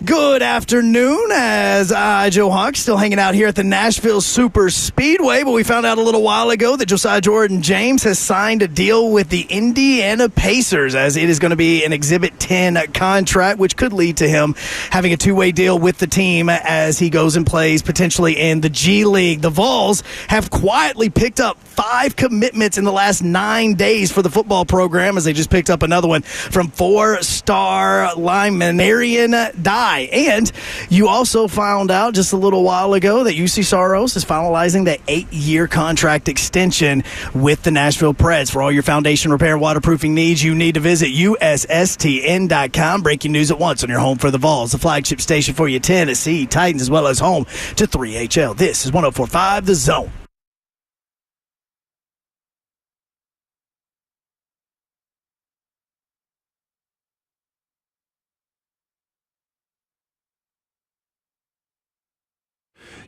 Good afternoon, as Joe Hawk still hanging out here at the Nashville Super Speedway, but we found out a little while ago that Josiah Jordan-James has signed a deal with the Indiana Pacers, as it is going to be an Exhibit 10 contract, which could lead to him having a two-way deal with the team as he goes and plays potentially in the G League. The Vols have quietly picked up 5 commitments in the last 9 days for the football program, as they just picked up another one from 4-star lineman Marion Dye. And you also found out just a little while ago that UC Saros is finalizing that 8-year contract extension with the Nashville Preds. For all your foundation repair and waterproofing needs, you need to visit USSTN.com. Breaking news at once on your home for the Vols, the flagship station for your Tennessee Titans, as well as home to 3HL. This is 104.5 The Zone.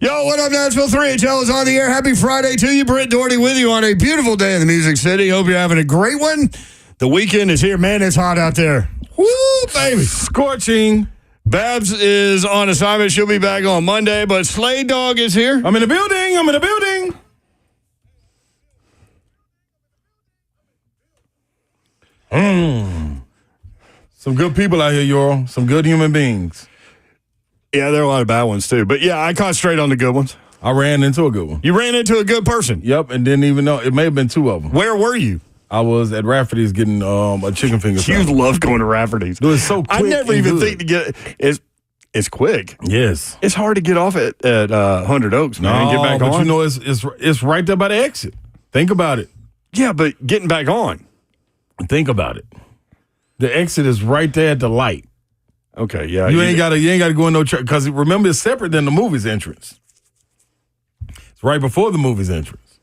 Yo, what up, Nashville? 3HL is on the air. Happy Friday to you. Brent Doherty with you on a beautiful day in the Music City. Hope you're having a great one. The weekend is here. Man, it's hot out there. Woo, baby. Scorching. Babs is on assignment. She'll be back on Monday, but Slade Dog is here. I'm in the building. Some good people out here, y'all. Some good human beings. Yeah, there are a lot of bad ones, too. But, yeah, I concentrate on the good ones. I ran into a good one. You ran into a good person? Yep, and didn't even know. It may have been 2 of them. Where were you? I was at Rafferty's getting a chicken finger You salad. love going to Rafferty's. Dude, it's so quick. I never and even good. think to get it's quick. Yes. It's hard to get off at 100 Oaks, man, and get back but on. you know, it's right there by the exit. Think about it. Yeah, but getting back on. Think about it. The exit is right there at the light. Okay, yeah. You ain't gotta go in no church, because remember, it's separate than the movie's entrance. It's right before the movie's entrance.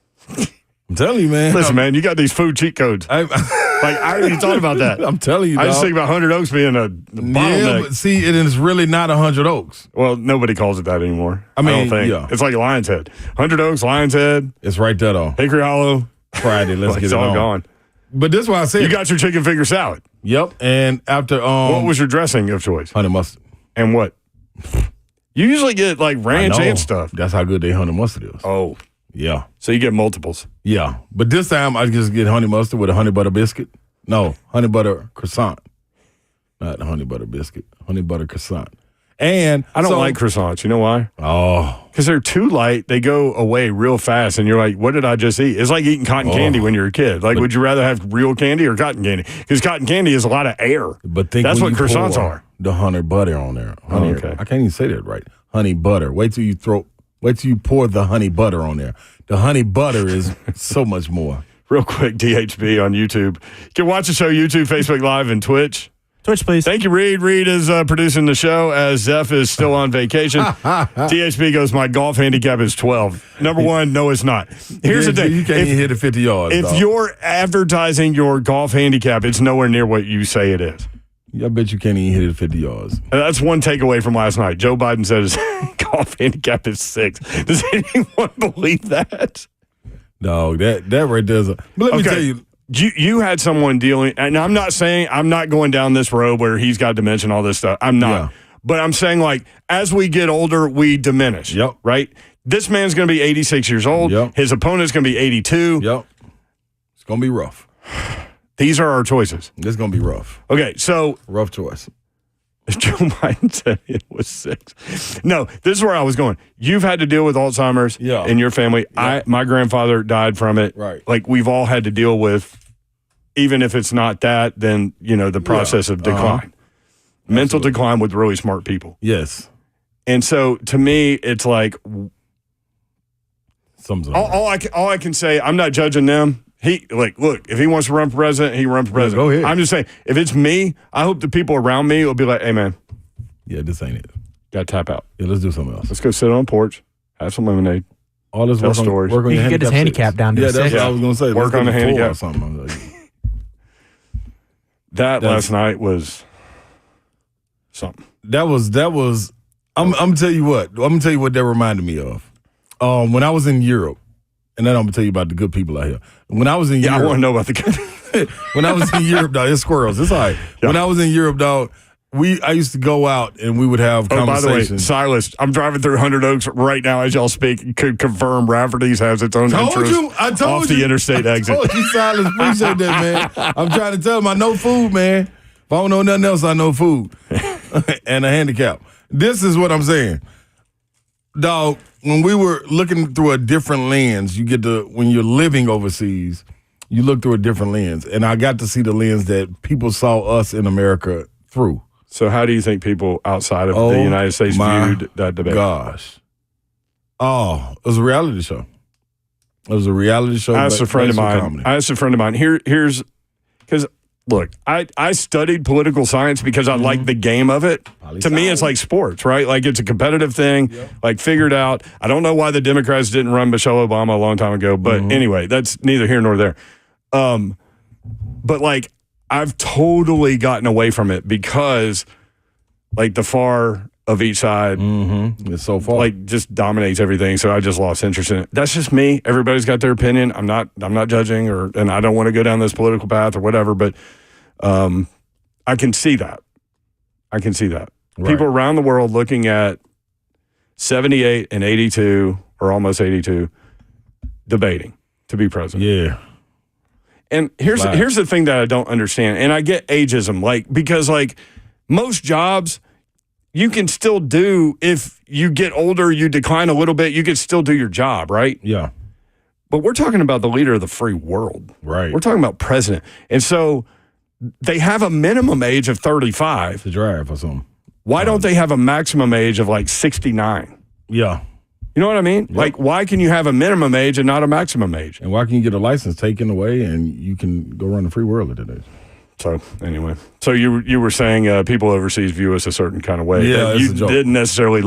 I'm telling you, man. Listen, man, you got these food cheat codes. I already thought about that. I'm telling you, I dog. just think about 100 Oaks being a bottleneck. Yeah, but see, it is really not 100 Oaks. Well, nobody calls it that anymore. I mean, don't think. yeah. It's like Lion's Head. 100 Oaks, Lion's Head, It's right there, though. Hickory Hollow. Friday, let's Like, get it's it all on. gone. But this is why I said, You got your chicken finger salad. yep. And after What was your dressing of choice? honey mustard, And what? You usually get like I ranch know. and stuff. That's how good they honey mustard is. Oh, Yeah, so you get multiples. yeah. But this time I just get honey mustard with a honey butter biscuit. No, honey butter croissant, not honey butter biscuit. Honey butter croissant. And I don't like croissants. You know why? Oh, Because they're too light. They go away real fast, and you're like, what did I just eat? It's like eating cotton candy when you're a kid. Like, would you rather have real candy or cotton candy? Because cotton candy is a lot of air. but think That's when what you croissants pour are. The honey butter on there. Honey, okay. I can't even say that right. Honey butter. Wait till you pour the honey butter on there. The honey butter is so much more. Real quick, DHB on YouTube. You can watch the show YouTube, Facebook Live, and Twitch. Twitch, please. Thank you, Reed. Reed is producing the show as Zeph is still on vacation. DHB goes, my golf handicap is 12. Number one, no, it's not. Here's the thing. You can't even hit it 50 yards. If dog. you're advertising your golf handicap, it's nowhere near what you say it is. I bet you can't even hit it 50 yards. That's one takeaway from last night. Joe Biden said his golf handicap is 6. Does anyone believe that? Dog, that right there's a. But let me tell you. You had someone dealing, and I'm not saying, I'm not going down this road where he's got to mention all this stuff. I'm not. Yeah. But I'm saying, like, as we get older, we diminish. Yep. Right? This man's going to be 86 years old. Yep. His opponent's going to be 82. Yep. It's going to be rough. These are our choices. It's going to be rough. Okay, so Rough choice. Joe Biden said it was 6. No, this is where I was going. You've had to deal with Alzheimer's in your family. Yeah. My grandfather died from it. Right. Like, we've all had to deal with, even if it's not that, then, the process of decline. Mental decline with really smart people. Yes. And so, to me, it's like, Something. all I can say, I'm not judging them. Look, if he wants to run for president, he run for president. go ahead. I'm just saying, if it's me, I hope the people around me will be like, hey, man, Yeah, this ain't it. got to tap out. Yeah, let's do something else. Let's go sit on the porch, have some lemonade. All this Tell work stories. on He your can get his handicap down to Yeah, a that's 6. what I was going to say. Work Let's on get the a 4 handicap. or something. Like, That last night was something. That was. I'm gonna tell you what. I'm gonna tell you what that reminded me of. When I was in Europe, and then I'm gonna tell you about the good people out here. When I was in I Europe, want to know about the when I was in Europe, dog, it's squirrels. It's all right. Yeah. When I was in Europe, dog, I used to go out and we would have conversations. By the way, Silas, I'm driving through 100 Oaks right now as y'all speak. Could confirm Rafferty's has its own entrance off the interstate exit. I told you, Silas. Appreciate that, man. I'm trying to tell him I know food, man. If I don't know nothing else, I know food and a handicap. This is what I'm saying. Dog, when we were looking through a different lens, when you're living overseas, you look through a different lens. And I got to see the lens that people saw us in America through. So how do you think people outside of the United States viewed that debate? Gosh. Oh, it was a reality show. It was a reality show. I asked a friend of mine. Here's because look, I studied political science because I like the game of it. To me, it's like sports, right? Like it's a competitive thing. Yep. Like figured out. I don't know why the Democrats didn't run Michelle Obama a long time ago, but anyway, that's neither here nor there. But like I've totally gotten away from it because like the far of each side it's so far like just dominates everything. So I just lost interest in it. That's just me. Everybody's got their opinion. I'm not judging and I don't want to go down this political path or whatever, but I can see that. Right. People around the world looking at 78 and 82 or almost 82 debating to be president. Yeah. And here's the thing that I don't understand. And I get ageism, like because like most jobs you can still do if you get older, you decline a little bit, you can still do your job, right? Yeah. But we're talking about the leader of the free world. Right. We're talking about president. And so they have a minimum age of 35 to drive or something. Why don't they have a maximum age of like 69? Yeah. You know what I mean? Yep. Like, why can you have a minimum age and not a maximum age? And why can you get a license taken away and you can go run the free world at that age? So, anyway. So, you were saying people overseas view us a certain kind of way. Yeah, you didn't necessarily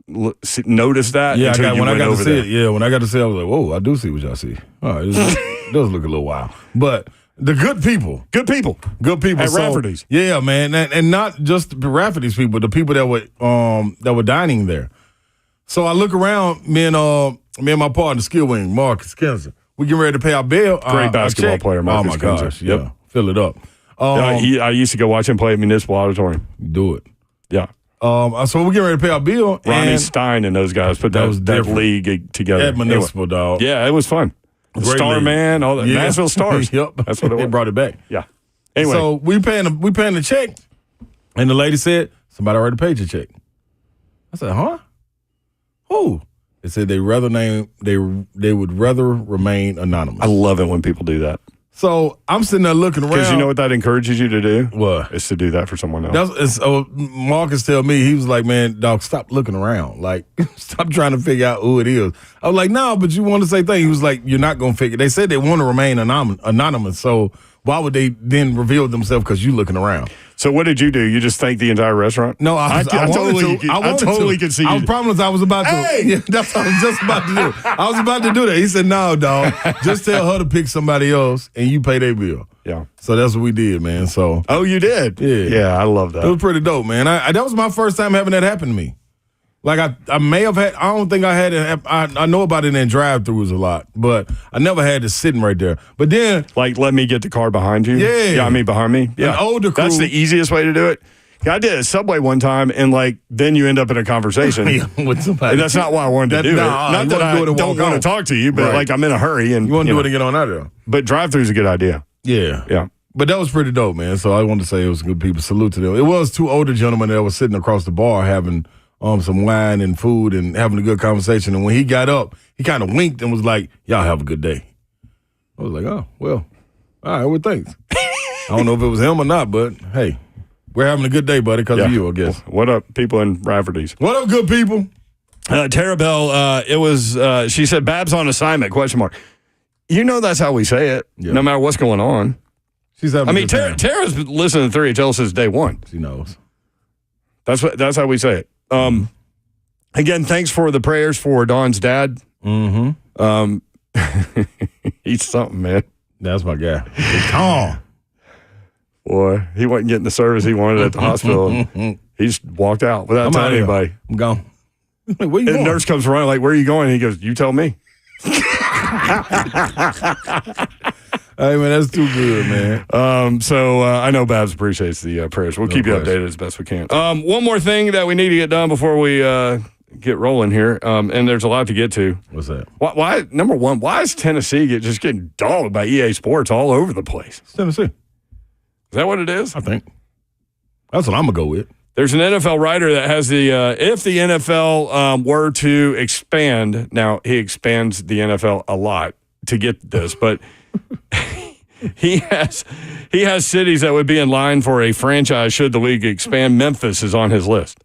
notice that when I got to see there. it. Yeah, when I got to see it, I was like, whoa, I do see what y'all see. All right, it does look a little wild. But the good people. At Rafferty's. Yeah, man. And not just the Rafferty's people, the people that were dining there. So I look around, me and my partner, Skill Wing, Marcus Kinzer. We getting ready to pay our bill. Great basketball player, Marcus Kinzer. Oh, my gosh. Yep. Yeah. Fill it up. I used to go watch him play at Municipal Auditorium. Do it. Yeah. So we're getting ready to pay our bill. Ronnie Stein and those guys put that league together. At Municipal, dog. Yeah, it was fun. Starman, all the Nashville Stars. Yep. That's what it was. They brought it back. Yeah. Anyway. So we paying the check, and the lady said, somebody already paid your check. I said, huh? Who? They said they would rather remain anonymous. I love it when people do that. So I'm sitting there looking around. Because you know what that encourages you to do? What? Is to do that for someone else. Marcus tell me, he was like, man, dog, stop looking around. Like, stop trying to figure out who it is. I was like, no, but you want to say things. He was like, you're not going to figure. They said they want to remain anonymous. So why would they then reveal themselves because you looking around? So what did you do? You just thanked the entire restaurant? No, I totally could see you. I promised I was about to. Hey! Yeah, that's what I was just about to do. I was about to do that. He said, no, dog. Just tell her to pick somebody else and you pay their bill. Yeah. So that's what we did, man. So. Oh, you did? Yeah. Yeah, I love that. It was pretty dope, man. That was my first time having that happen to me. Like I may have had, I don't think I had it. I know about it in drive-thrus a lot, but I never had it sitting right there. But then. Like, let me get the car behind you? Yeah. Yeah, I mean, behind me? Yeah. An older crew. That's the easiest way to do it. Yeah, I did a Subway one time, and like then you end up in a conversation with somebody. And that's not why I wanted to do it. Not that I don't want to talk to you, but like I'm in a hurry and you want to do it and get on out of there. But drive-thru is a good idea. Yeah, yeah. But that was pretty dope, man. So I wanted to say it was good people. Salute to them. It was two older gentlemen that were sitting across the bar having some wine and food and having a good conversation. And when he got up, he kind of winked and was like, "Y'all have a good day." I was like, "Oh well, all right. Well, thanks." I don't know if it was him or not, but hey. We're having a good day, buddy, because of you, I guess. What up, people in Rafferty's? What up, good people? Tara Bell, it was, she said, Babs on assignment, question mark. You know that's how we say it, no matter what's going on. She's having a good time. Tara's been listening to 3HL since day one. She knows. That's how we say it. Again, thanks for the prayers for Dawn's dad. Mm-hmm. He's something, man. That's my guy. Tom. Boy, he wasn't getting the service he wanted at the hospital. He just walked out without telling anybody. I'm gone. Where you going? The nurse comes running like, where are you going? And he goes, you tell me. Hey, man, that's too good, man. So I know Babs appreciates the prayers. We'll keep you updated as best we can. One more thing that we need to get done before we get rolling here, and there's a lot to get to. What's that? Why? Number one, why is Tennessee just getting dogged by EA Sports all over the place? It's Tennessee. Is that what it is? I think. That's what I'm going to go with. There's an NFL writer that has the if the NFL were to expand, now he expands the NFL a lot to get this, but he has cities that would be in line for a franchise should the league expand. Memphis is on his list.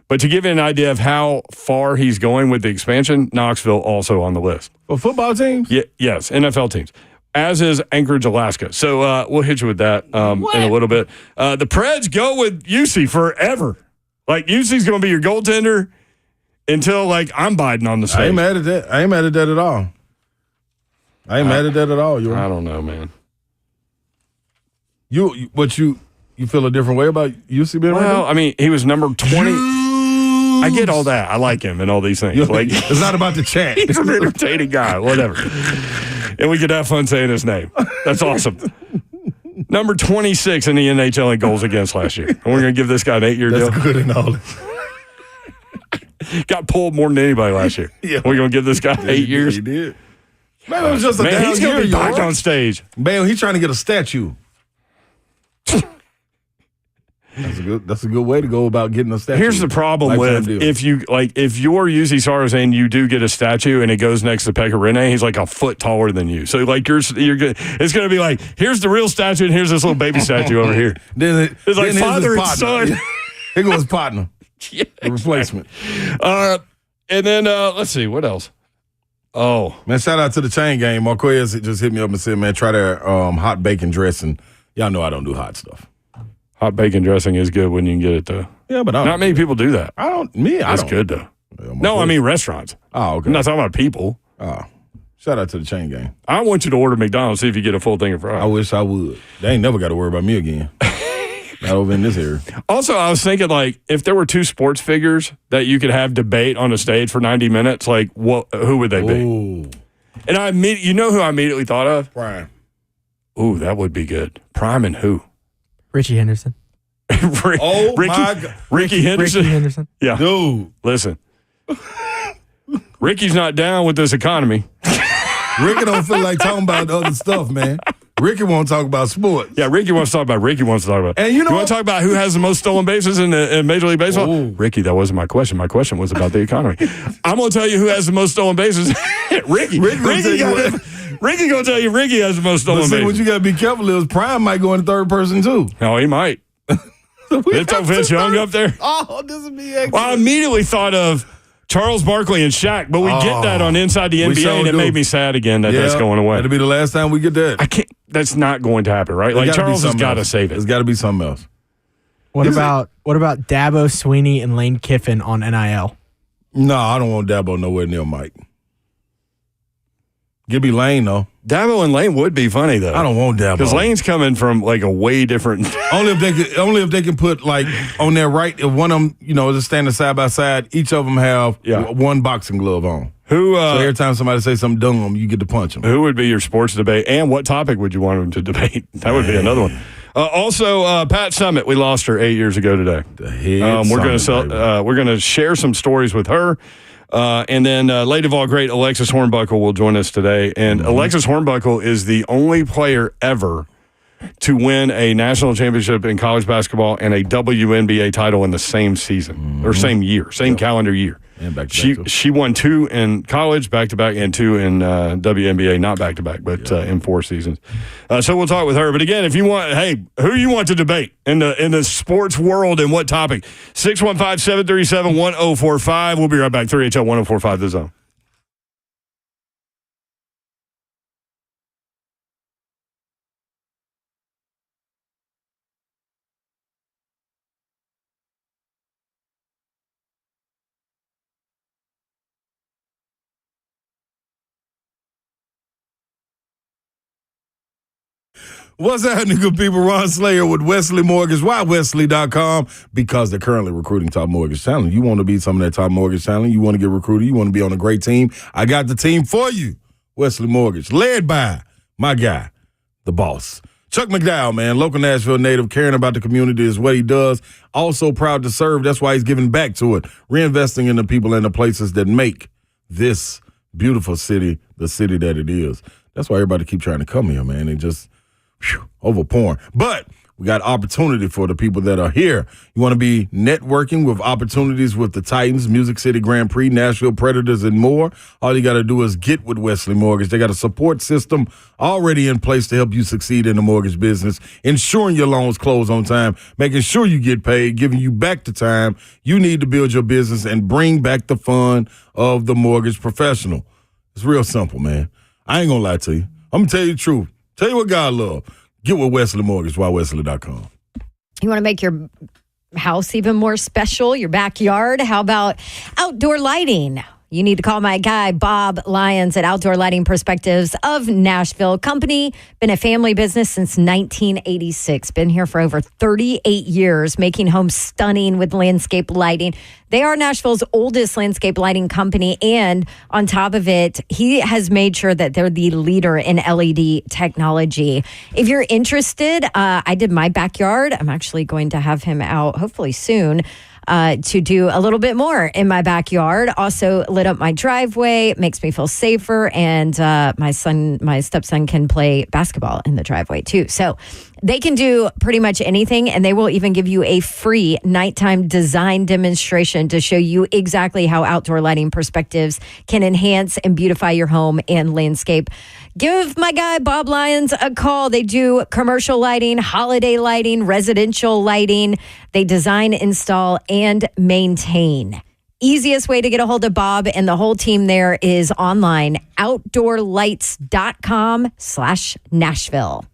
But to give you an idea of how far he's going with the expansion, Knoxville also on the list. For football teams? Yes, NFL teams. As is Anchorage, Alaska. So we'll hit you with that in a little bit. The Preds go with UC forever. Like, UC's going to be your goaltender until, like, I'm Biden on the stage. I ain't mad at that. I ain't mad at that at all. I don't know, man. You feel a different way about UC being right there? Well, I mean, he was number 20. I get all that. I like him and all these things. Like, it's not about the chat. He's an entertaining guy, whatever. And we could have fun saying his name. That's awesome. Number 26 in the NHL in goals against last year. And we're going to give this guy an 8-year deal. That's good and all. Got pulled more than anybody last year. Yeah. We're going to give this guy 8 years. He did. Man, it was just a down he's going to be year, back on stage. Man, he's trying to get a statue. That's a good way to go about getting a statue. Here's the problem with if you're UC Saros and you do get a statue and it goes next to Pekka Rinne, he's like a foot taller than you. So like you're good. It's going to be like, here's the real statue and here's this little baby statue over here. It's like father and son. Here goes partner. Yeah, the replacement. And then let's see what else. Oh man, shout out to the chain gang. Marquez just hit me up and said, man, try their hot bacon dressing. Y'all know I don't do hot stuff. Hot bacon dressing is good when you can get it, though. Yeah, but not many people do that. That's good, though. Yeah, no, I mean restaurants. Oh, okay. I'm not talking about people. Oh, shout out to the chain gang. I want you to order McDonald's, see if you get a full thing of fries. I wish I would. They ain't never got to worry about me again. Not over in this area. Also, I was thinking, like, if there were two sports figures that you could have debate on a stage for 90 minutes, like, who would they be? Ooh. And you know who I immediately thought of? Prime. Ooh, that would be good. Prime and who? Richie Henderson. My God. Ricky Henderson. Ricky Henderson. Yeah. Dude. Listen. Ricky's not down with this economy. Ricky don't feel like talking about other stuff, man. Ricky won't talk about sports. Yeah, Ricky wants to talk about Ricky wants to talk about. And you want to talk about who has the most stolen bases in Major League Baseball? Ooh. Ricky, that wasn't my question. My question was about the economy. I'm going to tell you who has the most stolen bases. Ricky. Ricky going to tell you Ricky has the most stolen bases. What you got to be careful is Prime might go in third person too. Oh, he might. It's Vince Young up there. Oh, this would be excellent. Well, I immediately thought of Charles Barkley and Shaq, but we get that on Inside the NBA, and it made me sad again that that's going away. That'll be the last time we get that. I can't. That's not going to happen, right? Like Charles has got to save it. There's got to be something else. What about Dabo Sweeney and Lane Kiffin on NIL? No, I don't want Dabo nowhere near Mike. Give me Lane though. Dabo and Lane would be funny though. I don't want Dabo because Lane's coming from like a way different. only if they can put like on their right. If one of them, just standing side by side, each of them have one boxing glove on. So every time somebody says something dumb, you get to punch them. Who would be your sports debate, and what topic would you want them to debate? That would be another one. Also, Pat Summitt, we lost her 8 years ago today. We're going to share some stories with her. And then late of all great Alexis Hornbuckle will join us today. And Alexis Hornbuckle is the only player ever to win a national championship in college basketball and a WNBA title in the same season or same year, same calendar year. And back she won 2 in college back-to-back and 2 in WNBA, not back-to-back, but in 4 seasons. So we'll talk with her. But again, if you want, who you want to debate in the sports world and what topic? 615-737-1045. We'll be right back. 3HL 1045 The Zone. What's happening, good people? Ron Slayer with Wesley Mortgage. Why Wesley.com? Because they're currently recruiting top mortgage talent. You want to be some of that top mortgage talent. You want to get recruited. You want to be on a great team. I got the team for you. Wesley Mortgage, led by my guy, the boss. Chuck McDowell, man, local Nashville native, caring about the community is what he does. Also proud to serve. That's why he's giving back to it, reinvesting in the people and the places that make this beautiful city the city that it is. That's why everybody keep trying to come here, man. They just overpouring. But we got opportunity for the people that are here. You want to be networking with opportunities with the Titans, Music City Grand Prix, Nashville Predators, and more. All you got to do is get with Wesley Mortgage. They got a support system already in place to help you succeed in the mortgage business, ensuring your loans close on time, making sure you get paid, giving you back the time you need to build your business and bring back the fun of the mortgage professional. It's real simple, man. I ain't going to lie to you. I'm going to tell you the truth. Tell you what God love. Get with Wesley Mortgage, Wesley.com. You want to make your house even more special, your backyard? How about outdoor lighting? You need to call my guy, Bob Lyons at Outdoor Lighting Perspectives of Nashville. Company, been a family business since 1986. Been here for over 38 years, making homes stunning with landscape lighting. They are Nashville's oldest landscape lighting company. And on top of it, he has made sure that they're the leader in LED technology. If you're interested, I did my backyard. I'm actually going to have him out hopefully soon. To do a little bit more in my backyard. Also lit up my driveway, makes me feel safer, and my stepson can play basketball in the driveway too. So they can do pretty much anything, and they will even give you a free nighttime design demonstration to show you exactly how Outdoor Lighting Perspectives can enhance and beautify your home and landscape. Give my guy Bob Lyons a call. They do commercial lighting, holiday lighting, residential lighting. They design, install, and maintain. Easiest way to get a hold of Bob and the whole team there is online, outdoorlights.com/Nashville.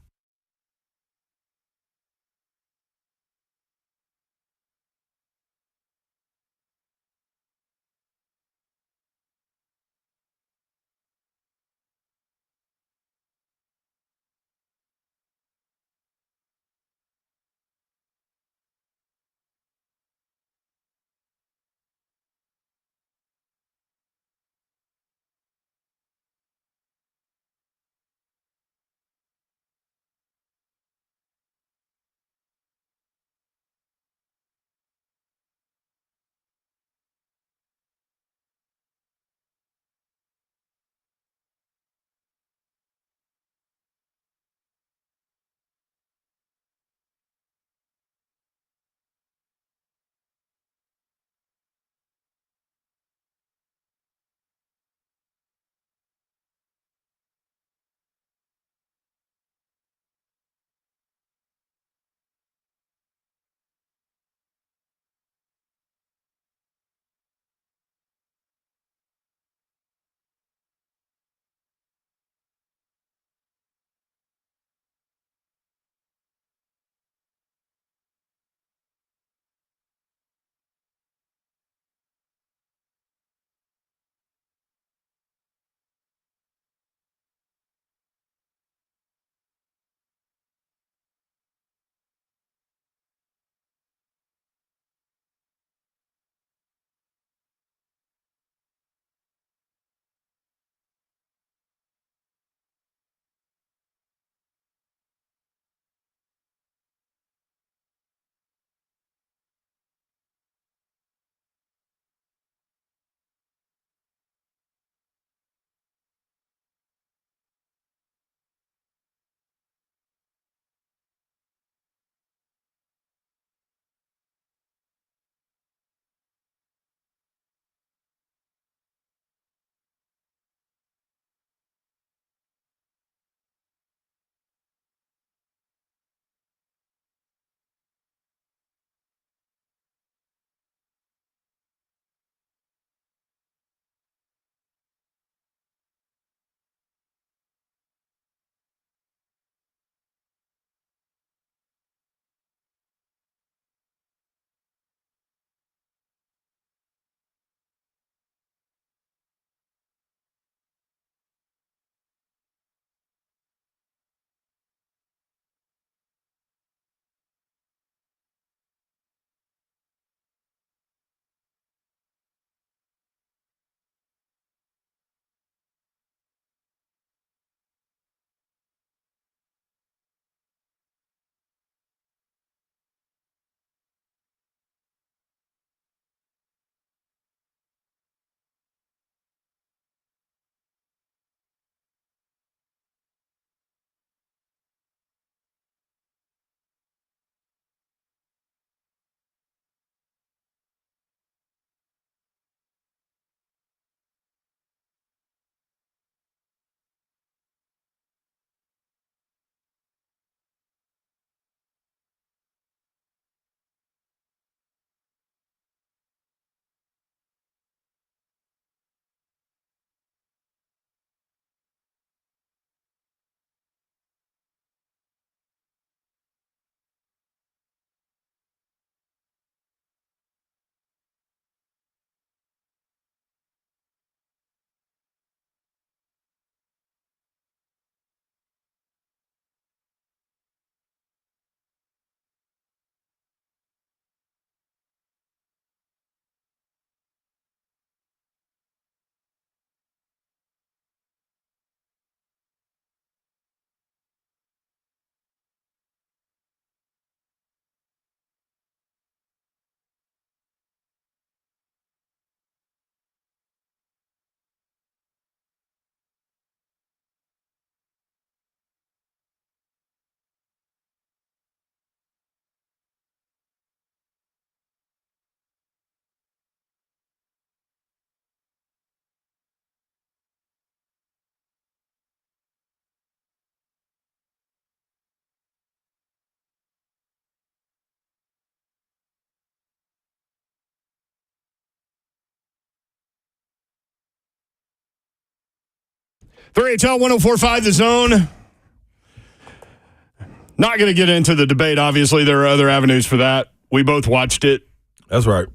3HL 104.5 The Zone. Not going to get into the debate. Obviously, there are other avenues for that. We both watched it. That's right.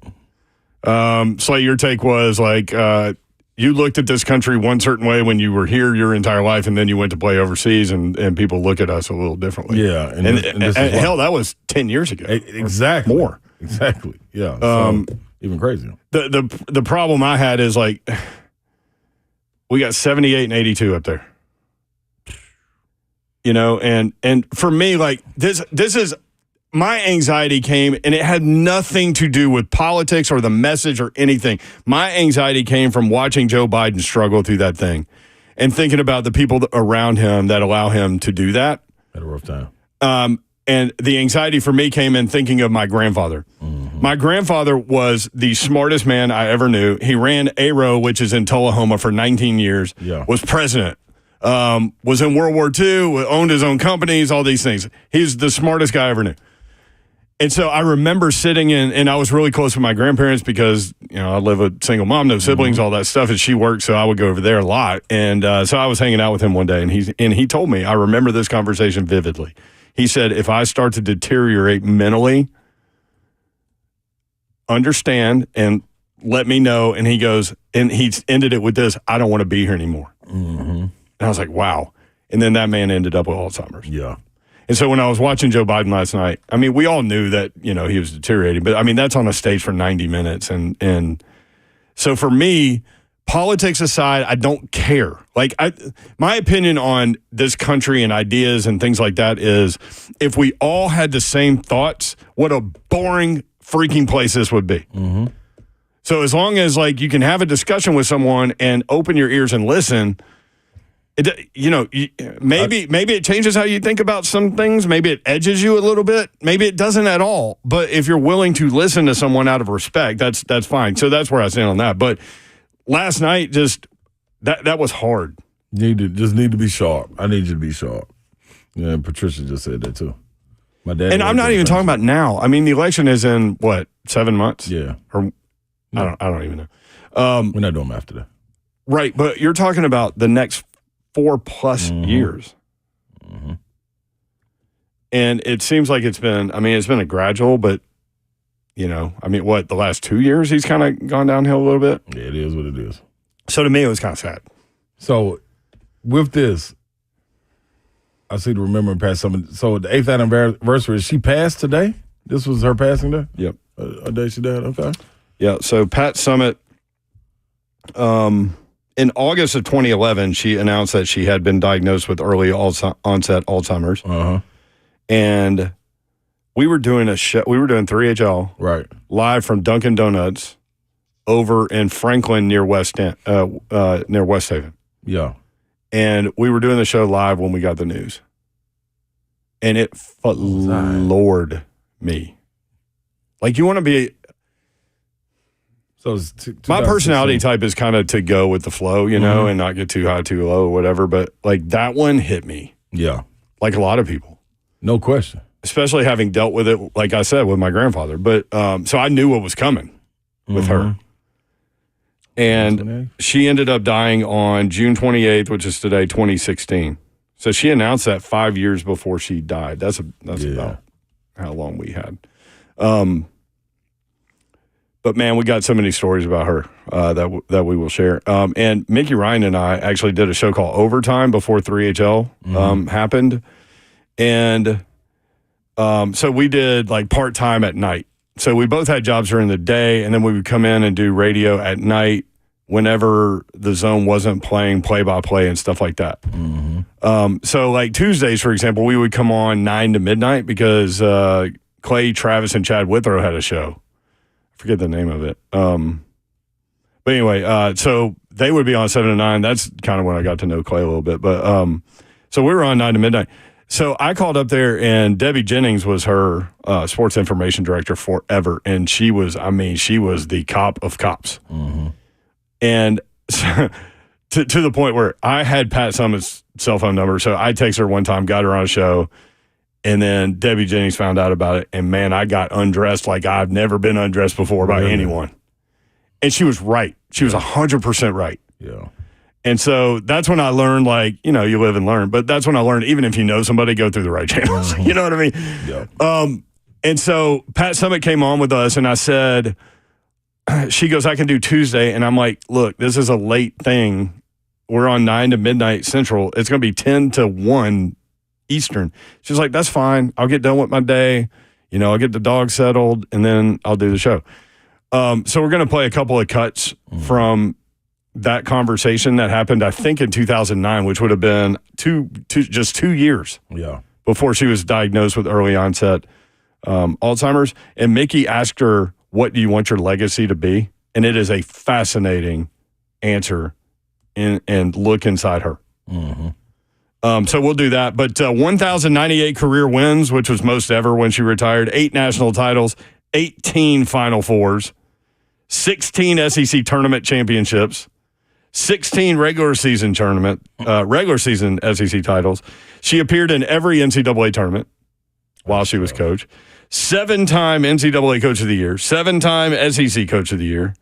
Slate, your take was like you looked at this country one certain way when you were here your entire life, and then you went to play overseas, and people look at us a little differently. Yeah. And hell, that was 10 years ago. Exactly. More. Exactly. Yeah. So, even crazier. The problem I had is like we got 78 and 82 up there. You know, and for me, like this is my anxiety came, and it had nothing to do with politics or the message or anything. My anxiety came from watching Joe Biden struggle through that thing and thinking about the people around him that allow him to do that. Had a rough time. And the anxiety for me came in thinking of my grandfather. Mm-hmm. My grandfather was the smartest man I ever knew. He ran ARO, which is in Tullahoma, for 19 years, was president. Was in World War II, owned his own companies, all these things. He's the smartest guy I ever knew. And so I remember sitting in, and I was really close with my grandparents because, you know, I live a single mom, no siblings, all that stuff, and she worked, so I would go over there a lot. And so I was hanging out with him one day, and he told me, I remember this conversation vividly. He said, if I start to deteriorate mentally, understand and let me know. And he goes, and he ended it with this, I don't want to be here anymore. Mm-hmm. And I was like, wow. And then that man ended up with Alzheimer's. Yeah. And so when I was watching Joe Biden last night, I mean, we all knew that, you know, he was deteriorating. But, I mean, that's on a stage for 90 minutes. And so for me, politics aside, I don't care. Like, my opinion on this country and ideas and things like that is if we all had the same thoughts, what a boring freaking place this would be. Mm-hmm. So as long as, like, you can have a discussion with someone and open your ears and listen – maybe it changes how you think about some things. Maybe it edges you a little bit. Maybe it doesn't at all. But if you're willing to listen to someone out of respect, that's fine. So that's where I stand on that. But last night, just that was hard. Need to be sharp. I need you to be sharp. Yeah, Patricia just said that too. My dad. And I'm not even talking about now. I mean, the election is in what, 7 months? Yeah. Or I don't even know. We're not doing them after that. Right, but you're talking about the next 4+ years. Mm-hmm. And it seems like it's been a gradual, but, you know, I mean, the last 2 years he's kind of gone downhill a little bit? Yeah, it is what it is. So to me, it was kind of sad. So with this, I see to remember Pat Summitt. So the 8th anniversary, she passed today? This was her passing day? Yep. A day she died? Okay. Yeah, so Pat Summitt, in August of 2011, she announced that she had been diagnosed with early onset Alzheimer's. Uh-huh. And we were doing a show. We were doing 3HL live from Dunkin' Donuts over in Franklin near West Haven. Yeah. And we were doing the show live when we got the news. And it floored me. Like, you want to be... So my personality type is kind of to go with the flow, you know, and not get too high, too low, or whatever. But like that one hit me. Yeah. Like a lot of people. No question. Especially having dealt with it, like I said, with my grandfather. But so I knew what was coming with her. And she ended up dying on June 28th, which is today, 2016. So she announced that 5 years before she died. That's about how long we had. But, man, we got so many stories about her that we will share. And Mickey Ryan and I actually did a show called Overtime before 3HL happened. And so we did, like, part-time at night. So we both had jobs during the day, and then we would come in and do radio at night whenever the Zone wasn't playing play-by-play and stuff like that. Mm-hmm. So, like, Tuesdays, for example, we would come on 9 to midnight because Clay, Travis, and Chad Withrow had a show. Forget the name of it. But anyway, so they would be on 7 to 9. That's kind of when I got to know Clay a little bit. But so we were on 9 to midnight. So I called up there, and Debbie Jennings was her sports information director forever. And she was the cop of cops. Mm-hmm. And so, to the point where I had Pat Summitt's cell phone number. So I texted her one time, got her on a show. And then Debbie Jennings found out about it, and, man, I got undressed like I've never been undressed before by anyone. And she was right. She was 100% right. Yeah. And so that's when I learned, like, you know, you live and learn. But that's when I learned, even if you know somebody, go through the right channels. You know what I mean? Yeah. And so Pat Summitt came on with us, and I said, she goes, I can do Tuesday. And I'm like, look, this is a late thing. We're on 9 to midnight Central. It's going to be 10 to 1 Eastern. She's like, that's fine. I'll get done with my day. You know, I'll get the dog settled, and then I'll do the show. So we're going to play a couple of cuts from that conversation that happened, I think, in 2009, which would have been just 2 years before she was diagnosed with early onset Alzheimer's. And Mickey asked her, what do you want your legacy to be? And it is a fascinating answer and look inside her. So we'll do that. But 1,098 career wins, which was most ever when she retired, 8 national titles, 18 Final Fours, 16 SEC tournament championships, 16 regular season SEC titles. She appeared in every NCAA tournament while she was coach. 7-time NCAA Coach of the Year, 7-time SEC Coach of the Year,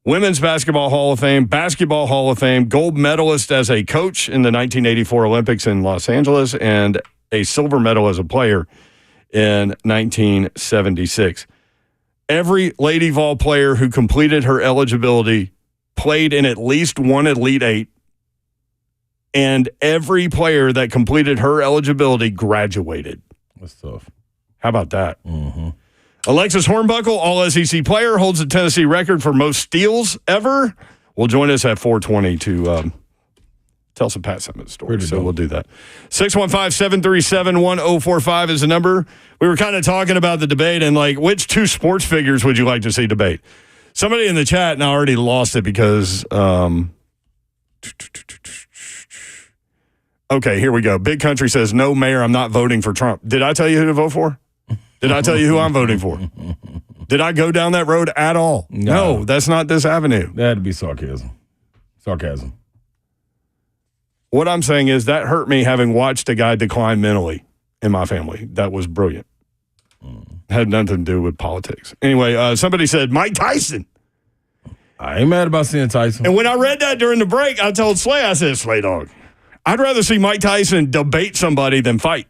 Women's Basketball Hall of Fame, Basketball Hall of Fame, gold medalist as a coach in the 1984 Olympics in Los Angeles, and a silver medal as a player in 1976. Every Lady Vol player who completed her eligibility played in at least one Elite Eight, and every player that completed her eligibility graduated. That's tough. How about that? Alexis Hornbuckle, all-SEC player, holds the Tennessee record for most steals ever. Will join us at 4:20 to tell some Pat Summitt stories. So we'll do that. 615-737-1045 is the number. We were kind of talking about the debate and, like, which 2 sports figures would you like to see debate? Somebody in the chat, and I already lost it because okay, here we go. Big Country says, no, Mayor, I'm not voting for Trump. Did I tell you who to vote for? Did I tell you who I'm voting for? Did I go down that road at all? No, that's not this avenue. That had to be sarcasm. What I'm saying is that hurt me, having watched a guy decline mentally in my family. That was brilliant. Had nothing to do with politics. Anyway, somebody said Mike Tyson. I ain't mad about seeing Tyson. And when I read that during the break, I told Slay, I said, Slay Dog, I'd rather see Mike Tyson debate somebody than fight.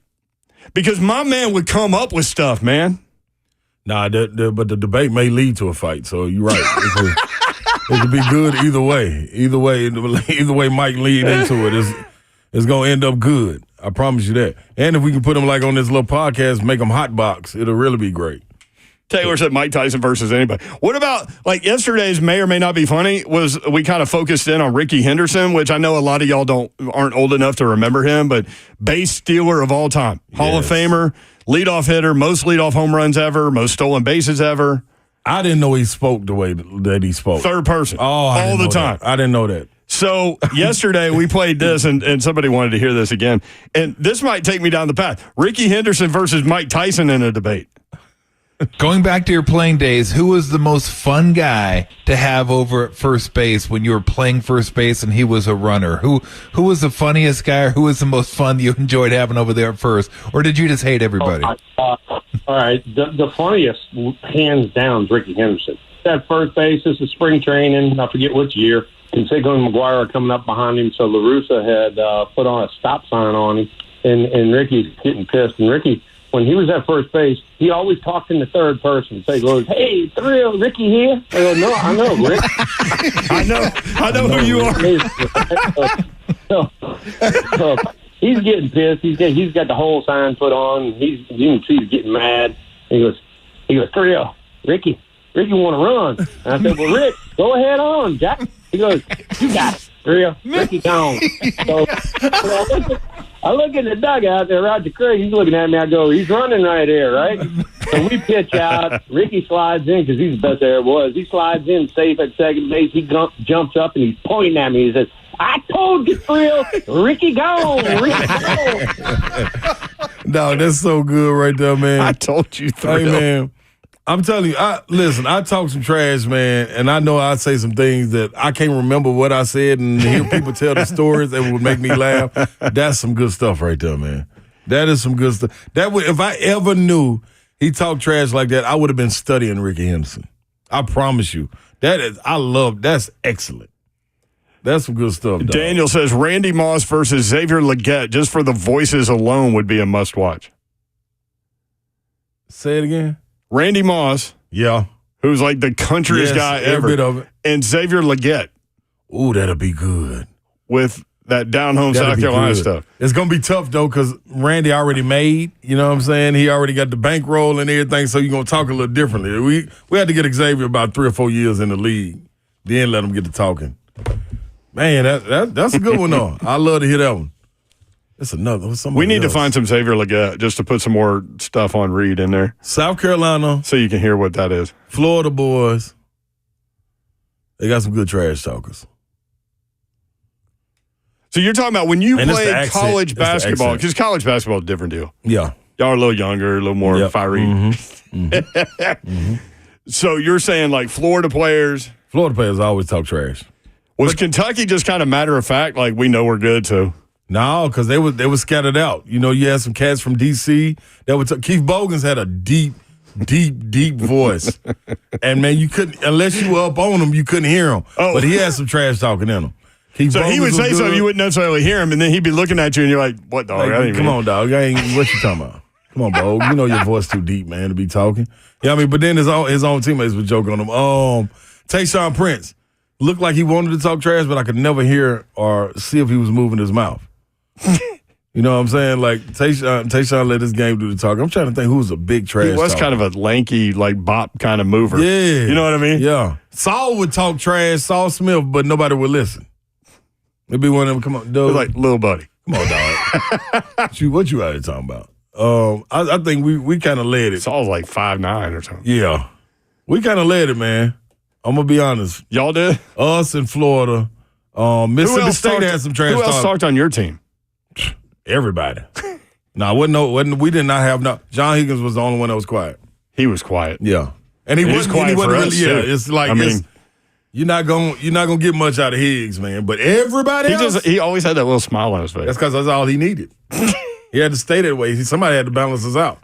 Because my man would come up with stuff, man. Nah, but the debate may lead to a fight, so you're right. It could be good either way. Either way Mike lead into it. It's going to end up good. I promise you that. And if we can put him like on this little podcast, make him hot box, it'll really be great. Taylor said Mike Tyson versus anybody. What about, like, yesterday's May or May Not Be Funny was we kind of focused in on Ricky Henderson, which I know a lot of y'all aren't old enough to remember him, but base stealer of all time. Hall of Famer, leadoff hitter, most leadoff home runs ever, most stolen bases ever. I didn't know he spoke the way that he spoke. Third person. All the time. I didn't know that. So yesterday we played this, and somebody wanted to hear this again. And this might take me down the path. Ricky Henderson versus Mike Tyson in a debate. Going back to your playing days, who was the most fun guy to have over at first base when you were playing first base and he was a runner? Who was the funniest guy, or who was the most fun you enjoyed having over there at first? Or did you just hate everybody? All right. The funniest, hands down, is Ricky Henderson. At first base, this is spring training. I forget which year. Consigo and McGuire are coming up behind him, so LaRussa had put on a stop sign on him, and Ricky's getting pissed. And Ricky, when he was at first base, he always talked in the third person. So he goes, "Hey, Thrill, Ricky here." I go, "No, I know, Rick. I know who you are." So he's getting pissed. He's got the whole sign put on. You can see he's getting mad. He goes, "Thrill, Ricky want to run." And I said, "Well, Rick, go ahead on, Jack." He goes, "You got it, Thrill. Ricky gone." So I look in the dugout there, Roger Craig. He's looking at me. I go, "He's running right there, right?" So we pitch out. Ricky slides in because he's the best there was. He slides in safe at second base. He jumps up and he's pointing at me. He says, "I told you, Thrill. Ricky gone. Ricky gone." No, that's so good right there, man. I told you, Thrill. Hey, man. I'm telling you, I talk some trash, man, and I know I say some things that I can't remember what I said, and hear people tell the stories that would make me laugh. That's some good stuff right there, man. That is some good stuff. If I ever knew he talked trash like that, I would have been studying Ricky Henderson. I promise you. That's excellent. That's some good stuff, dog. Daniel says Randy Moss versus Xavier Legette, just for the voices alone, would be a must-watch. Say it again. Randy Moss, Yeah. who's like the countryest guy every ever, bit of it. and Xavier Legette Ooh, that'll be good. with that down-home That'll South be Carolina good. stuff. It's going to be tough, though, because Randy already made, you know what I'm saying? He already got the bankroll and everything, so you're going to talk a little differently. We had to get Xavier about 3 or 4 years in the league, then let him get to talking. Man, that's a good one, though. I love to hear that one. It's another. We need else. to find some Xavier Legette just to put some more stuff on Reed in there South Carolina, so you can hear what that is. Florida boys. They got some good trash talkers. So you're talking about when you And it's the played accent. college It's the basketball, accent. because college basketball is a different deal. Yeah. Y'all are a little younger, a little more Yep. fiery. So you're saying like Florida players. Florida players always talk trash. Was Kentucky just kind of matter of fact, like we know we're good, so? No, because they were scattered out. You know, you had some cats from D.C. that would Keith Bogans had a deep voice. And, man, you couldn't, unless you were up on him, you couldn't hear him. Oh. But he had some trash talking in him. Keith So he Bogans would was say good. something, you wouldn't necessarily hear him, and then he'd be looking at you, and you're like, what, dog? Like, I didn't come even- on, dog. I ain't, what you talking about? Come on, Bo. You know your voice too deep, man, to be talking. Yeah, I mean, but then his own teammates would joke on him. Tayshaun Prince looked like he wanted to talk trash, but I could never hear or see if he was moving his mouth. You know what I'm saying? Like, Tayshaun let this game do the talking. I'm trying to think who was a big trash He was talker. kind of a lanky, like bop kind of mover. Yeah. You know what I mean? Yeah. Saul would talk trash, Saul Smith, but nobody would listen. It'd be one of them, come on, He dude. was like, little buddy. Come on, dog. what you out here talking about? I think we kind of led it. Saul's like 5'9" or something. Yeah. We kind of led it, man. I'm going to be honest. Y'all did? Us in Florida. Mississippi State had some trash Who else talk. talked on your team? Everybody. We did not have John Higgins was the only one that was quiet. He was quiet. Yeah. And he He was wasn't quiet for really, us, yeah. too. It's like, I mean, you're not gonna get much out of Higgs, man. But everybody else, He always had that little smile on his face. that's because that's all he needed. He had to stay that way. Somebody had to balance us out.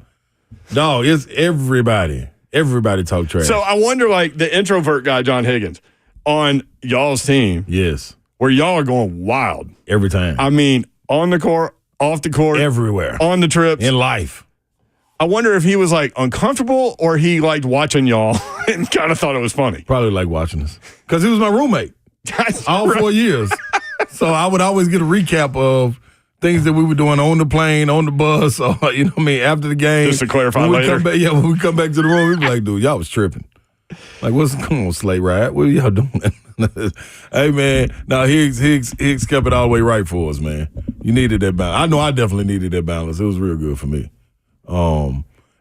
Dog, it's everybody. Everybody talk trash. So I wonder, like, the introvert guy, John Higgins, on y'all's team, yes, where y'all are going wild. every time. I mean, on the court, off the court, Everywhere. on the trips. In life. I wonder if he was, like, uncomfortable or he liked watching y'all and kind of thought it was funny. Probably like watching us. Because he was my roommate all 4 years. So I would always get a recap of things that we were doing on the plane, on the bus, or, you know what I mean, after the game. Just to clarify when we later. Come back, when we come back to the room, we'd be like, dude, y'all was tripping. Like, come on, Slate Ride. What are y'all doing? Hey, man, Higgs kept it all the way right for us, man. You needed that balance. I know I definitely needed that balance. It was real good for me.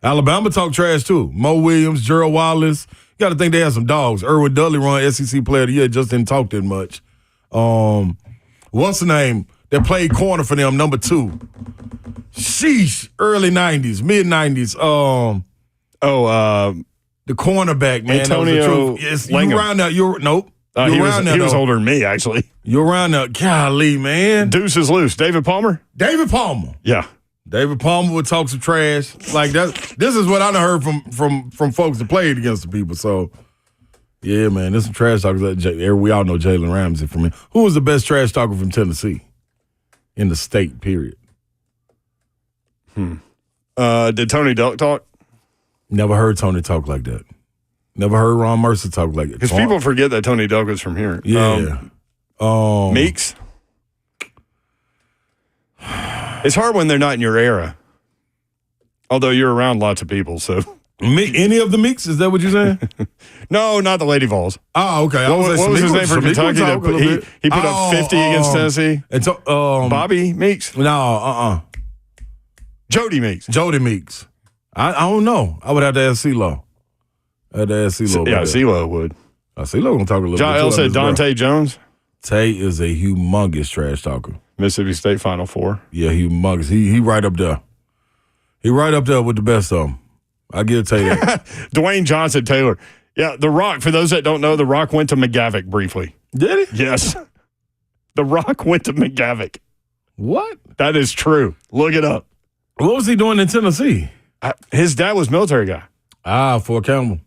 Alabama talk trash, too. Mo Williams, Gerald Wallace. You got to think they had some dogs. Erwin Dudley run SEC Player of the Year, just didn't talk that much. What's the name? That played corner for them, number 2. Sheesh, early 90s, mid-90s. The cornerback, man. Antonio Yes, Langham. you around now. Nope. He You're around now, was though. older than me, actually. You're around now. Golly, man. Deuce is loose. David Palmer? David Palmer. Yeah. David Palmer would talk some trash. Like that. This is what I done heard from folks that played against the people. So, yeah, man, there's some trash talkers. We all know Jalen Ramsey from me. Who was the best trash talker from Tennessee in the state, period? Did Tony Delk talk? Never heard Tony talk like that. Never heard Ron Mercer talk like that. Because people forget that Tony Delk was from here. Yeah. Meeks? It's hard when they're not in your era. Although you're around lots of people, so. Any of the Meeks? Is that what you're saying? No, not the Lady Vols. Oh, okay. What was his name for Kentucky? He put up 50 against Tennessee. And Bobby Meeks? No, Jody Meeks. Jody Meeks. I don't know. I would have to ask CeeLo. I had to ask CeeLo. Yeah, CeeLo would. CeeLo gonna talk a little John bit. L. too, said his bro. Dante Jones. Tay is a humongous trash talker. Mississippi State Final Four. Yeah, humongous. He right up there. He right up there with the best of them. I give Tay that. Dwayne Johnson Taylor. Yeah, The Rock. For those that don't know, The Rock went to McGavick briefly. Did he? Yes. The Rock went to McGavick. What? That is true. Look it up. What was he doing in Tennessee? His dad was military guy. Fort Campbell.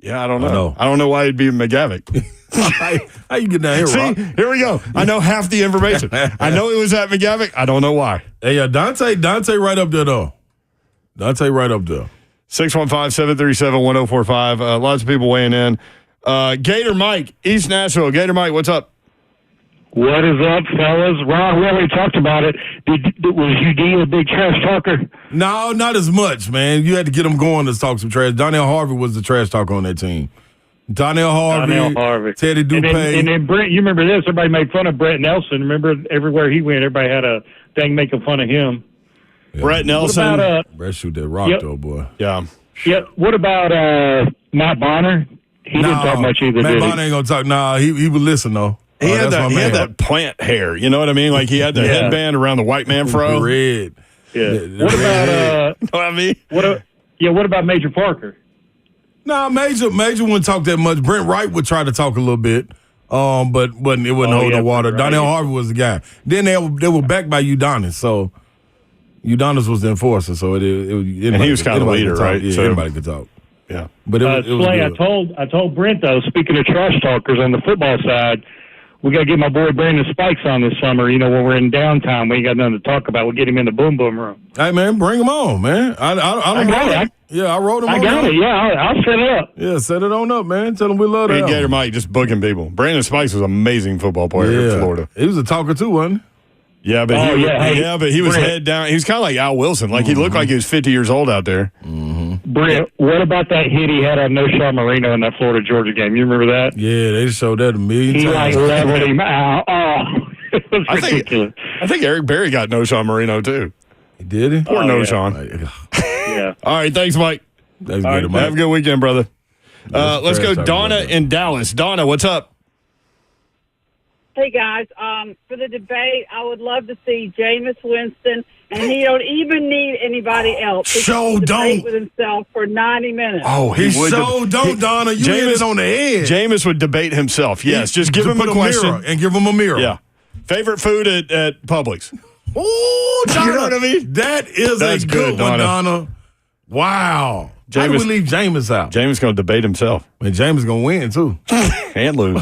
Yeah, I don't know. I don't know why he'd be McGavick. How you get down here, See, Rock? here we go. I know half the information. I know he was at McGavick. I don't know why. Hey, Dante right up there, though. Dante right up there. 615-737-1045. Lots of people weighing in. Gator Mike, East Nashville. Gator Mike, what's up? What is up, fellas? Ron really talked about it. Was UD a big trash talker? No, not as much, man. You had to get them going to talk some trash. Donnell Harvey was the trash talker on that team. Donnell Harvey. Teddy Dupay. And then Brent, you remember this? Everybody made fun of Brett Nelson. Remember, everywhere he went, everybody had a thing making fun of him. Yeah. Brett Nelson. What about, Brett shoot that rock, though, boy. Yeah. Yeah. What about Matt Bonner? He didn't talk much either, Matt did he? Bonner ain't going to talk. Nah, he would listen, though. He had that plant hair. You know what I mean? Like he had the headband around the white man fro. Red. Yeah. What about you know what I mean? What about Major Parker? No, Major wouldn't talk that much. Brent Wright would try to talk a little bit, but it wouldn't hold the water. Right. Donnell Harvey was the guy. Then they were backed by Udonis, so Udonis was the enforcer. So and he was kind of the leader, right? Yeah, so anybody could talk. Yeah, but it was Slay, good. I told Brent though. Speaking of trash talkers on the football side, we got to get my boy Brandon Spikes on this summer. You know, when we're in downtime, we ain't got nothing to talk about. We'll get him in the boom boom room. Hey man, bring him on, man. I wrote him. I got it. Yeah, I'll set it up. Yeah, set it on up, man. Tell him we love that. Gator Mike just booking people. Brandon Spikes was an amazing football player in Florida. He was a talker too, wasn't he? Yeah, but he was head down. He was kind of like Al Wilson. Like he looked like he was 50 years old out there. Brent, what about that hit he had on No Shaw Marino in that Florida-Georgia game? You remember that? Yeah, they showed that a million times. He like leveled him out. Oh, it was ridiculous. I think Eric Berry got No Shaw Marino too. He did it? Or No Shaw. Yeah. All right, thanks, Mike. Thanks, Have a good weekend, brother. Let's go Donna in Dallas. Donna, what's up? Hey, guys. For the debate, I would love to see Jameis Winston, and he don't even need anybody else. He can debate with himself for 90 minutes. Oh, Donna. You hit it on the head. Jameis would debate himself. Yes, just give him a question. Mirror and give him a mirror. Yeah. Favorite food at Publix? Oh, Donna. You know what I mean? That's a good one, Donna. Wow. How do we leave Jameis out? Jameis going to debate himself. And Jameis going to win, too. And lose.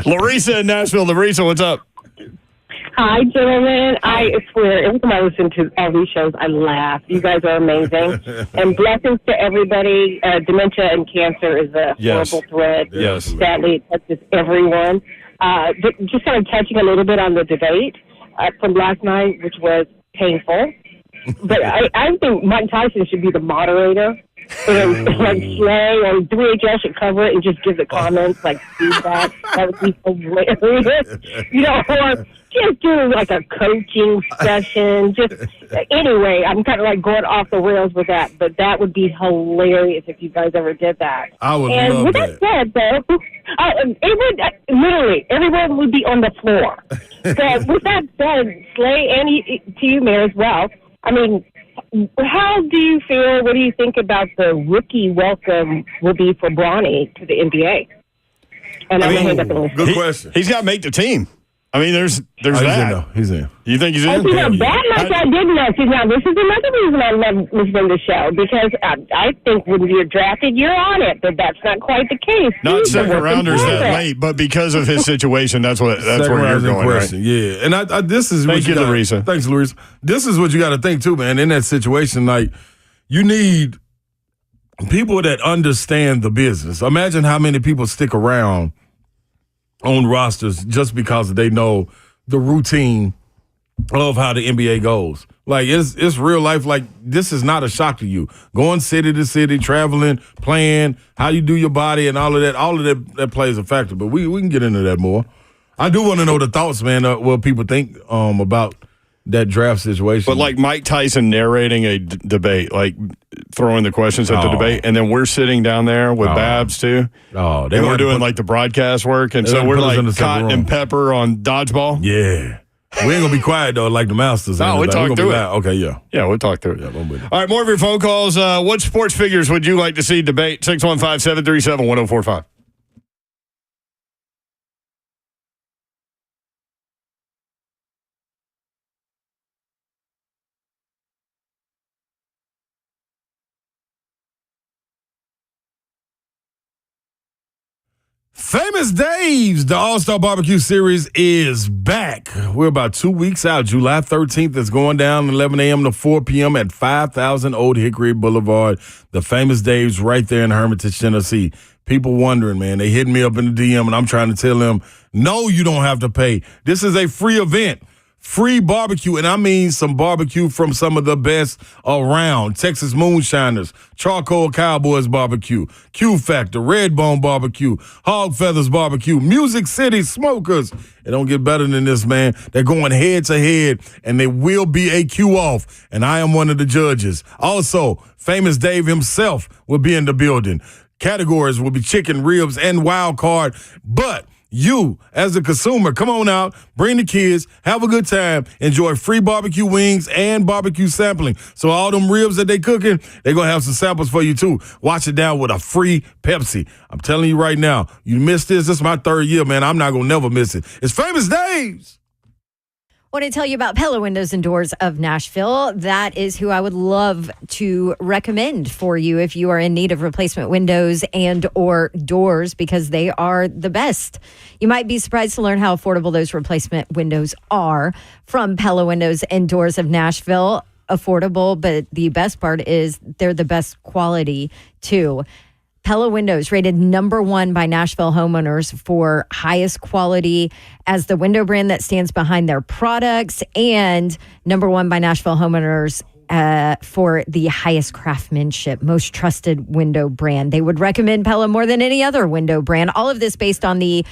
Larissa in Nashville. Larissa, what's up? Hi, gentlemen. I swear, every time I listen to all these shows, I laugh. You guys are amazing. And blessings to everybody. Dementia and cancer is a horrible threat. Yes. Sadly, it touches everyone. But just kind of touching a little bit on the debate from last night, which was painful. But I think Mike Tyson should be the moderator. And like Slay or 3HL should cover it and just give the comments, like feedback. That would be hilarious. You know, or just do like a coaching session. Just anyway, I'm kind of like going off the rails with that, but that would be hilarious if you guys ever did that. I would and love with that. Said, though, it would literally everyone would be on the floor. So with that said, Slay, and to you, Mayor, as well. I mean, how do you feel? What do you think about the rookie welcome will be for Bronny to the NBA? And good question. He's got to make the team. I mean, there's that. He's in. You think he's in? That much I didn't know. See, now, this is another reason I love listening to the show, because I think when you're drafted, you're on it, but that's not quite the case. Not second rounders that late, but because of his situation, that's where you're going, right? Yeah, and this is Thank you, Larissa. Thanks, Larissa. This is what you got to think, too, man. In that situation, like, you need people that understand the business. Imagine how many people stick around on rosters just because they know the routine of how the NBA goes. Like, it's real life. Like, this is not a shock to you. Going city to city, traveling, playing, how you do your body and all of that plays a factor. But we can get into that more. I do want to know the thoughts, man, what people think about that draft situation. But like Mike Tyson narrating a debate, like throwing the questions at the debate, and then we're sitting down there with Babs too. And we're doing like the broadcast work, and so we're like cotton and pepper on dodgeball. Yeah. We ain't gonna be quiet though, like the Masters. No, we talk through it. Okay, yeah. Yeah, we'll talk through it. Yeah, I'm with it. All right, more of your phone calls. What sports figures would you like to see debate? 615-737-1045. Famous Dave's, the All-Star Barbecue Series is back. We're about 2 weeks out. July 13th is going down 11 a.m. to 4 p.m. at 5000 Old Hickory Boulevard. The Famous Dave's right there in Hermitage, Tennessee. People wondering, man. They hitting me up in the DM, and I'm trying to tell them, no, you don't have to pay. This is a free event. Free barbecue, and I mean some barbecue from some of the best around. Texas Moonshiners, Charcoal Cowboys Barbecue, Q Factor, Redbone Barbecue, Hog Feathers Barbecue, Music City Smokers. It don't get better than this, man. They're going head to head, and they will be a Q-off, and I am one of the judges. Also, Famous Dave himself will be in the building. Categories will be chicken, ribs, and wild card, but you, as a consumer, come on out, bring the kids, have a good time, enjoy free barbecue wings and barbecue sampling. So all them ribs that they cooking, they're going to have some samples for you too. Watch it down with a free Pepsi. I'm telling you right now, you missed this. This is my 3rd year, man. I'm not going to never miss it. It's Famous Dave's. Want to tell you about Pella Windows and Doors of Nashville. That is who I would love to recommend for you if you are in need of replacement windows and or doors, because they are the best. You might be surprised to learn how affordable those replacement windows are from Pella Windows and Doors of Nashville. Affordable, but the best part is they're the best quality too. Pella Windows rated #1 by Nashville homeowners for highest quality as the window brand that stands behind their products, and #1 by Nashville homeowners for the highest craftsmanship, most trusted window brand. They would recommend Pella more than any other window brand. All of this based on the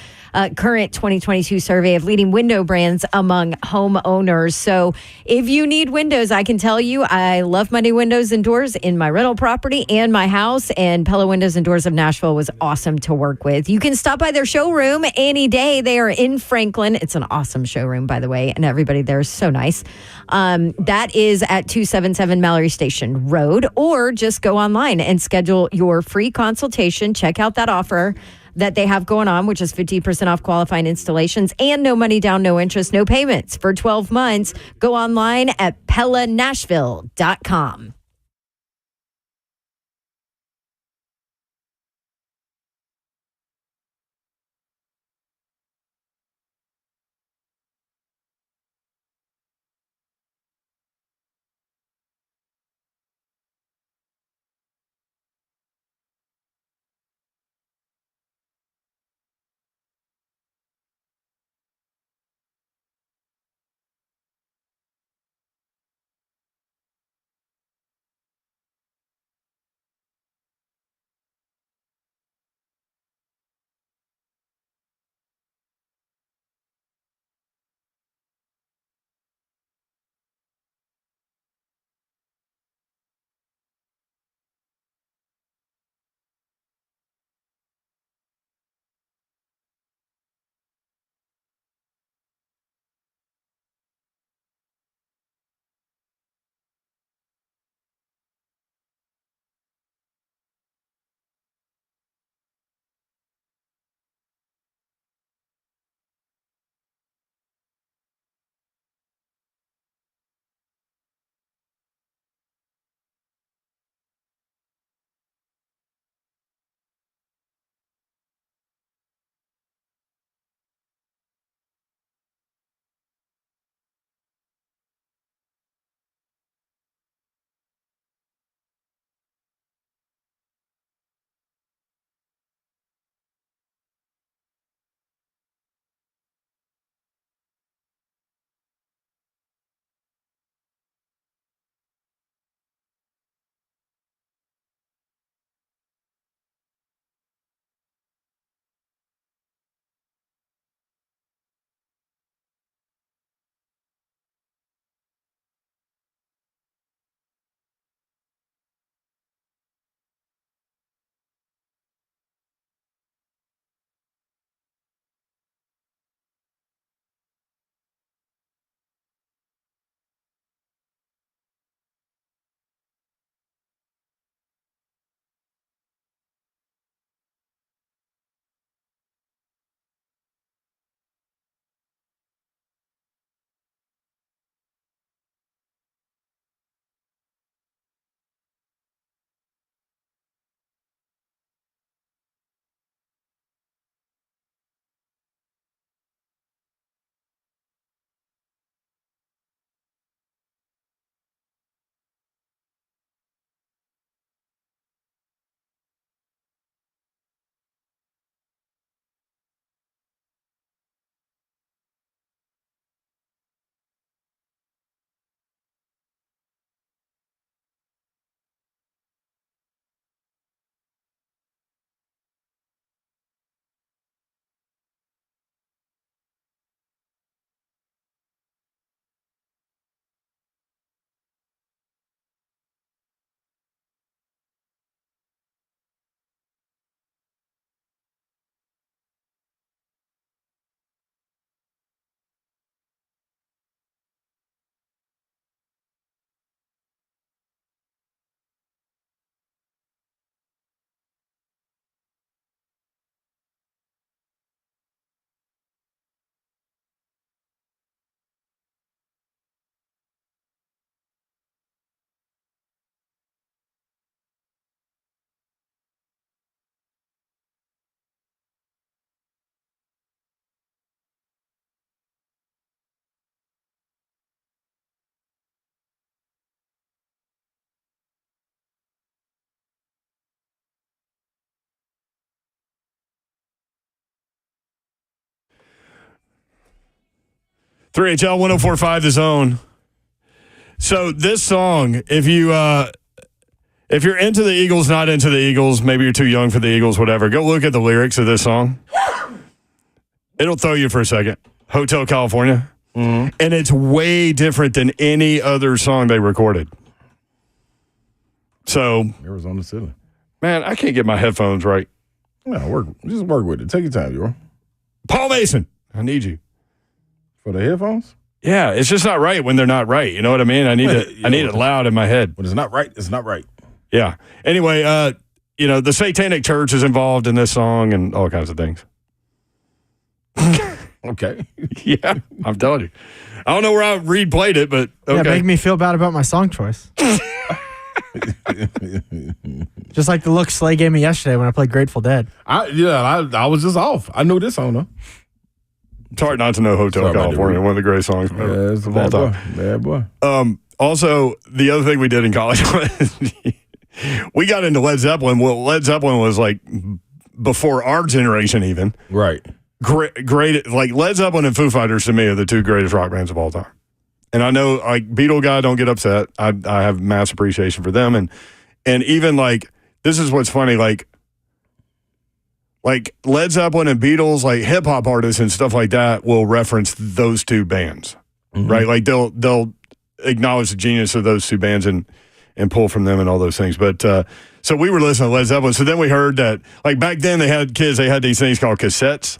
current 2022 survey of leading window brands among homeowners. So if you need windows, I can tell you I love my new windows and doors in my rental property and my house, and Pella Windows and Doors of Nashville was awesome to work with. You can stop by their showroom any day. They are in Franklin. It's an awesome showroom, by the way, and everybody there is so nice. That is at 277 Mallory Station Road, or just go online and schedule your free consultation. Check out that offer that they have going on, which is 50% off qualifying installations and no money down, no interest, no payments for 12 months. Go online at pellanashville.com. 3HL 104.5 The Zone. So this song, if you're into the Eagles, not into the Eagles, maybe you're too young for the Eagles, whatever, go look at the lyrics of this song. It'll throw you for a second. Hotel California. Mm-hmm. And it's way different than any other song they recorded. So Arizona City. Man, I can't get my headphones right. No, just work with it. Take your time, yo. Paul Mason, I need you. For the headphones? Yeah, it's just not right when they're not right. You know what I mean? I need it loud in my head. When it's not right, it's not right. Yeah. Anyway, the Satanic Church is involved in this song and all kinds of things. Okay. Yeah, I'm telling you. I don't know where Reed played it, but okay. Yeah, make me feel bad about my song choice. Just like the look Slay gave me yesterday when I played Grateful Dead. I was just off. I knew this song, though. It's hard not to know Hotel California, one of the greatest songs of all time. Bad boy. Also, the other thing we did in college was we got into Led Zeppelin. Well, Led Zeppelin was like before our generation even. Right. Great. Like Led Zeppelin and Foo Fighters to me are the two greatest rock bands of all time. And I know, like, Beatle guy, don't get upset. I have mass appreciation for them. And even, like, this is what's funny, like Led Zeppelin and Beatles, like, hip-hop artists and stuff like that will reference those two bands, right? Like, they'll acknowledge the genius of those two bands and pull from them and all those things. But, so we were listening to Led Zeppelin. So then we heard that, like, back then they had these things called cassettes.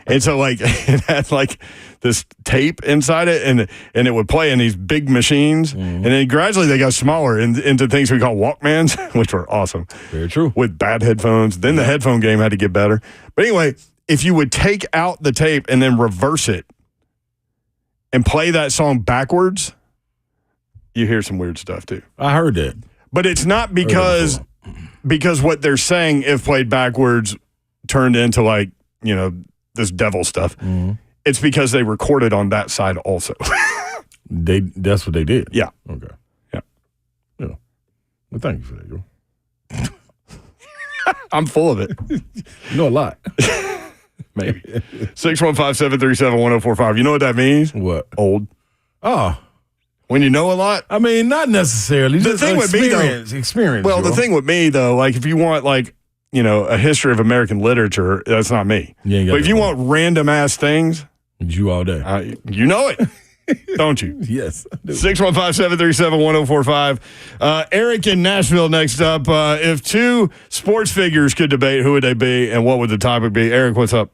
And so, like, it had, like, this tape inside it, and it would play in these big machines. And then gradually they got smaller into things we call Walkmans, which were awesome. Very true. With bad headphones. Then the headphone game had to get better. But anyway, if you would take out the tape and then reverse it and play that song backwards, you hear some weird stuff, too. I heard that. But it's not because what they're saying, if played backwards, turned into, like, this devil stuff. It's because they recorded on that side also. That's what they did? Yeah. Okay. Yeah. Well, thank you for that, yo. I'm full of it. You know a lot. Maybe. 615-737-1045. You know what that means? What? Old. Oh. When you know a lot? I mean, not necessarily. The thing with me, though. Experience. Well, the thing with me, though, like, if you want, like, a history of American literature, that's not me. But if you want random ass things, you all day. You know it, don't you? Yes. 615-737-1045. Eric in Nashville next up. If two sports figures could debate, who would they be and what would the topic be? Eric, what's up?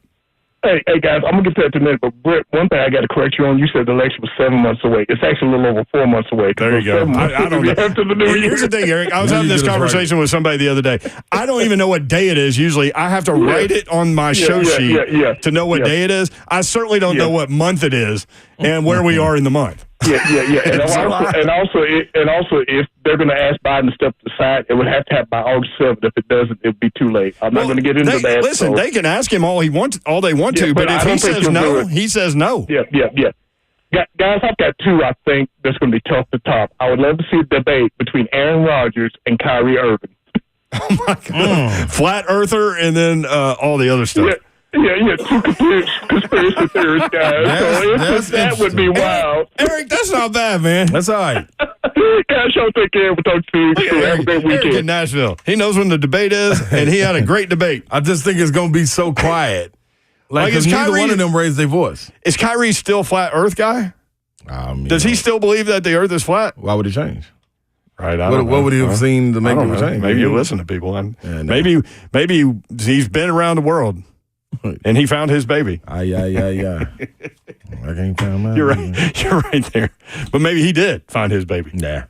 Hey, guys, I'm going to get to that in a minute, but Brett, one thing I got to correct you on, you said the election was 7 months away. It's actually a little over 4 months away. There you go. I don't know. Here's the thing, Eric. I was having this conversation with somebody the other day. I don't even know what day it is usually. I have to write it on my show sheet to know what day it is. I certainly don't know what month it is and where we are in the month. Yeah. And also, if they're going to ask Biden to step aside, it would have to happen by August 7th. If it doesn't, it would be too late. I'm not going to get into that. Listen, they can ask him all they want to, but if he says no, he says no. Yeah. Guys, I've got two I think that's going to be tough to top. I would love to see a debate between Aaron Rodgers and Kyrie Irving. Oh, my God. Flat earther and then all the other stuff. Yeah, two conspiracy theorists, guys. That would be wild. Eric, that's not bad, man. That's all right. Guys, y'all take care. We'll talk to you. Have a great weekend. Eric in Nashville. He knows when the debate is, and he had a great debate. I just think it's going to be so quiet. Like, because neither one of them raised their voice. Is Kyrie still flat earth guy? Does he still believe that the earth is flat? Why would he change? Right. What would he have seen to make him change? Maybe you listen to people. Maybe he's been around the world. And he found his baby. Yeah. I can't tell him. You're right there. But maybe he did find his baby. Nah.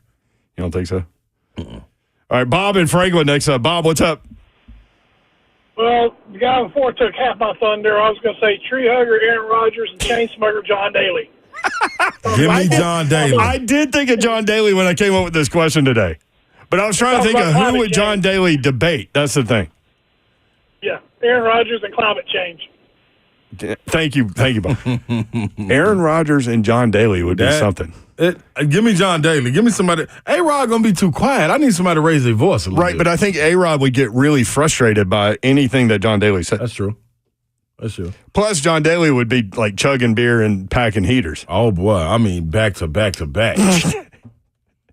You don't think so? All right, Bob in Franklin next up. Bob, what's up? Well, the guy before took half my thunder. I was going to say tree hugger Aaron Rodgers and chain smoker John Daly. Give me John Daly. I did think of John Daly when I came up with this question today. But I was trying to think of who would John Daly debate. That's the thing. Yeah, Aaron Rodgers and climate change. Thank you, Bob. Aaron Rodgers and John Daly would be something. Give me John Daly. Give me somebody. A-Rod going to be too quiet. I need somebody to raise their voice a little bit. Right, but I think A-Rod would get really frustrated by anything that John Daly said. That's true. That's true. Plus, John Daly would be like chugging beer and packing heaters. Oh, boy. I mean, back to back to back.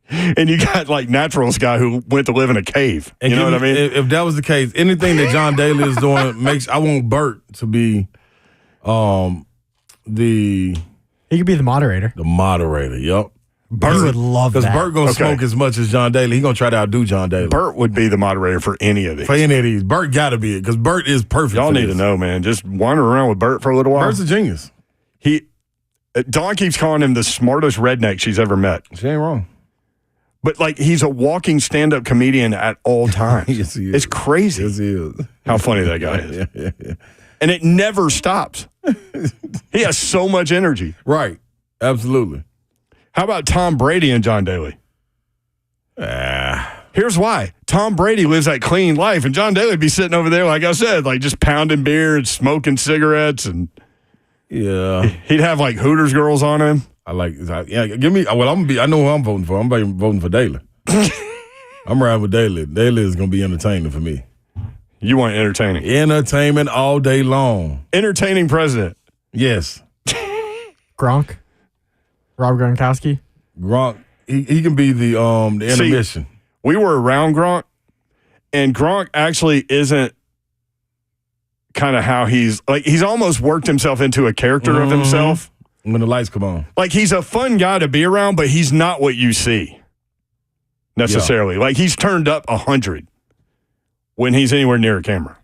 And you got like Naturals guy who went to live in a cave. And you know what I mean? If that was the case, anything that John Daly is doing I want Bert to be He could be the moderator. the moderator. Yep. Bert would love that. Because Bert going to smoke as much as John Daly. He going to try to outdo John Daly. Bert would be the moderator for any of these. For any of these. Bert got to be it because Bert is perfect. Y'all for need this. to know, man. Just wander around with Bert for a little while. Bert's a genius. Dawn keeps calling him the smartest redneck she's ever met. She ain't wrong. But like he's a walking stand-up comedian at all times. Yes, he is. It's crazy Yes, he is. how funny that guy is. Yeah. And it never stops. He has so much energy. Right. Absolutely. How about Tom Brady and John Daly? Here's why. Tom Brady lives that clean life, and John Daly would be sitting over there, like I said, like just pounding beer and smoking cigarettes, and he'd have like Hooters girls on him. Give me. Well, I know who I'm voting for. I'm voting for Daly. I'm riding with Daly. Daly is going to be entertaining for me. You want entertaining? Entertainment all day long. Entertaining president. Yes. Gronk? Rob Gronkowski? Gronk. He can be the intermission. See, we were around Gronk, and Gronk actually isn't kind of how he's almost worked himself into a character of himself. When the lights come on. Like he's a fun guy to be around, but he's not what you see necessarily. Like he's turned up 100 when he's anywhere near a camera.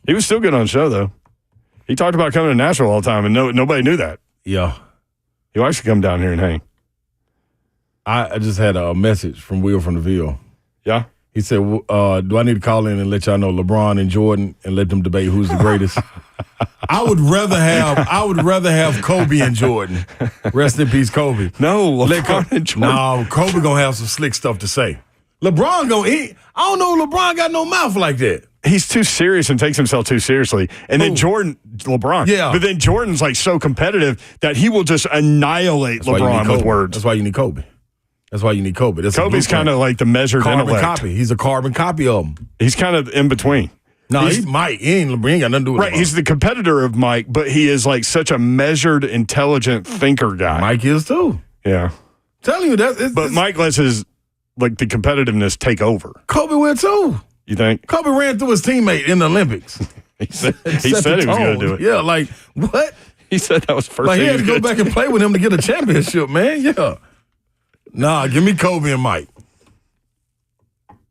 He was still good on the show, though. He talked about coming to Nashville all the time, and nobody knew that. Yeah. He likes to come down here and hang. I just had a message from Will from the Ville. Yeah? He said, do I need to call in and let y'all know LeBron and Jordan and let them debate who's the greatest? I would rather have Kobe and Jordan. Rest in peace, Kobe. No, LeBron and Jordan. No, Kobe gonna have some slick stuff to say. LeBron gonna eat. I don't know if LeBron got no mouth like that. He's too serious and takes himself too seriously. And then LeBron. Yeah. But then Jordan's like so competitive that he will just annihilate LeBron with words. That's why you need Kobe. Kobe's kind of like the measured carbon intellect. copy. He's a carbon copy of him. He's kind of in between. No, he might. He ain't got nothing to do with it. Right, he's the competitor of Mike, but he is like such a measured, intelligent thinker guy. Mike is too. Yeah. Telling you that. But Mike lets his, like, the competitiveness take over. Kobe will too. You think? Kobe ran through his teammate in the Olympics. he said he was going to do it. Yeah, like, what? He said that was the first like, thing he had to go back and play with him to get a championship, man. Yeah. Nah, give me Kobe and Mike.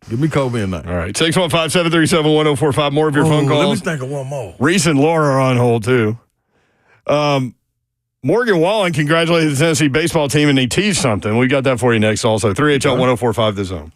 Give me Kobe and Mike. All right. 615-737-1045. More of your phone calls. Let me think of one more. Reese and Laura are on hold, too. Morgan Wallen congratulated the Tennessee baseball team, and they teased something. We got that for you next also. 3HL1045 The Zone.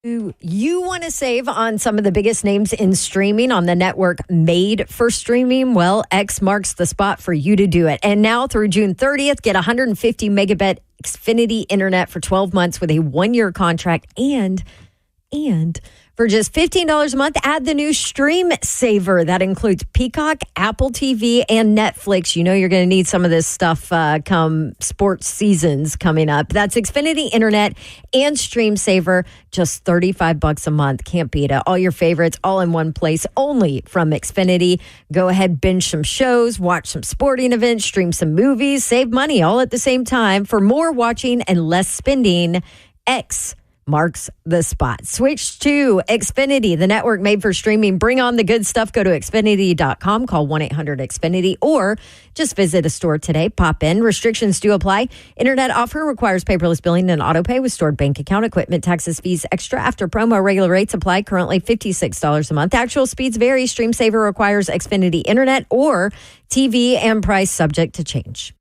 You want to save on some of the biggest names in streaming on the network made for streaming? Well, X marks the spot for you to do it. And now through June 30th, get 150 megabit Xfinity internet for 12 months with a 1-year contract. And for just $15 a month, add the new Stream Saver. That includes Peacock, Apple TV, and Netflix. You know you're going to need some of this stuff come sports seasons coming up. That's Xfinity Internet and Stream Saver, just $35 a month. Can't beat it. All your favorites all in one place, only from Xfinity. Go ahead, binge some shows, watch some sporting events, stream some movies, save money all at the same time. For more watching and less spending, X marks the spot. Switch to Xfinity, the network made for streaming. Bring on the good stuff. Go to Xfinity.com, call 1-800-XFINITY, or just visit a store today. Pop in. Restrictions do apply. Internet offer requires paperless billing and auto pay with stored bank account, equipment, taxes, fees, extra after promo. Regular rates apply. Currently $56 a month. Actual speeds vary. Stream Saver requires Xfinity Internet or TV, and price subject to change.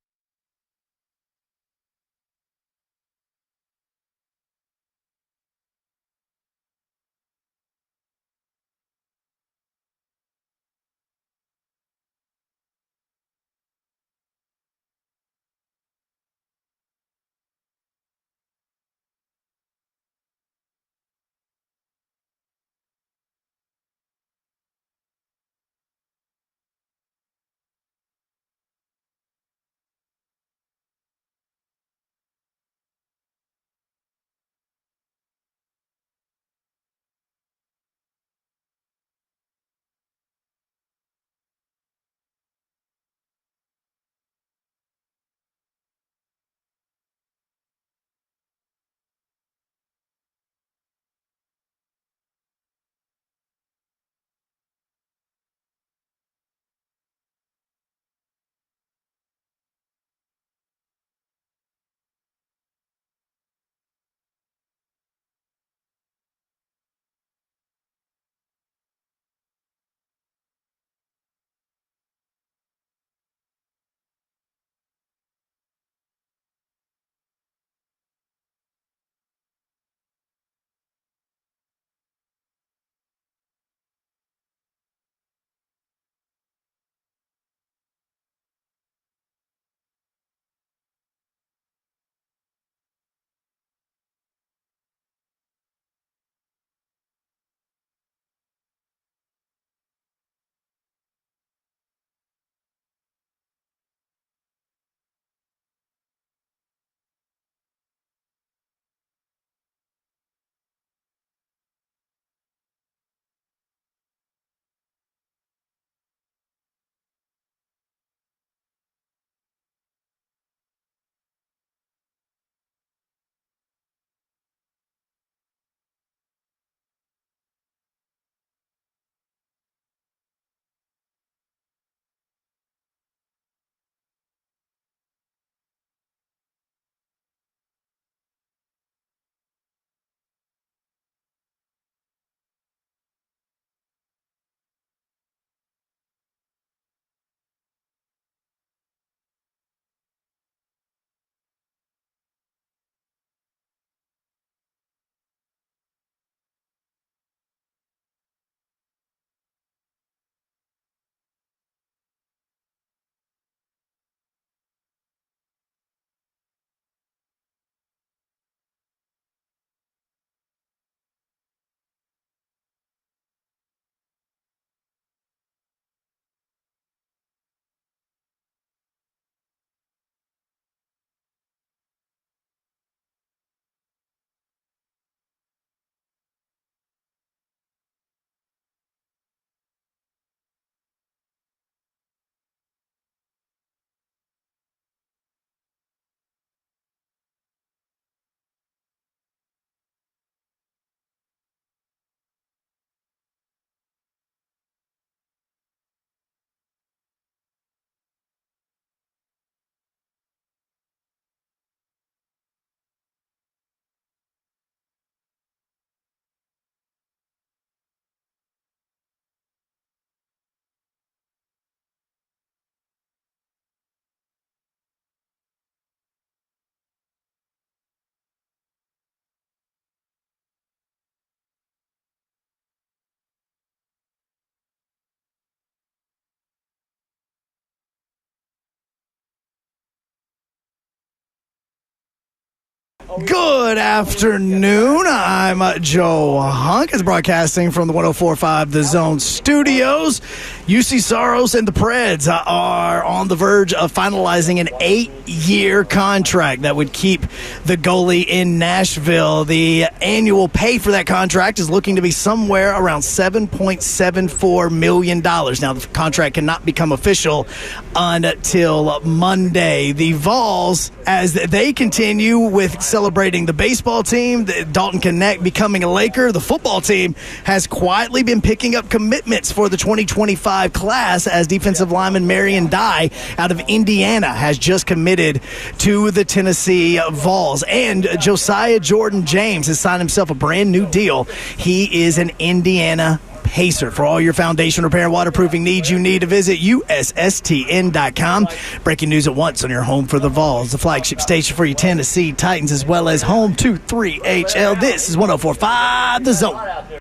Good afternoon. I'm Joe Hunk. It's broadcasting from the 104.5 The Zone studios. UC Saros and the Preds are on the verge of finalizing an 8-year contract that would keep the goalie in Nashville. The annual pay for that contract is looking to be somewhere around $7.74 million. Now, the contract cannot become official until Monday. The Vols, as they continue with celebrating the baseball team, the Dalton Connect becoming a Laker, the football team has quietly been picking up commitments for the 2025 class, as defensive lineman Marion Dye out of Indiana has just committed to the Tennessee Vols. And Josiah Jordan James has signed himself a brand new deal. He is an Indiana Pacer. For all your foundation repair and waterproofing needs, you need to visit USSTN.com. Breaking news at once on your home for the Vols, the flagship station for your Tennessee Titans, as well as home to 3HL. This is 104.5 The Zone.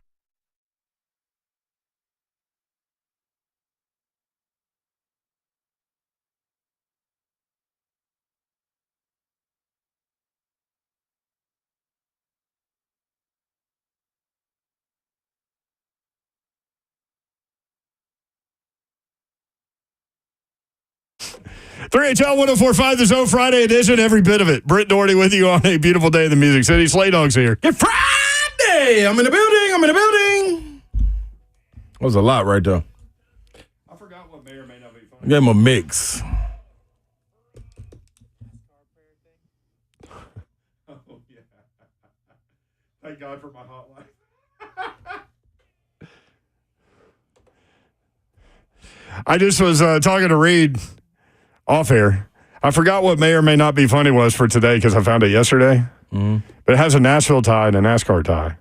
HL 104.5 The Zone Friday edition, every bit of it. Brent Doherty with you on a beautiful day in the Music City. Slay Dogs here. It's Friday. I'm in the building. That was a lot right there. I forgot what may or may not be funny. I gave him a mix. Oh, yeah. Thank God for my hotline. I just was talking to Reed off air. I forgot what may or may not be funny was for today because I found it yesterday. Mm-hmm. But it has a Nashville tie and a NASCAR tie.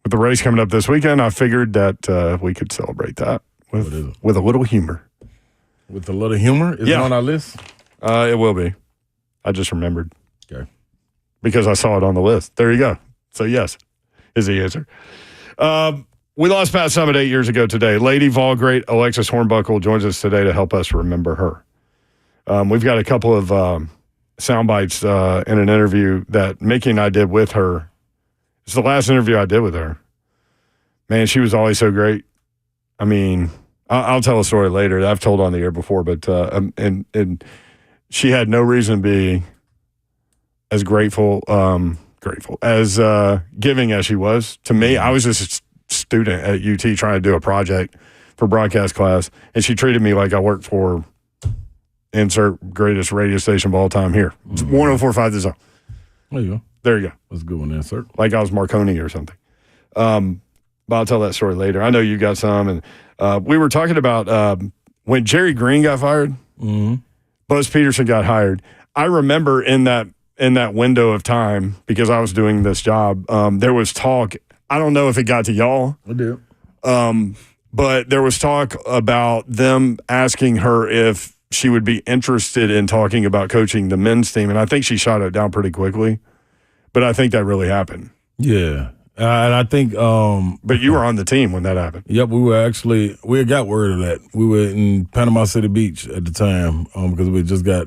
With the race coming up this weekend, I figured that we could celebrate that with a little humor. With a little humor? Is it on our list? It will be. I just remembered. Okay. Because I saw it on the list. There you go. So, yes, is the answer. We lost Pat Summitt 8 years ago today. Lady Vol great Alexis Hornbuckle joins us today to help us remember her. We've got a couple of sound bites in an interview that Mickey and I did with her. It's the last interview I did with her. Man, she was always so great. I mean, I'll tell a story later that I've told on the air before, but and she had no reason to be as grateful as giving as she was to me. I was just a student at UT trying to do a project for broadcast class, and she treated me like I worked for insert greatest radio station of all time here. It's 104.5 The Zone. There you go. There you go. That's a good one, insert. Like I was Marconi or something. But I'll tell that story later. I know you got some. And we were talking about when Jerry Green got fired, Buzz Peterson got hired. I remember in that window of time, because I was doing this job, there was talk. I don't know if it got to y'all. I did. But there was talk about them asking her if she would be interested in talking about coaching the men's team. And I think she shot it down pretty quickly. But I think that really happened. Yeah. And I think but you were on the team when that happened. Yep, we had got word of that. We were in Panama City Beach at the time because we just got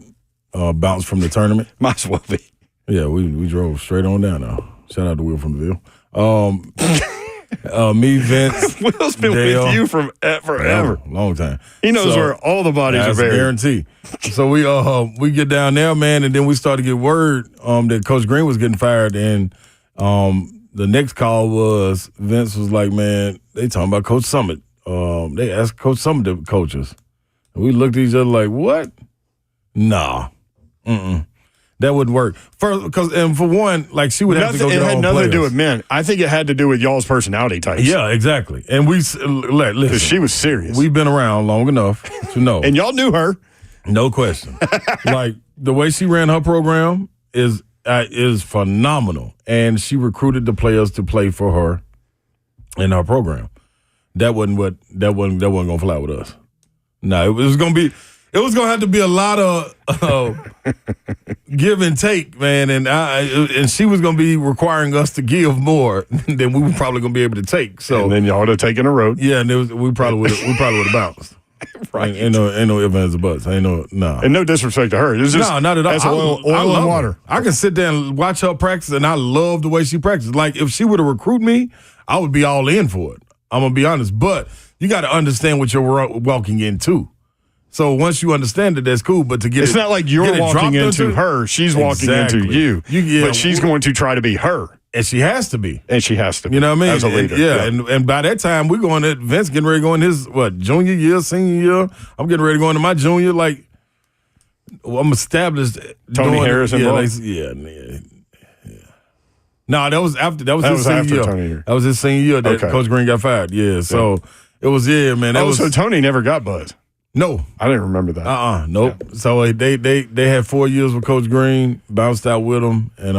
bounced from the tournament. Might as well be. Yeah, we drove straight on down now. Shout out to Will from the Ville. Me, Vince, Will's been Dale, with you from forever. Long time. He knows where all the bodies are buried. Guarantee. So we get down there, man, and then we started to get word that Coach Green was getting fired, and the next call was Vince was like, man, they talking about Coach Summitt. They asked Coach Summitt to coach us. And we looked at each other like, what? Nah. That wouldn't work. For one, like she would have to go get all It had nothing players. to do with men. I think it had to do with y'all's personality types. Yeah, exactly. And listen, because she was serious. We've been around long enough to know. And y'all knew her. No question. Like the way she ran her program is phenomenal. And she recruited the players to play for her in her program. That wasn't gonna fly with us. No, it was gonna have to be a lot of give and take, man, and she was gonna be requiring us to give more than we were probably gonna be able to take. So and then y'all would have taken a road. Yeah, and we probably would have bounced. Right. Ain't no ifs, ands, or buts. Ain't no. And no disrespect to her. It's just, no, not at all. That's oil and water. I can sit there and watch her practice, and I love the way she practices. Like, if she were to recruit me, I would be all in for it. I'm going to be honest. But you got to understand what you're walking into. So once you understand it, that's cool. But to get it's not like you're walking into her. She's walking into you. But she's going to try to be her. And she has to be. You know what I mean? As a leader. And by that time, we're going at Vince getting ready to go in his, junior year, senior year. I'm getting ready to go into my junior. Like, I'm established. Tony Harris involved? Yeah. No, that was after. That was his senior year. Tony year. That was his senior year that Coach Green got fired. Yeah, so it was, man. So Tony never got buzz. No. I didn't remember that. Nope. Yeah. So they had 4 years with Coach Green, bounced out with him, and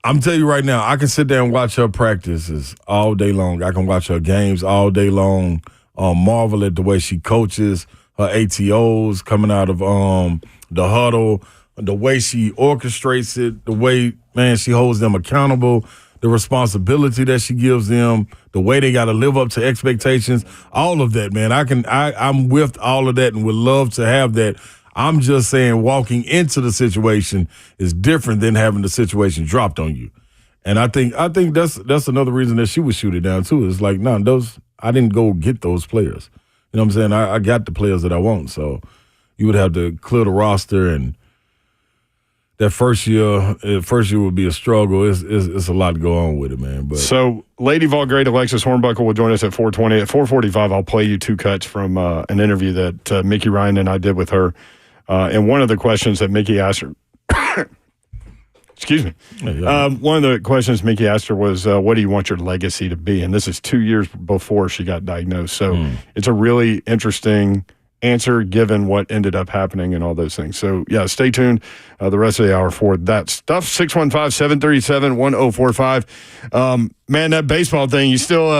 I'm telling you right now, I can sit there and watch her practices all day long. I can watch her games all day long, marvel at the way she coaches, her ATOs coming out of the huddle, the way she orchestrates it, the way, man, she holds them accountable, the responsibility that she gives them, the way they got to live up to expectations, all of that, man. I'm with all of that and would love to have that. I'm just saying walking into the situation is different than having the situation dropped on you. And I think that's another reason that she would shoot it down too. It's like, no, I didn't go get those players. You know what I'm saying? I got the players that I want. So you would have to clear the roster, and that first year would be a struggle. It's a lot to go on with it, man. But so Lady Vol great Alexis Hornbuckle will join us at 4:20. At 4:45, I'll play you 2 cuts from an interview that Mickey Ryan and I did with her. And one of the questions that Mickey asked her, excuse me, one of the questions Mickey asked her was, what do you want your legacy to be? And this is 2 years before she got diagnosed. So it's a really interesting answer given what ended up happening and all those things. So, yeah, stay tuned the rest of the hour for that stuff. 615-737-1045. Man, that baseball thing, you still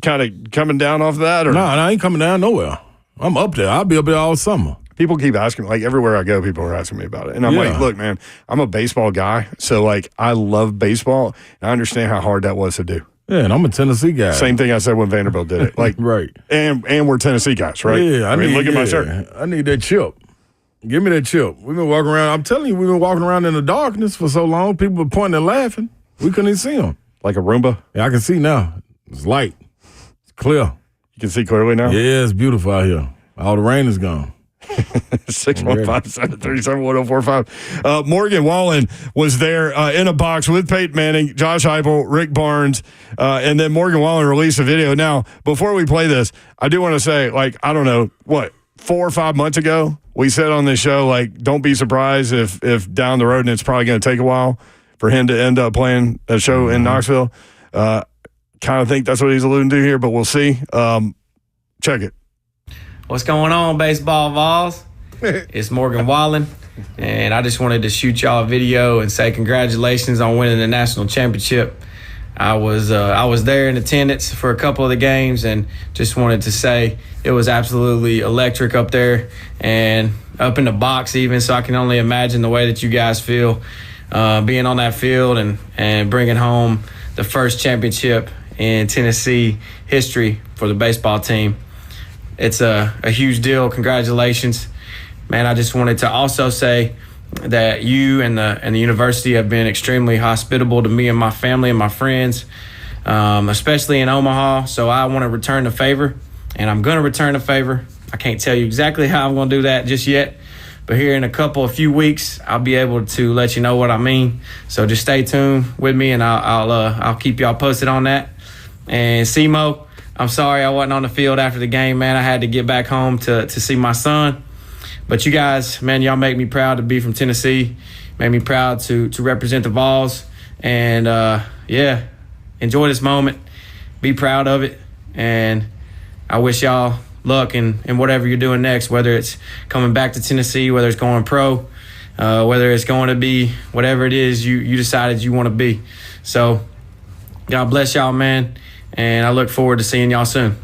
kind of coming down off that? Or? No, I ain't coming down nowhere. I'm up there. I'll be up there all summer. People keep asking, like everywhere I go, people are asking me about it. And I'm like, look, man, I'm a baseball guy. So, like, I love baseball. And I understand how hard that was to do. Yeah, and I'm a Tennessee guy. Same thing I said when Vanderbilt did it. Like, right. And we're Tennessee guys, right? Yeah, I mean, look at my shirt. I need that chip. Give me that chip. We've been walking around. I'm telling you, we've been walking around in the darkness for so long. People were pointing and laughing. We couldn't even see them. Like a Roomba? Yeah, I can see now. It's light. It's clear. You can see clearly now? Yeah, it's beautiful out here. All the rain is gone. 615-737-1045. Morgan Wallen was there in a box with Peyton Manning, Josh Heupel, Rick Barnes, and then Morgan Wallen released a video. Now, before we play this, I do want to say, like, I don't know, 4 or 5 months ago, we said on this show, like, don't be surprised if down the road, and it's probably going to take a while for him to end up playing a show in Knoxville. Kind of think that's what he's alluding to here, but we'll see. Check it. What's going on, baseball Vols? It's Morgan Wallen, and I just wanted to shoot y'all a video and say congratulations on winning the national championship. I was there in attendance for a couple of the games, and just wanted to say it was absolutely electric up there and up in the box even, so I can only imagine the way that you guys feel being on that field and bringing home the first championship in Tennessee history for the baseball team. It's a huge deal. Congratulations. Man, I just wanted to also say that you and the university have been extremely hospitable to me and my family and my friends, especially in Omaha. So I want to return the favor, and I'm going to return the favor. I can't tell you exactly how I'm going to do that just yet, but here in a few weeks, I'll be able to let you know what I mean. So just stay tuned with me, and I'll keep y'all posted on that. And Simo, I'm sorry I wasn't on the field after the game, man. I had to get back home to see my son. But you guys, man, y'all make me proud to be from Tennessee. Make me proud to represent the Vols. And, enjoy this moment. Be proud of it. And I wish y'all luck in whatever you're doing next, whether it's coming back to Tennessee, whether it's going pro, whether it's going to be whatever it is you decided you want to be. So God bless y'all, man. And I look forward to seeing y'all soon.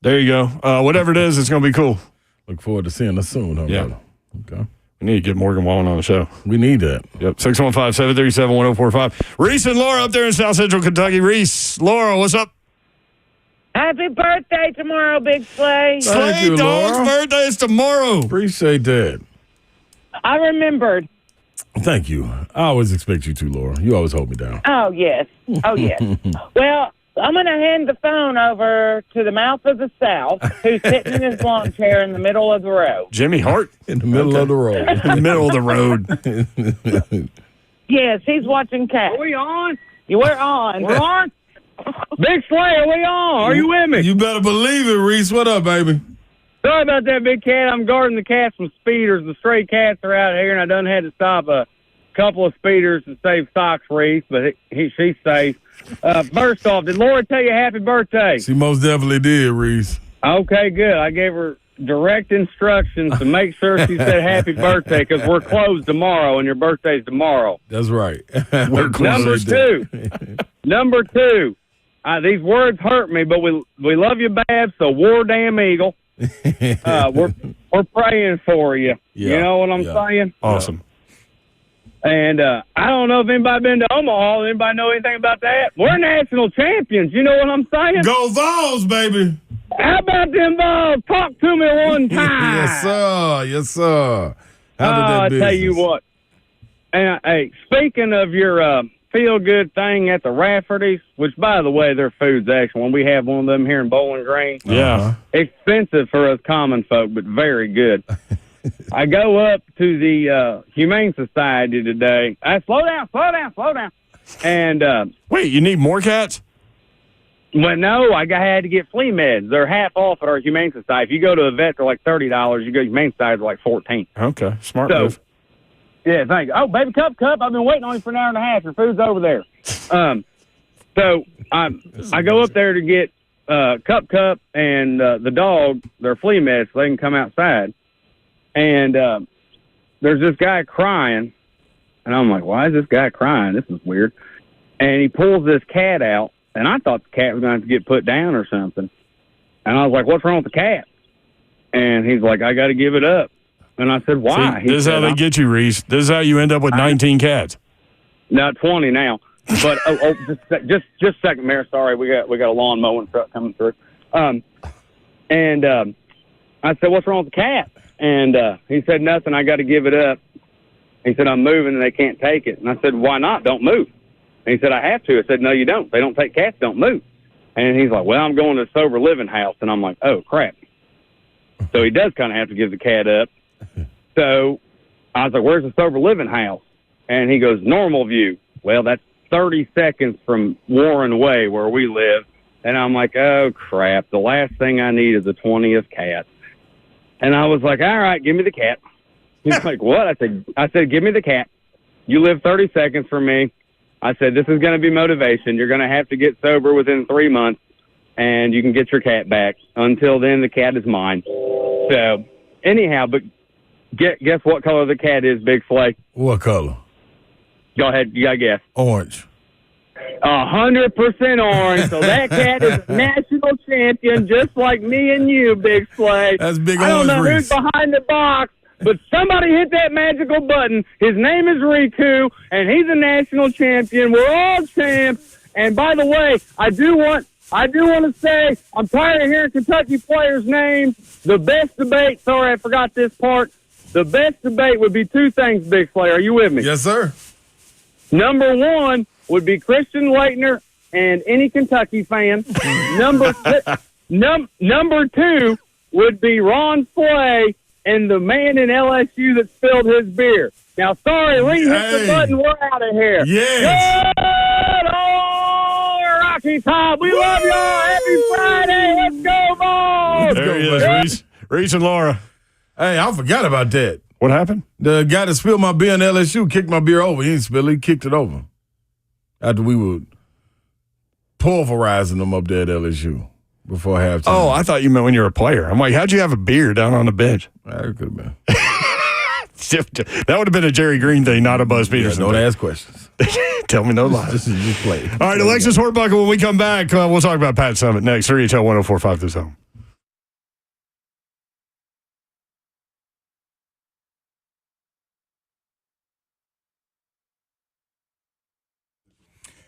There you go. Whatever it is, it's going to be cool. Look forward to seeing us soon, huh, brother? Okay. We need to get Morgan Wallen on the show. We need that. Yep. 615-737-1045. Reese and Laura up there in South Central Kentucky. Reese, Laura, what's up? Happy birthday tomorrow, Big Slay. Slay you, Dog's Laura. birthday is tomorrow. Appreciate that. I remembered. Thank you. I always expect you to, Laura. You always hold me down. Oh, yes. Oh, yes. Well, I'm going to hand the phone over to the mouth of the South, who's sitting in his lawn chair in the middle of the road. Jimmy Hart. In the middle of the road. In the middle of the road. Yes, he's watching cats. Are we on? We're on. We're on? Big Slay, are we on? Are you with me? You better believe it, Reese. What up, baby? Sorry about that, Big Cat. I'm guarding the cats from speeders. The stray cats are out here, and I done had to stop a couple of speeders to save socks, Reese, but she's safe. First off, did Laura tell you happy birthday? She most definitely did, Reese. Okay, good. I gave her direct instructions to make sure she said happy birthday because we're closed tomorrow, and your birthday's tomorrow. That's right. Number two, these words hurt me, but we love you, Babs, so war damn eagle. We're praying for you. Yeah, you know what I'm saying? Awesome. And I don't know if anybody been to Omaha. Anybody know anything about that? We're national champions. You know what I'm saying? Go Vols, baby. How about them Vols? Talk to me one time. Yes, sir. Yes, sir. How did that I'll business? tell you what. And hey, speaking of your feel-good thing at the Rafferty's, which, by the way, their food's excellent. We have one of them here in Bowling Green. Yeah. Expensive for us common folk, but very good. I go up to the Humane Society today. Slow down. And wait, you need more cats? Well, no, I had to get flea meds. They're half off at our Humane Society. If you go to a vet, they're like $30. You go to Humane Society, they're like $14. Okay, smart move. Yeah, thank you. Oh, baby, cup. I've been waiting on you for an hour and a half. Your food's over there. So I go up there to get Cup and the dog their flea meds so they can come outside. And there's this guy crying, and I'm like, why is this guy crying? This is weird. And he pulls this cat out, and I thought the cat was going to have to get put down or something. And I was like, what's wrong with the cat? And he's like, I got to give it up. And I said, why? See, this is how they get you, Reese. This is how you end up with 19 cats. No, 20 now. But just a second, Mayor. Sorry, we got a lawn mowing truck coming through. And I said, what's wrong with the cat? And he said, nothing. I got to give it up. He said, I'm moving and they can't take it. And I said, why not? Don't move. And he said, I have to. I said, no, you don't. They don't take cats. Don't move. And he's like, well, I'm going to the sober living house. And I'm like, oh, crap. So he does kind of have to give the cat up. So I was like, where's the sober living house? And he goes, Normal View. Well, that's 30 seconds from Warren Way where we live. And I'm like, oh, crap. The last thing I need is the 20th cat. And I was like, all right, give me the cat. He's like, what? I said, give me the cat. You live 30 seconds from me. I said, this is going to be motivation. You're going to have to get sober within 3 months, and you can get your cat back. Until then, the cat is mine. So, anyhow, but guess what color the cat is, Big Flake? What color? Go ahead. You got to guess. Orange. 100% orange. So that cat is a national champion, just like me and you, Big Slay. That's big I don't orange know Reese. who's behind the box, but somebody hit that magical button. His name is Riku, and he's a national champion. We're all champs. And by the way, I do want to say I'm tired of hearing Kentucky players' names. The best debate. Sorry, I forgot this part. The best debate would be two things, Big Slay. Are you with me? Yes, sir. Number one would be Christian Laettner and any Kentucky fan. Number two would be Ron Slay and the man in LSU that spilled his beer. Now, sorry, Lee hit the button. We're out of here. Yes. Good old Rocky Top. We love y'all. Happy Friday. Let's go, Vols. There he is, Reese and Laura. Hey, I forgot about that. What happened? The guy that spilled my beer in LSU kicked my beer over. He didn't spill it. He kicked it over. After we were pulverizing them up there at LSU before halftime. Oh, I thought you meant when you were a player. I'm like, how'd you have a beer down on the bench? That could have been. That would have been a Jerry Green thing, not a Buzz Peterson Don't thing. ask questions. Tell me no lies. Just play. All right, Alexis Hornbuckle, when we come back, we'll talk about Pat Summitt next. 3HL 1045 this home.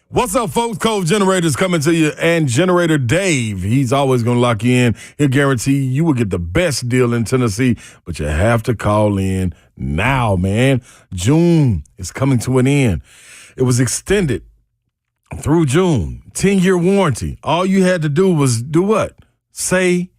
What's up, folks? Cove Generators coming to you, and Generator Dave, he's always going to lock you in. He'll guarantee you will get the best deal in Tennessee, but you have to call in now, man. June is coming to an end. It was extended through June, 10-year warranty. All you had to do was do what? Say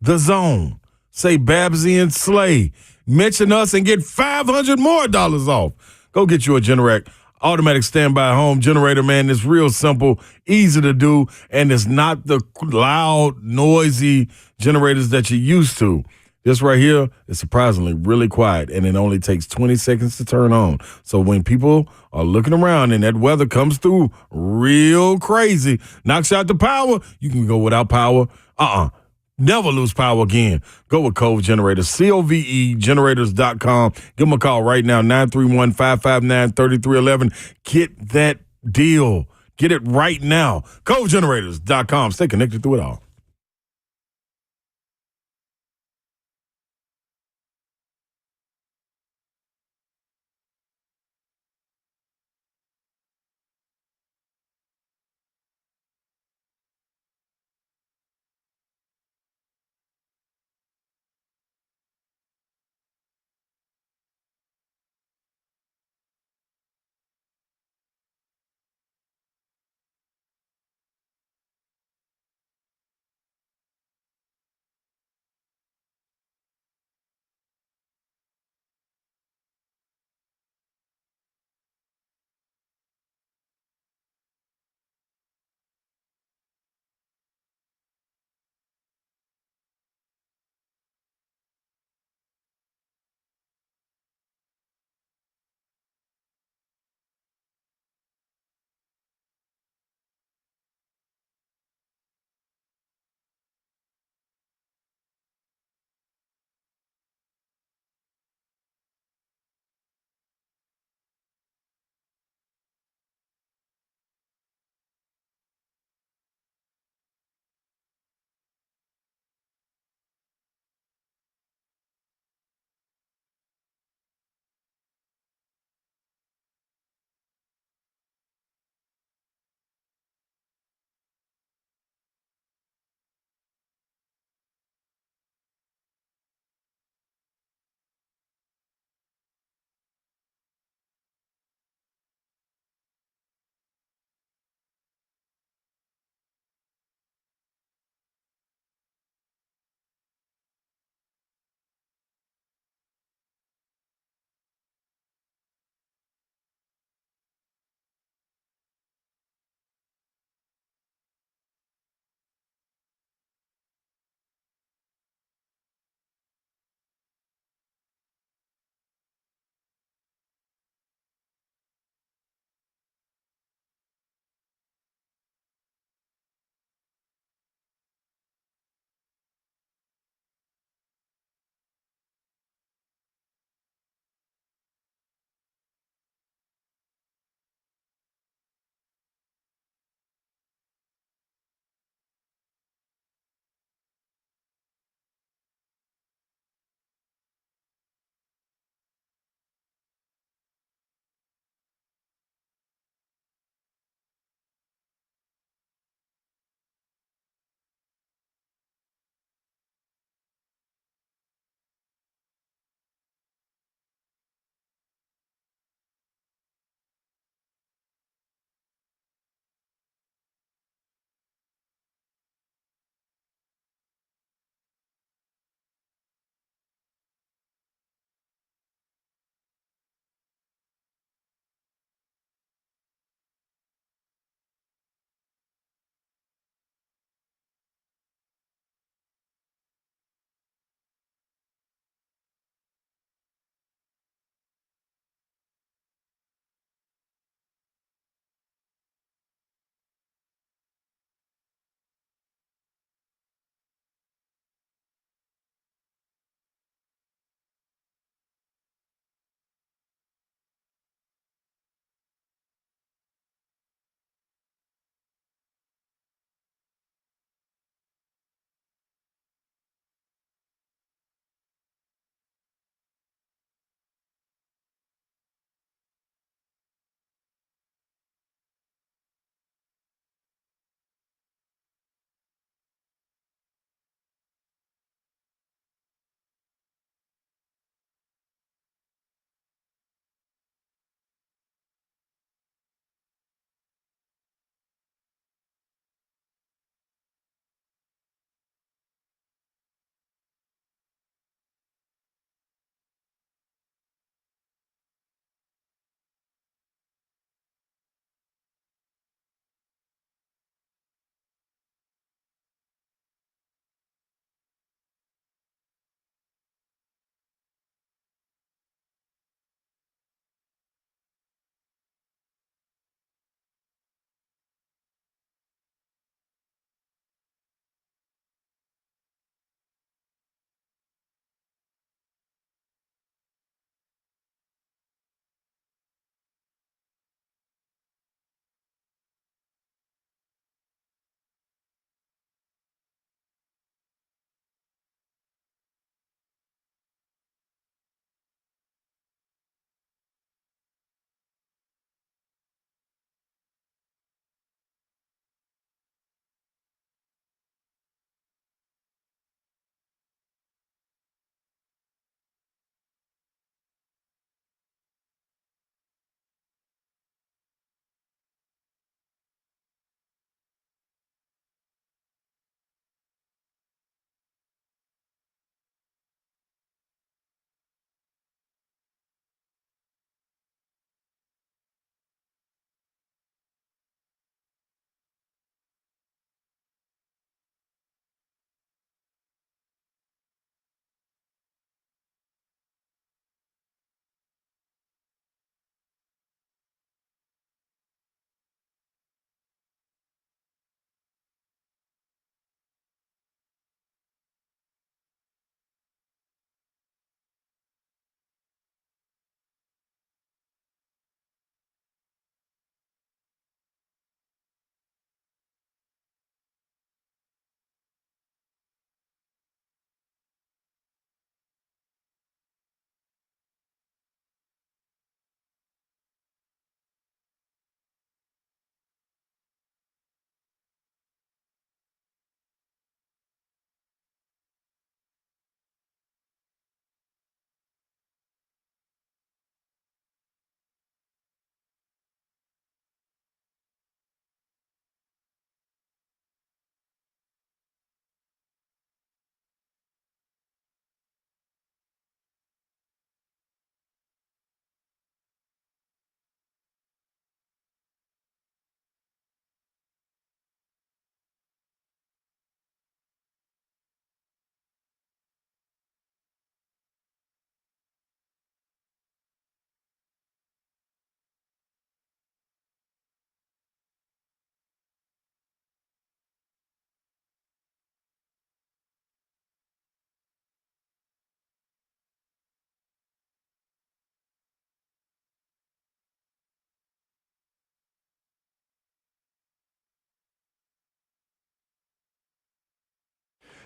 the zone. Say Babsy and Slay. Mention us and get $500 more off. Go get you a Generac automatic standby home generator, man. It's real simple, easy to do, and it's not the loud, noisy generators that you're used to. This right here is surprisingly really quiet, and it only takes 20 seconds to turn on. So when people are looking around and that weather comes through real crazy, knocks out the power, you can go without power. Never lose power again. Go with Cove Generators, COVE generators.com. Give them a call right now, 931-559-3311. Get that deal. Get it right now. CoveGenerators.com. Stay connected through it all.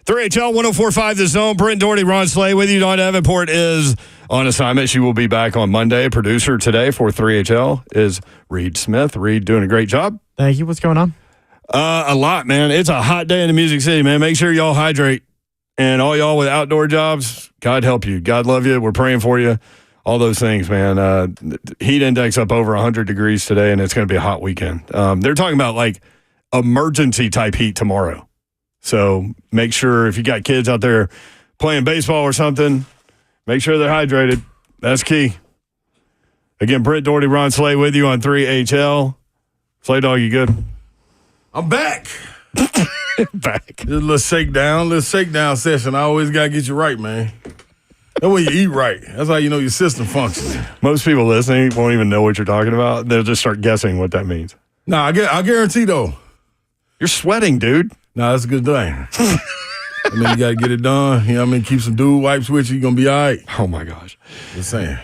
3HL 104.5 The Zone. Brent Doherty, Ron Slay with you. Dawn Davenport is on assignment. She will be back on Monday. Producer today for 3HL is Reed Smith. Reed doing a great job. Thank you. What's going on? A lot, man. It's a hot day in the Music City, man. Make sure y'all hydrate. And all y'all with outdoor jobs, God help you. God love you. We're praying for you. All those things, man. Heat index up over 100 degrees today, and it's going to be a hot weekend. They're talking about like emergency type heat tomorrow. So make sure if you got kids out there playing baseball or something, make sure they're hydrated. That's key. Again, Brent Doherty, Ron Slay with you on 3HL. Slay Dog, you good? I'm back. Back. Just a little shakedown session. I always got to get you right, man. That's when you eat right. That's how you know your system functions. Most people listening won't even know what you're talking about. They'll just start guessing what that means. Nah, I guarantee, though. You're sweating, dude. Nah, that's a good thing. I mean, you got to get it done. You know what I mean? Keep some dude wipes with you. You're going to be all right. Oh, my gosh. Just saying.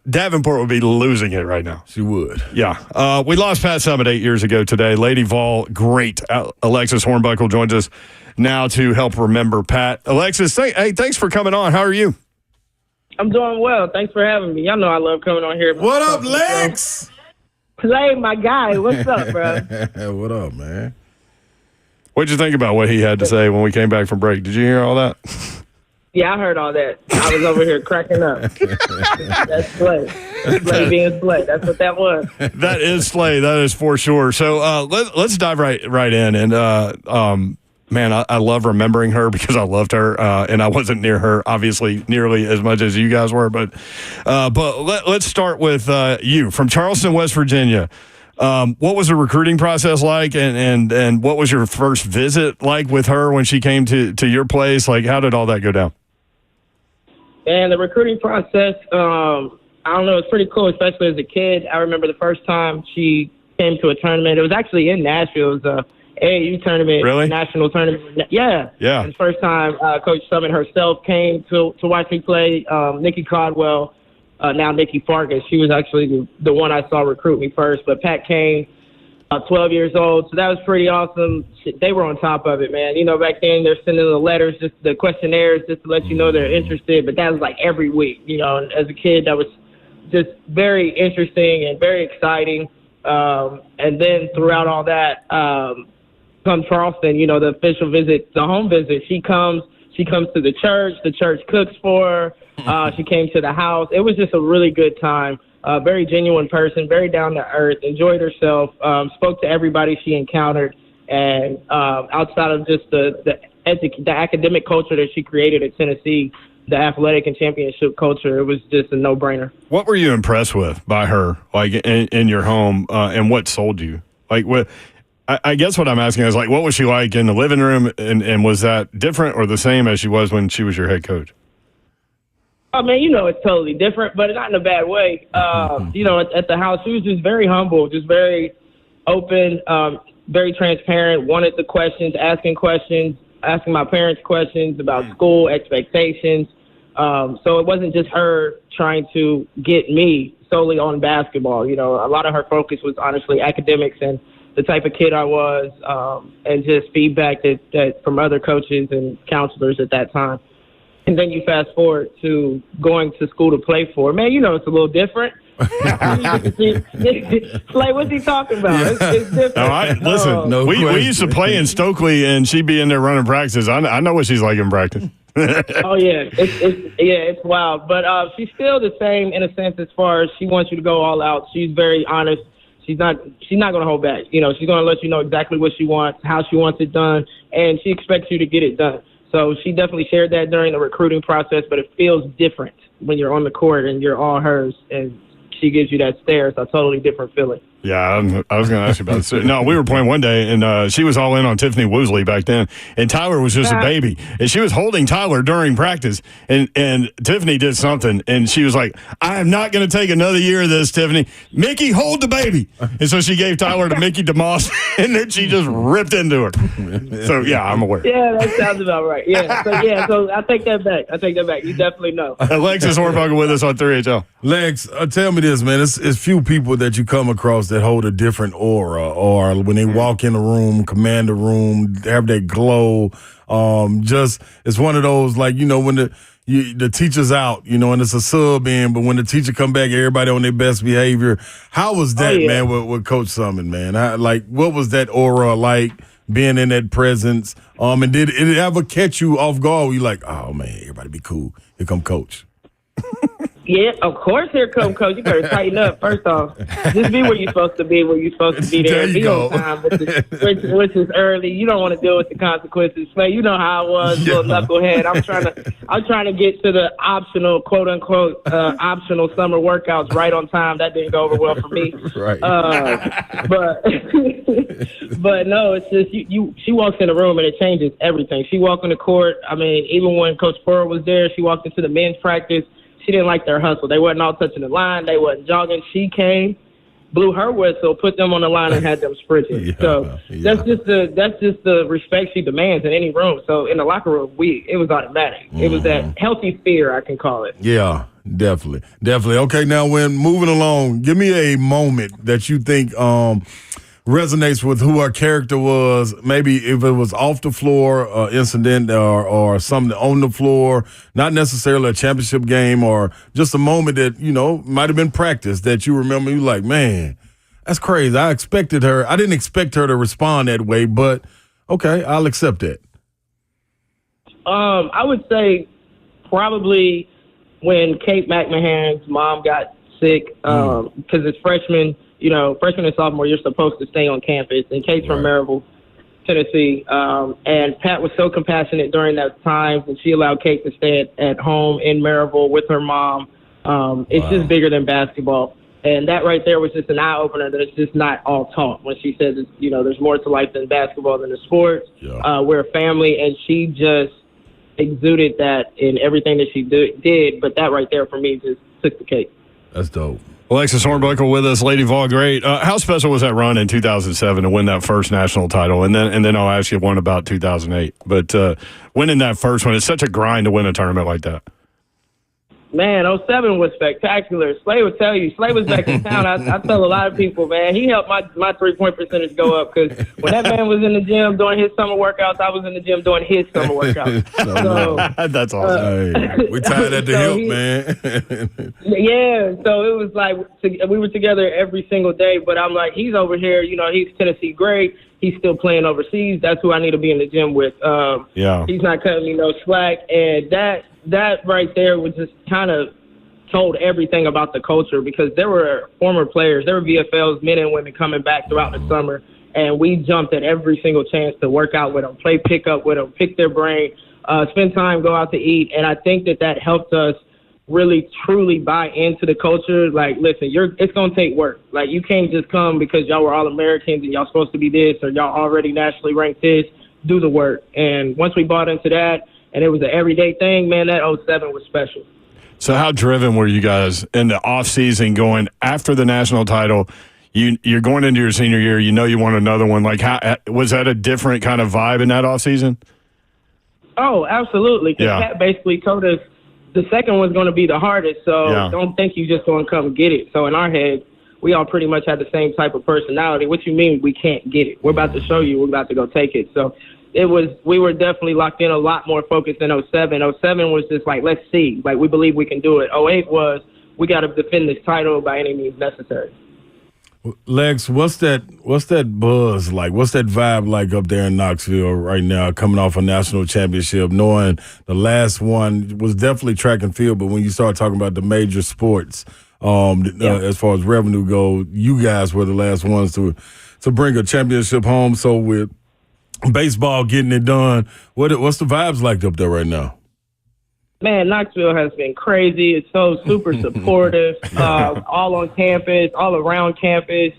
Davenport would be losing it right now. She would. Yeah. We lost Pat Summitt 8 years ago today. Lady Vol, great. Alexis Hornbuckle joins us now to help remember Pat. Alexis, thanks for coming on. How are you? I'm doing well. Thanks for having me. Y'all know I love coming on here. What up, Lex? Play, my guy. What's up, bro? What up, man? What'd you think about what he had to say when we came back from break? Did you hear all that? Yeah, I heard all that. I was over here cracking up. That's Slay. Slay being Slay. That's what that was. That is Slay. That is for sure. So let's dive right in. And, man, I love remembering her because I loved her. And I wasn't near her, obviously, nearly as much as you guys were. But let's start with you. From Charleston, West Virginia. What was the recruiting process like, and what was your first visit like with her when she came to your place? Like, how did all that go down? And the recruiting process, I don't know, it's pretty cool, especially as a kid. I remember the first time she came to a tournament. It was actually in Nashville. It was a AAU tournament, really? National tournament. Yeah. And the first time Coach Summitt herself came to watch me play. Nikki Caldwell. Now Nikki Farkas, she was actually the one I saw recruit me first. But Pat came, 12 years old, so that was pretty awesome. They were on top of it, man. You know, back then they're sending the letters, just the questionnaires, just to let you know they're interested. But that was like every week, you know. And as a kid, that was just very interesting and very exciting. And then throughout all that, come Charleston, you know, the official visit, the home visit, she comes to the church cooks for her. She came to the house. It was just a really good time. Very genuine person, very down to earth, enjoyed herself, spoke to everybody she encountered. And outside of just the academic culture that she created at Tennessee, the athletic and championship culture, it was just a no-brainer. What were you impressed with by her, like in your home, and what sold you? Like, what? I guess what I'm asking is, like, what was she like in the living room, and was that different or the same as she was when she was your head coach? Oh, man, you know it's totally different, but not in a bad way. You know, at the house, she was just very humble, just very open, very transparent, wanted the questions, asking my parents questions about school, expectations. So it wasn't just her trying to get me solely on basketball. You know, a lot of her focus was honestly academics and the type of kid I was, and just feedback that from other coaches and counselors at that time. And then you fast forward to going to school to play for. Man, you know it's a little different. Slay, what's he talking about? It's different. Listen, we used to play in Stokely, and she'd be in there running practices. I know what she's like in practice. Oh yeah, it's wild. But she's still the same in a sense as far as she wants you to go all out. She's very honest. She's not going to hold back. You know, she's going to let you know exactly what she wants, how she wants it done, and she expects you to get it done. So she definitely shared that during the recruiting process, but it feels different when you're on the court and you're all hers, and she gives you that stare. It's a totally different feeling. Yeah, I was going to ask you about this. No, we were playing one day, and she was all in on Tiffany Woosley back then, and Tyler was just a baby. And she was holding Tyler during practice, and Tiffany did something, and she was like, I am not going to take another year of this, Tiffany. Mickey, hold the baby. And so she gave Tyler to Mickey DeMoss, and then she just ripped into her. So, yeah, I'm aware. Yeah, that sounds about right. Yeah, so I take that back. You definitely know. Alexis Hornbuckle with us on 3HL. Lex, tell me this, man. It's few people that you come across that hold a different aura, or when they walk in the room, command the room, have that glow. It's one of those, like, when the teacher's out, and it's a sub in, but when the teacher come back, everybody on their best behavior. How was that, man, with Coach Summitt, man? What was that aura like, being in that presence? And did it ever catch you off guard? Were you like, oh, man, everybody be cool. Here come Coach. Yeah, of course, here come Coach. You better tighten up, first off. Just be where you're supposed to be, Be there. Be on time, which is early. You don't want to deal with the consequences. Man, you know how I was, little knucklehead. I'm trying to get to the optional, quote unquote, optional summer workouts right on time. That didn't go over well for me. Right. But no, it's just she walks in the room and it changes everything. She walked on the court. I mean, even when Coach Pearl was there, she walked into the men's practice. She didn't like their hustle. They wasn't all touching the line. They wasn't jogging. She came, blew her whistle, put them on the line, and had them sprinting. That's just the respect she demands in any room. So in the locker room, it was automatic. It was that healthy fear, I can call it. Yeah, definitely. Okay, now when moving along, give me a moment that you think resonates with who her character was. Maybe if it was off the floor, incident, or something on the floor, not necessarily a championship game, or just a moment that, might have been practice that you remember. You like, man, that's crazy. I didn't expect her to respond that way, but okay, I'll accept that. I would say probably when Kate McMahon's mom got sick, because it's freshman and sophomore, you're supposed to stay on campus. And Kate's from Maryville, Tennessee. And Pat was so compassionate during that time, and she allowed Kate to stay at home in Maryville with her mom. It's just bigger than basketball. And that right there was just an eye-opener that it's just not all talk. When she said, there's more to life than basketball, than the sport. Yeah. We're a family, and she just exuded that in everything that she did. But that right there, for me, just took the cake. That's dope. Alexis Hornbuckle with us, Lady Vol great. How special was that run in 2007 to win that first national title? And then I'll ask you one about 2008. But winning that first one, it's such a grind to win a tournament like that. Man, 07 was spectacular. Slay would tell you. Slay was back in town. I tell a lot of people, man, he helped my three-point percentage go up, because when that man was in the gym doing his summer workouts, I was in the gym doing his summer workouts. That's awesome. We tied at the hip, man. Yeah, so it was like we were together every single day, but I'm like, he's over here, he's Tennessee great. He's still playing overseas. That's who I need to be in the gym with. He's not cutting me no slack, and that right there was just kind of told everything about the culture, because there were former players, there were VFLs, men and women, coming back throughout the summer, and we jumped at every single chance to work out with them, play pickup with them, pick their brain, spend time, go out to eat. And I think that helped us really truly buy into the culture. Like, listen, it's going to take work. Like, you can't just come because y'all were All-Americans and y'all supposed to be this, or y'all already nationally ranked this. Do the work. And once we bought into that, and it was an everyday thing, man, that 07 was special. So how driven were you guys in the offseason going after the national title? You're going into your senior year. You want another one. Like, was that a different kind of vibe in that offseason? Oh, absolutely. Because Pat basically told us the second one's going to be the hardest, so don't think you just going to come get it. So in our heads, we all pretty much had the same type of personality. What you mean we can't get it? We're about to show you. We're about to go take it. So we were definitely locked in, a lot more focused than 07. 07 was just like, let's see. Like, we believe we can do it. 08 was, we got to defend this title by any means necessary. Lex, what's that buzz like? What's that vibe like up there in Knoxville right now, coming off a national championship, knowing the last one was definitely track and field, but when you start talking about the major sports, as far as revenue goes, you guys were the last ones to bring a championship home. So with baseball getting it done, what's the vibes like up there right now? Man, Knoxville has been crazy. It's so super supportive, all on campus, all around campus.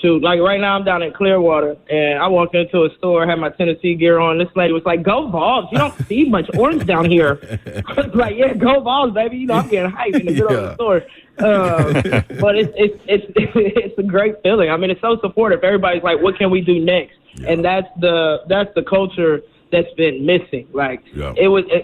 Like right now I'm down in Clearwater, and I walked into a store, had my Tennessee gear on. This lady was like, "Go Vols! You don't see much orange down here." I was like, "Yeah, go Vols, baby!" I'm getting hyped in the middle of the store. But it's a great feeling. I mean, it's so supportive. Everybody's like, "What can we do next?" Yeah. And that's the culture that's been missing. Like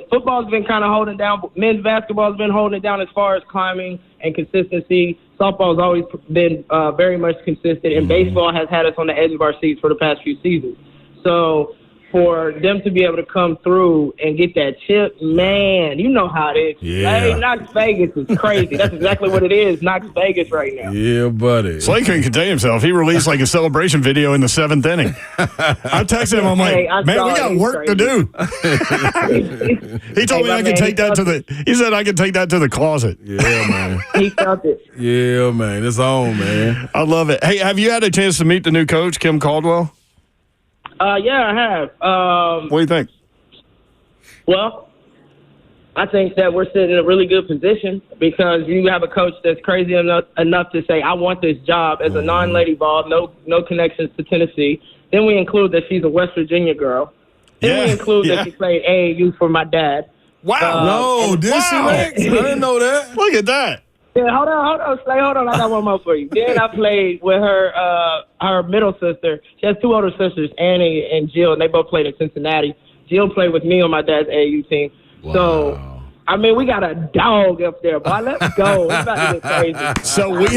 football's been kind of holding down. Men's basketball's been holding it down as far as climbing and consistency. Softball's always been very much consistent, and baseball has had us on the edge of our seats for the past few seasons. So for them to be able to come through and get that chip, man, you know how it is. Yeah. Hey, Knox Vegas is crazy. That's exactly what it is, Knox Vegas right now. Yeah, buddy. Slade couldn't contain himself. He released like a celebration video in the 7th inning. I texted him. I'm like, man, we got work to do. He told me I could take that to the. He said I could take that to the closet. Yeah, man. He felt it. Yeah, man. It's on, man. I love it. Hey, have you had a chance to meet the new coach, Kim Caldwell? Yeah, I have. What do you think? Well, I think that we're sitting in a really good position because you have a coach that's crazy enough to say, I want this job as a non-Lady Vol, no connections to Tennessee. Then we include that she's a West Virginia girl. Then we include that she played AAU for my dad. Wow. Did she? I didn't know that. Look at that. Yeah, hold on, Slay, hold on. I got one more for you. Then I played with her middle sister. She has two older sisters, Annie and Jill, and they both played in Cincinnati. Jill played with me on my dad's AAU team. Wow. So, I mean, we got a dog up there, boy. Let's go. It's about to get crazy. So we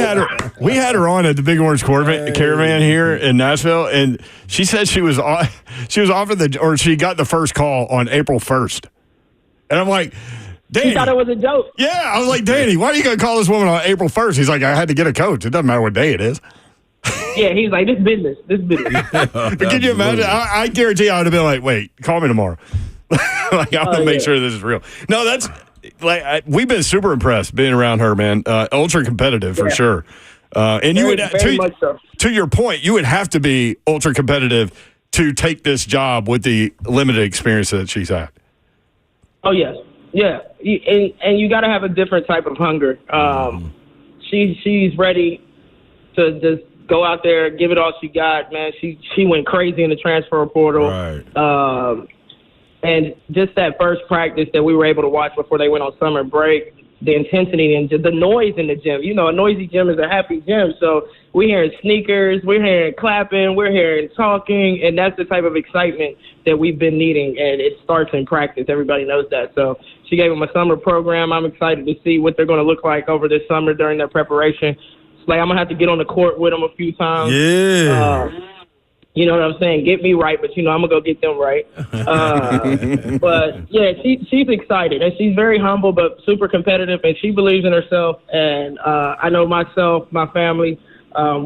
had her on at the Big Orange Caravan here in Nashville, and she said she was offered she got the first call on April 1st, and I'm like, Danny. He thought it was a joke. Yeah, I was like, Danny, why are you going to call this woman on April 1st? He's like, I had to get a coach. It doesn't matter what day it is. Yeah, he's like, this business. But can you imagine? I guarantee I would have been like, wait, call me tomorrow. Like, I want to make sure this is real. No, that's like we've been super impressed being around her, man. Ultra competitive for sure. And you would, to your point, you would have to be ultra competitive to take this job with the limited experience that she's had. Oh, yes. Yeah, and you got to have a different type of hunger. She's ready to just go out there, give it all she got, man. She went crazy in the transfer portal. Right. And just that first practice that we were able to watch before they went on summer break, the intensity and the noise in the gym. You know, a noisy gym is a happy gym. So we're hearing sneakers, we're hearing clapping, we're hearing talking, and that's the type of excitement that we've been needing, and it starts in practice. Everybody knows that. So she gave them a summer program. I'm excited to see what they're going to look like over this summer during their preparation. It's like I'm going to have to get on the court with them a few times. Yeah. You know what I'm saying? Get me right, but, I'm going to go get them right. But, yeah, she's excited, and she's very humble but super competitive, and she believes in herself. And I know myself, my family,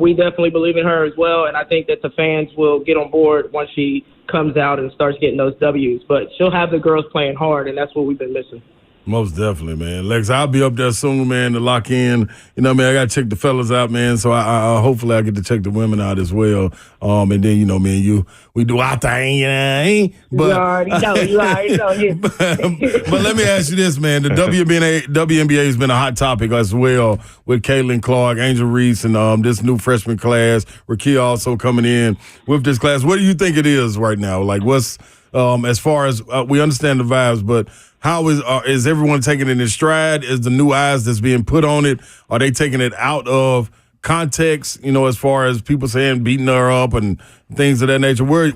we definitely believe in her as well, and I think that the fans will get on board once she comes out and starts getting those W's. But she'll have the girls playing hard, and that's what we've been missing. Most definitely, man. Lex, I'll be up there soon, man, to lock in. You know, man, I got to check the fellas out, man. So I hopefully I get to check the women out as well. And then, me and you, we do our thing, But, you already know. Yeah. but let me ask you this, man. The WNBA has been a hot topic as well with Caitlin Clark, Angel Reese, and this new freshman class. Rakia also coming in with this class. What do you think it is right now? Like, what's as far as we understand the vibes, but how is everyone taking it in stride? Is the new eyes that's being put on it, are they taking it out of context, as far as people saying beating her up and things of that nature? Where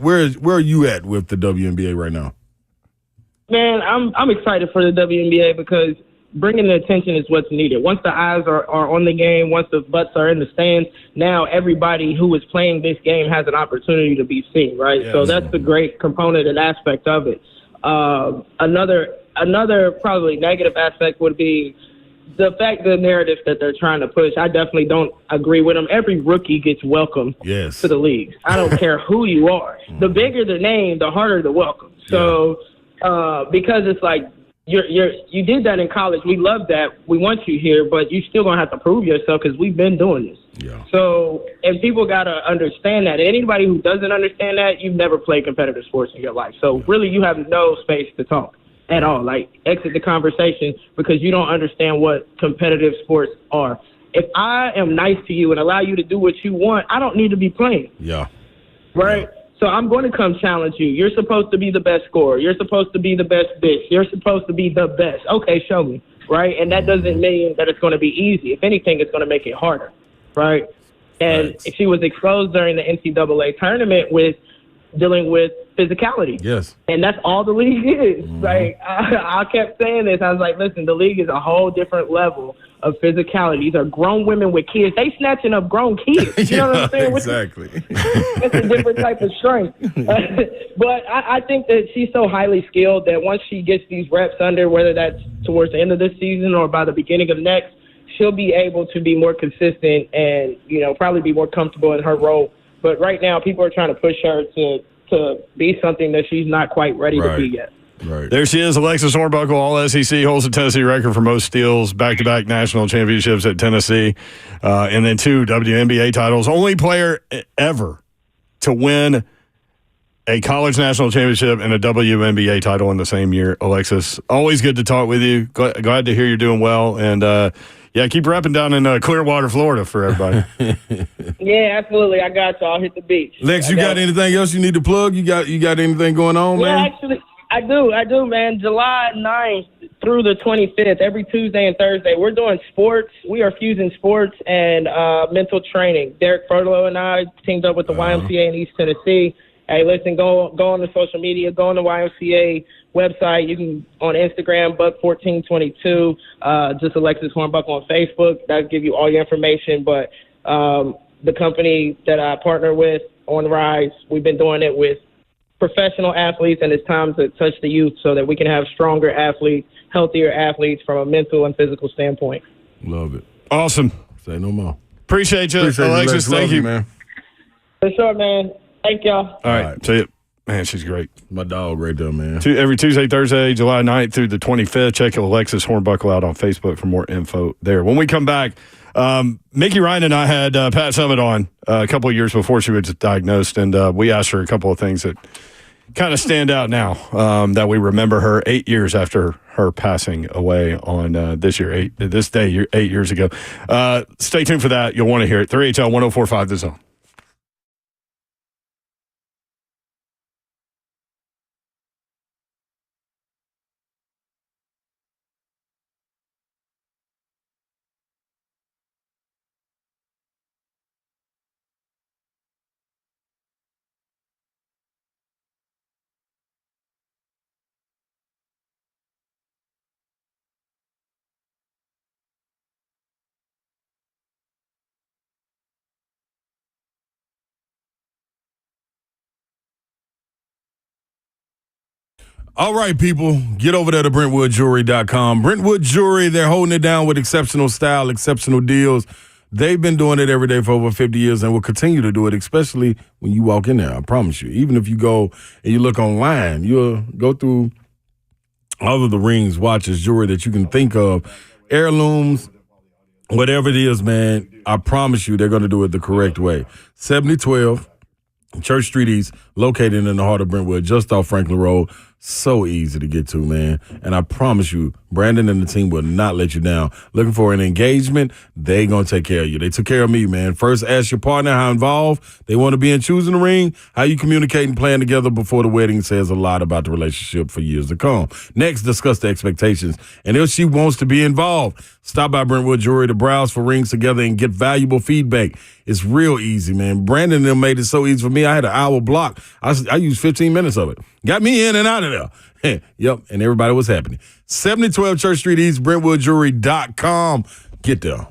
are you at with the WNBA right now? Man, I'm excited for the WNBA because bringing the attention is what's needed. Once the eyes are on the game, once the butts are in the stands, now everybody who is playing this game has an opportunity to be seen, right? Yes. So that's the great component and aspect of it. Another probably negative aspect would be the fact the narrative that they're trying to push. I definitely don't agree with them. Every rookie gets welcome to the league. I don't care who you are. The bigger the name, the harder the welcome. So because it's like you did that in college. We love that. We want you here, but you still gonna have to prove yourself because we've been doing this. Yeah. So, and people gotta understand that. Anybody who doesn't understand that, you've never played competitive sports in your life. So really, you have no space to talk at all. Like, exit the conversation because you don't understand what competitive sports are. If I am nice to you and allow you to do what you want, I don't need to be playing. Yeah. Right? Yeah. So I'm going to come challenge you. You're supposed to be the best scorer. You're supposed to be the best bitch. You're supposed to be the best. Okay, show me. Right? And that doesn't mean that it's going to be easy. If anything, it's going to make it harder. Right? And she was exposed during the NCAA tournament with dealing with physicality. Yes. And that's all the league is. Like, I kept saying this. I was like, listen, the league is a whole different level of physicality. These are grown women with kids. They snatching up grown kids. You know what I'm saying? Exactly. It's a different type of strength. But I think that she's so highly skilled that once she gets these reps under, whether that's towards the end of this season or by the beginning of next, she'll be able to be more consistent and, probably be more comfortable in her role. But right now, people are trying to push her to be something that she's not quite ready to be yet. Right. There she is, Alexis Hornbuckle, all SEC, holds the Tennessee record for most steals, back-to-back national championships at Tennessee, and then 2 WNBA titles. Only player ever to win a college national championship and a WNBA title in the same year. Alexis, always good to talk with you. Glad to hear you're doing well. And, keep repping down in Clearwater, Florida for everybody. Yeah, absolutely. I got you. I'll hit the beach. Lex, you got anything else you need to plug? You got anything going on, man? Yeah, actually, I do, man. July 9th through the 25th, every Tuesday and Thursday, we're doing sports. We are fusing sports and mental training. Derek Furlow and I teamed up with the YMCA in East Tennessee. Hey, listen, go on the social media, go on the YMCA website. You can on Instagram, Buck1422, just Alexis Hornbuckle on Facebook. That'll give you all your information. But the company that I partner with, On Rise, we've been doing it with professional athletes, and it's time to touch the youth so that we can have stronger athletes, healthier athletes from a mental and physical standpoint. Love it. Awesome. Say no more. Appreciate you, Alexis. Thank you, man. For sure, man. Thank y'all. All right. See you. Man, she's great. My dog right there, man. Every Tuesday, Thursday, July 9th through the 25th. Check Alexis Hornbuckle out on Facebook for more info there. When we come back, Mickey Ryan and I had Pat Summitt on a couple of years before she was diagnosed, and we asked her a couple of things that kind of stand out now that we remember her 8 years after her passing away on this day 8 years ago. Stay tuned for that. You'll want to hear it. 3HL 1045 The Zone. All right, people, get over there to BrentwoodJewelry.com. Brentwood Jewelry, they're holding it down with exceptional style, exceptional deals. They've been doing it every day for over 50 years and will continue to do it, especially when you walk in there, I promise you. Even if you go and you look online, you'll go through all of the rings, watches, jewelry that you can think of, heirlooms, whatever it is, man, I promise you they're going to do it the correct way. 7012 Church Street East, located in the heart of Brentwood, just off Franklin Road. So easy to get to, man. And I promise you, Brandon and the team will not let you down. Looking for an engagement, they going to take care of you. They took care of me, man. First, ask your partner how involved they want to be in choosing the ring. How you communicate and plan together before the wedding says a lot about the relationship for years to come. Next, discuss the expectations. And if she wants to be involved, stop by Brentwood Jewelry to browse for rings together and get valuable feedback. It's real easy, man. Brandon and them made it so easy for me. I had an hour block. I used 15 minutes of it. Got me in and out of there. Yep, and everybody was happy. 7012 Church Street East, BrentwoodJewelry.com. Get there.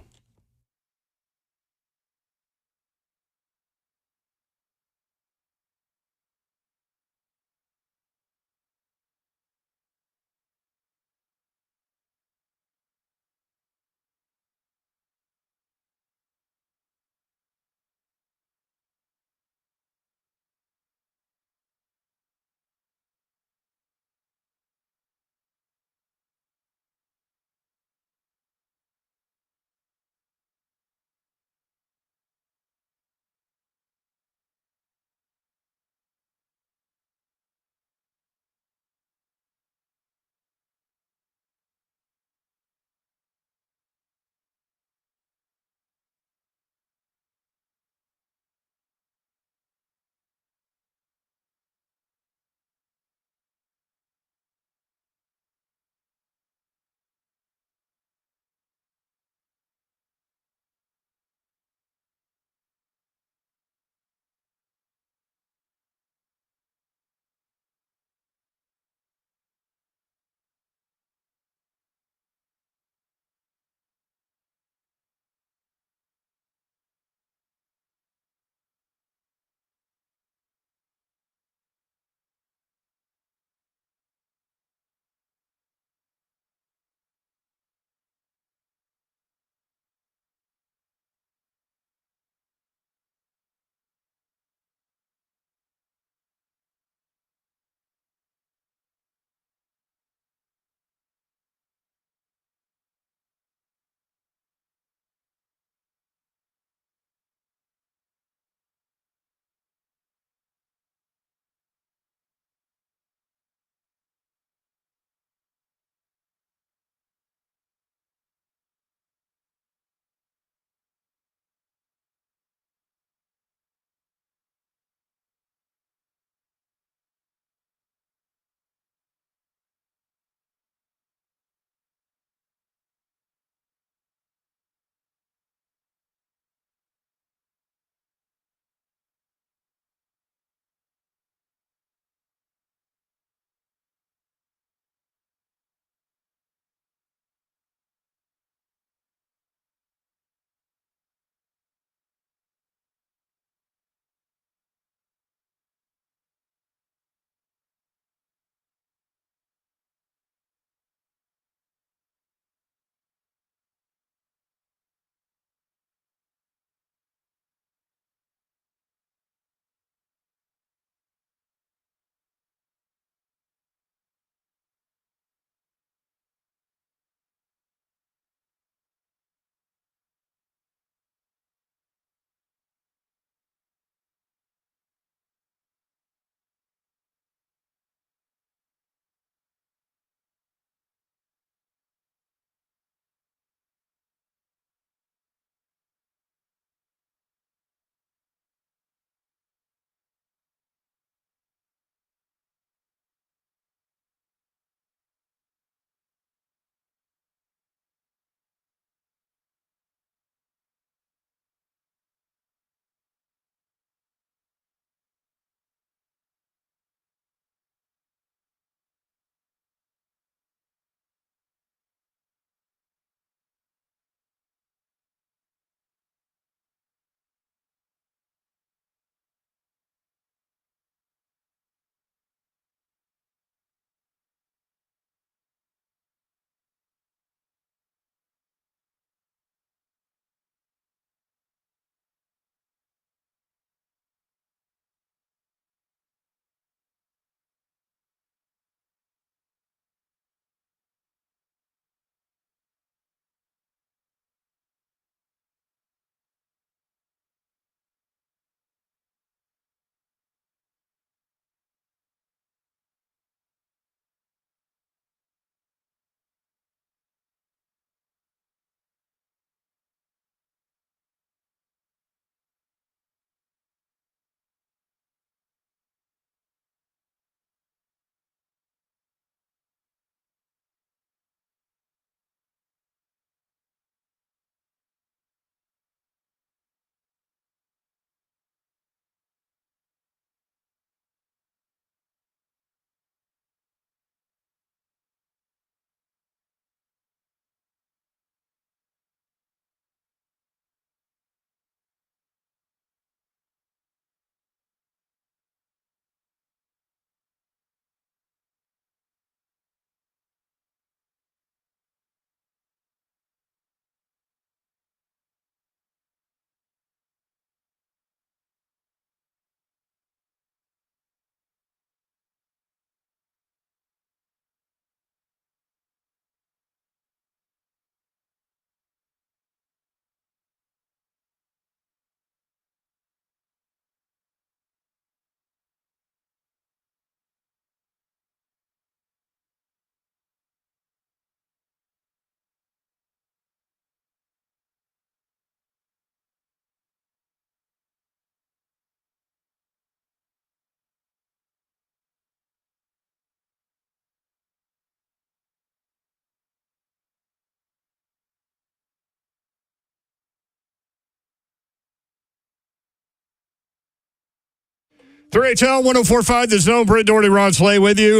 3HL 1045 The Zone. Brent Doherty, Ron Slay with you.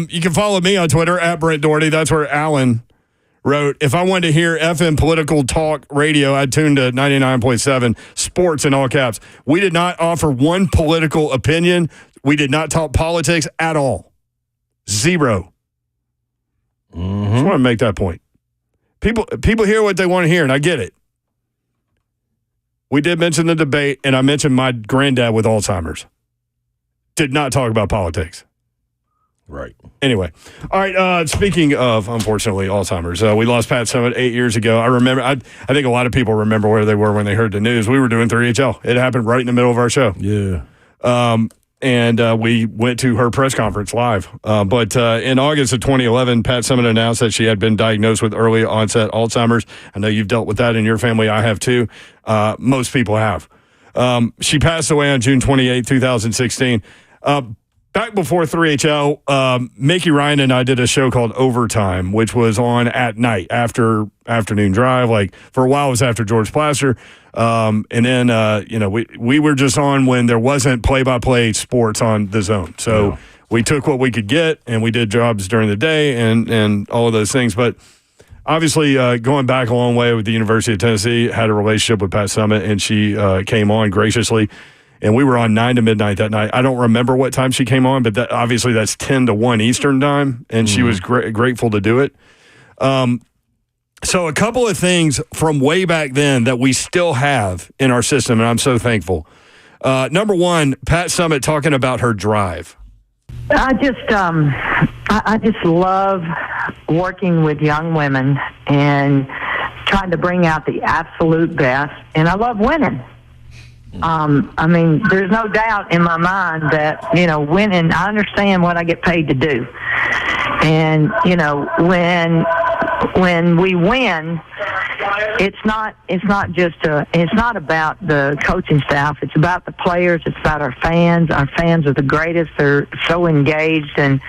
You can follow me on Twitter at Brent Doherty. That's where Alan wrote, if I wanted to hear FM political talk radio, I'd tune to 99.7 sports in all caps. We did not offer one political opinion. We did not talk politics at all. Zero. Just want to make that point. People hear what they want to hear, and I get it. We did mention the debate, and I mentioned my granddad with Alzheimer's. Did not talk about politics. Right. Anyway. All right. Speaking of, unfortunately, Alzheimer's, we lost Pat Summitt 8 years ago. I remember, I think a lot of people remember where they were when they heard the news. We were doing 3HL. It happened right in the middle of our show. Yeah. And we went to her press conference live. But in August of 2011, Pat Summitt announced that she had been diagnosed with early onset Alzheimer's. I know you've dealt with that in your family. I have too. Most people have. She passed away on June 28, 2016. Back before 3HL, Mickey Ryan and I did a show called Overtime, which was on at night after afternoon drive. Like for a while, it was after George Plaster. And then, we were just on when there wasn't play-by-play sports on the Zone. So we took what we could get, and we did jobs during the day and all of those things. But obviously, going back a long way with the University of Tennessee, had a relationship with Pat Summitt, and she came on graciously. And we were on 9 to midnight that night. I don't remember what time she came on, but obviously that's 10 to 1 Eastern time, and she was grateful to do it. So a couple of things from way back then that we still have in our system, and I'm so thankful. Number one, Pat Summitt talking about her drive. I just love working with young women and trying to bring out the absolute best, and I love winning. There's no doubt in my mind that, winning, I understand what I get paid to do. And, when we win, it's not about the coaching staff. It's about the players. It's about our fans. Our fans are the greatest. They're so engaged. And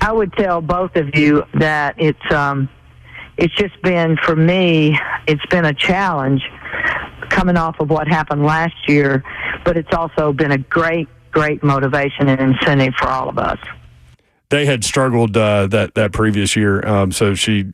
I would tell both of you that it's just been, for me, it's been a challenge coming off of what happened last year, but it's also been a great motivation and incentive for all of us. They had struggled that previous year, so she,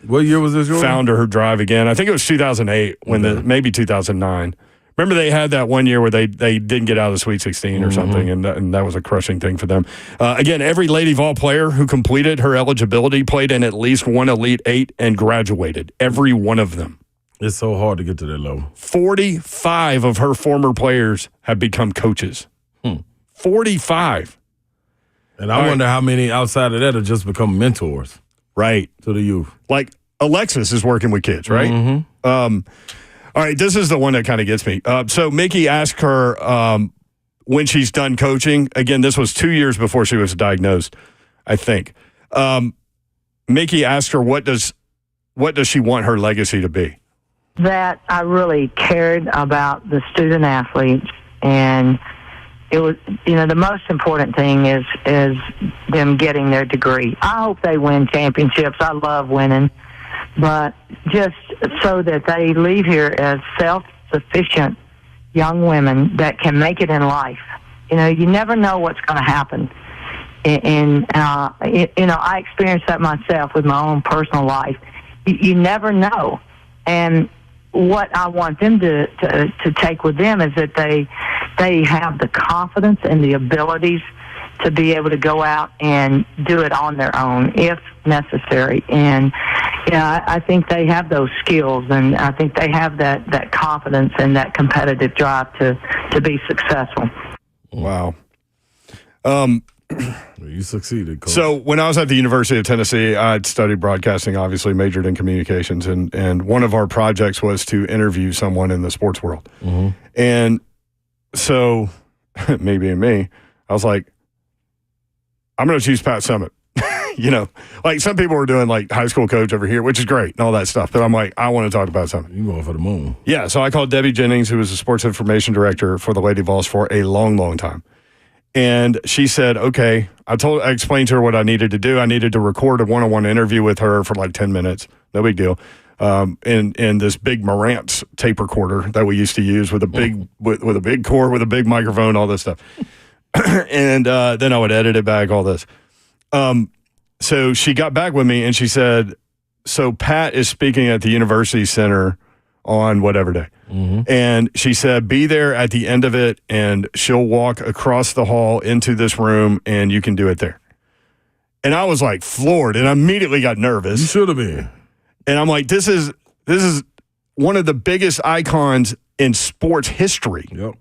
what year was this? Found her drive again. I think it was 2008, maybe 2009. Remember they had that one year where they didn't get out of the Sweet 16 or something, and that was a crushing thing for them. Again, every Lady Vol player who completed her eligibility played in at least one Elite Eight and graduated. Every one of them. It's so hard to get to that level. 45 of her former players have become coaches. 45. And I wonder how many outside of that have just become mentors. Right. To the youth. Like Alexis is working with kids, right? All right, this is the one that kind of gets me. So Mickey asked her when she's done coaching. Again, this was 2 years before she was diagnosed, I think. Mickey asked her, what does she want her legacy to be? That I really cared about the student athletes, and it was, the most important thing is them getting their degree. I hope they win championships. I love winning, but just so that they leave here as self-sufficient young women that can make it in life. You never know what's going to happen. And I experienced that myself with my own personal life. You never know. And what I want them to take with them is that they have the confidence and the abilities to be able to go out and do it on their own if necessary. And I think they have those skills, and I think they have that confidence and that competitive drive to be successful. Wow. You succeeded, Coach. So when I was at the University of Tennessee, I had studied broadcasting, obviously majored in communications, and one of our projects was to interview someone in the sports world. And so, me being me, I was like, I'm going to choose Pat Summitt. Like some people were doing like high school coach over here, which is great and all that stuff. But I'm like, I want to talk about Summitt. You going for the moon. Yeah. So I called Debbie Jennings, who was the sports information director for the Lady Vols for a long, long time. And she said, okay, I explained to her what I needed to do. I needed to record a one-on-one interview with her for like 10 minutes. No big deal. In this big Marantz tape recorder that we used to use with a big with a big cord, with a big microphone, all this stuff. and then I would edit it back, all this. So she got back with me and she said, so Pat is speaking at the University Center on whatever day. And she said, be there at the end of it and she'll walk across the hall into this room and you can do it there. And I was like floored and I immediately got nervous. You should have been. And I'm like, this is one of the biggest icons in sports history. Yep.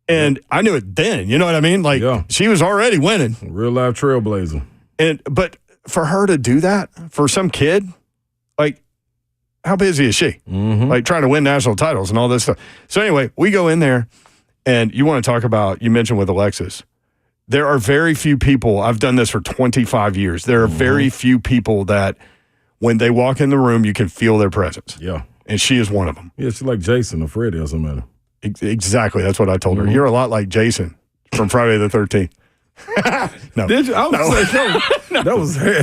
And I knew it then, you know what I mean? Like she was already winning. Real life trailblazer. But for her to do that for some kid, like, how busy is she? Like trying to win national titles and all this stuff. So anyway, we go in there and you want to talk about, you mentioned with Alexis, there are very few people, I've done this for 25 years. There are very few people that when they walk in the room, you can feel their presence. Yeah. And she is one of them. Yeah, she's like Jason or Freddy or something. Exactly. That's what I told her. You're a lot like Jason from Friday the 13th. No. Did you? I was like,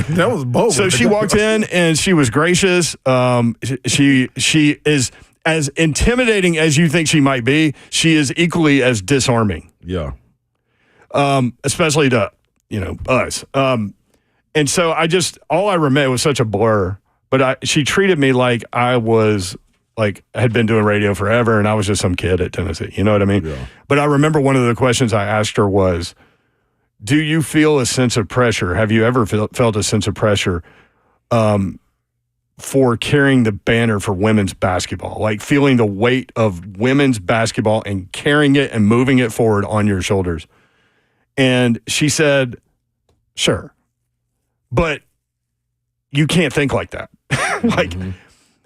that was bold. So she walked in and she was gracious. She is as intimidating as you think she might be. She is equally as disarming. Yeah. Especially to, us. And so all I remember was such a blur, but she treated me like I was I had been doing radio forever and I was just some kid at Tennessee. You know what I mean? Yeah. But I remember one of the questions I asked her was, do you feel a sense of pressure? Have you ever felt a sense of pressure for carrying the banner for women's basketball? Like feeling the weight of women's basketball and carrying it and moving it forward on your shoulders. And she said, sure. But you can't think like that.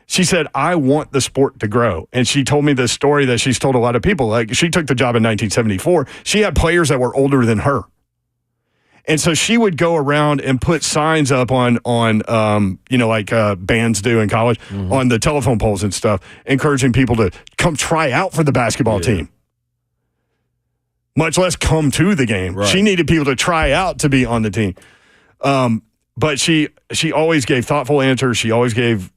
She said, I want the sport to grow. And she told me this story that she's told a lot of people. Like she took the job in 1974. She had players that were older than her. And so she would go around and put signs up on bands do in college, on the telephone poles and stuff, encouraging people to come try out for the basketball team. Much less come to the game. Right. She needed people to try out to be on the team. But she always gave thoughtful answers. She always gave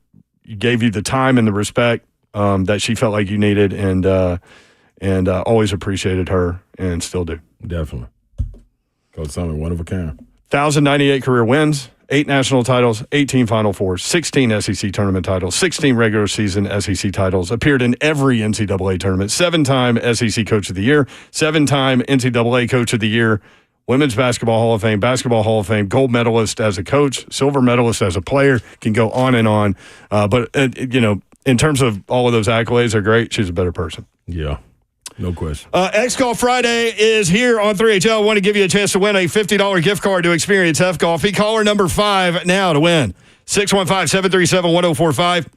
you the time and the respect that she felt like you needed, and always appreciated her and still do. Definitely. Coach Summitt, one of a kind. 1,098 career wins, 8 national titles, 18 Final Fours, 16 SEC tournament titles, 16 regular season SEC titles, appeared in every NCAA tournament, 7-time SEC Coach of the Year, 7-time NCAA Coach of the Year, Women's Basketball Hall of Fame, Basketball Hall of Fame, gold medalist as a coach, silver medalist as a player, can go on and on. But in terms of all of those accolades, they're great. She's a better person. Yeah. No question. X-Golf Friday is here on 3HL. I want to give you a chance to win a $50 gift card to Experience F Golf. Be caller number 5 now to win. 615-737-1045.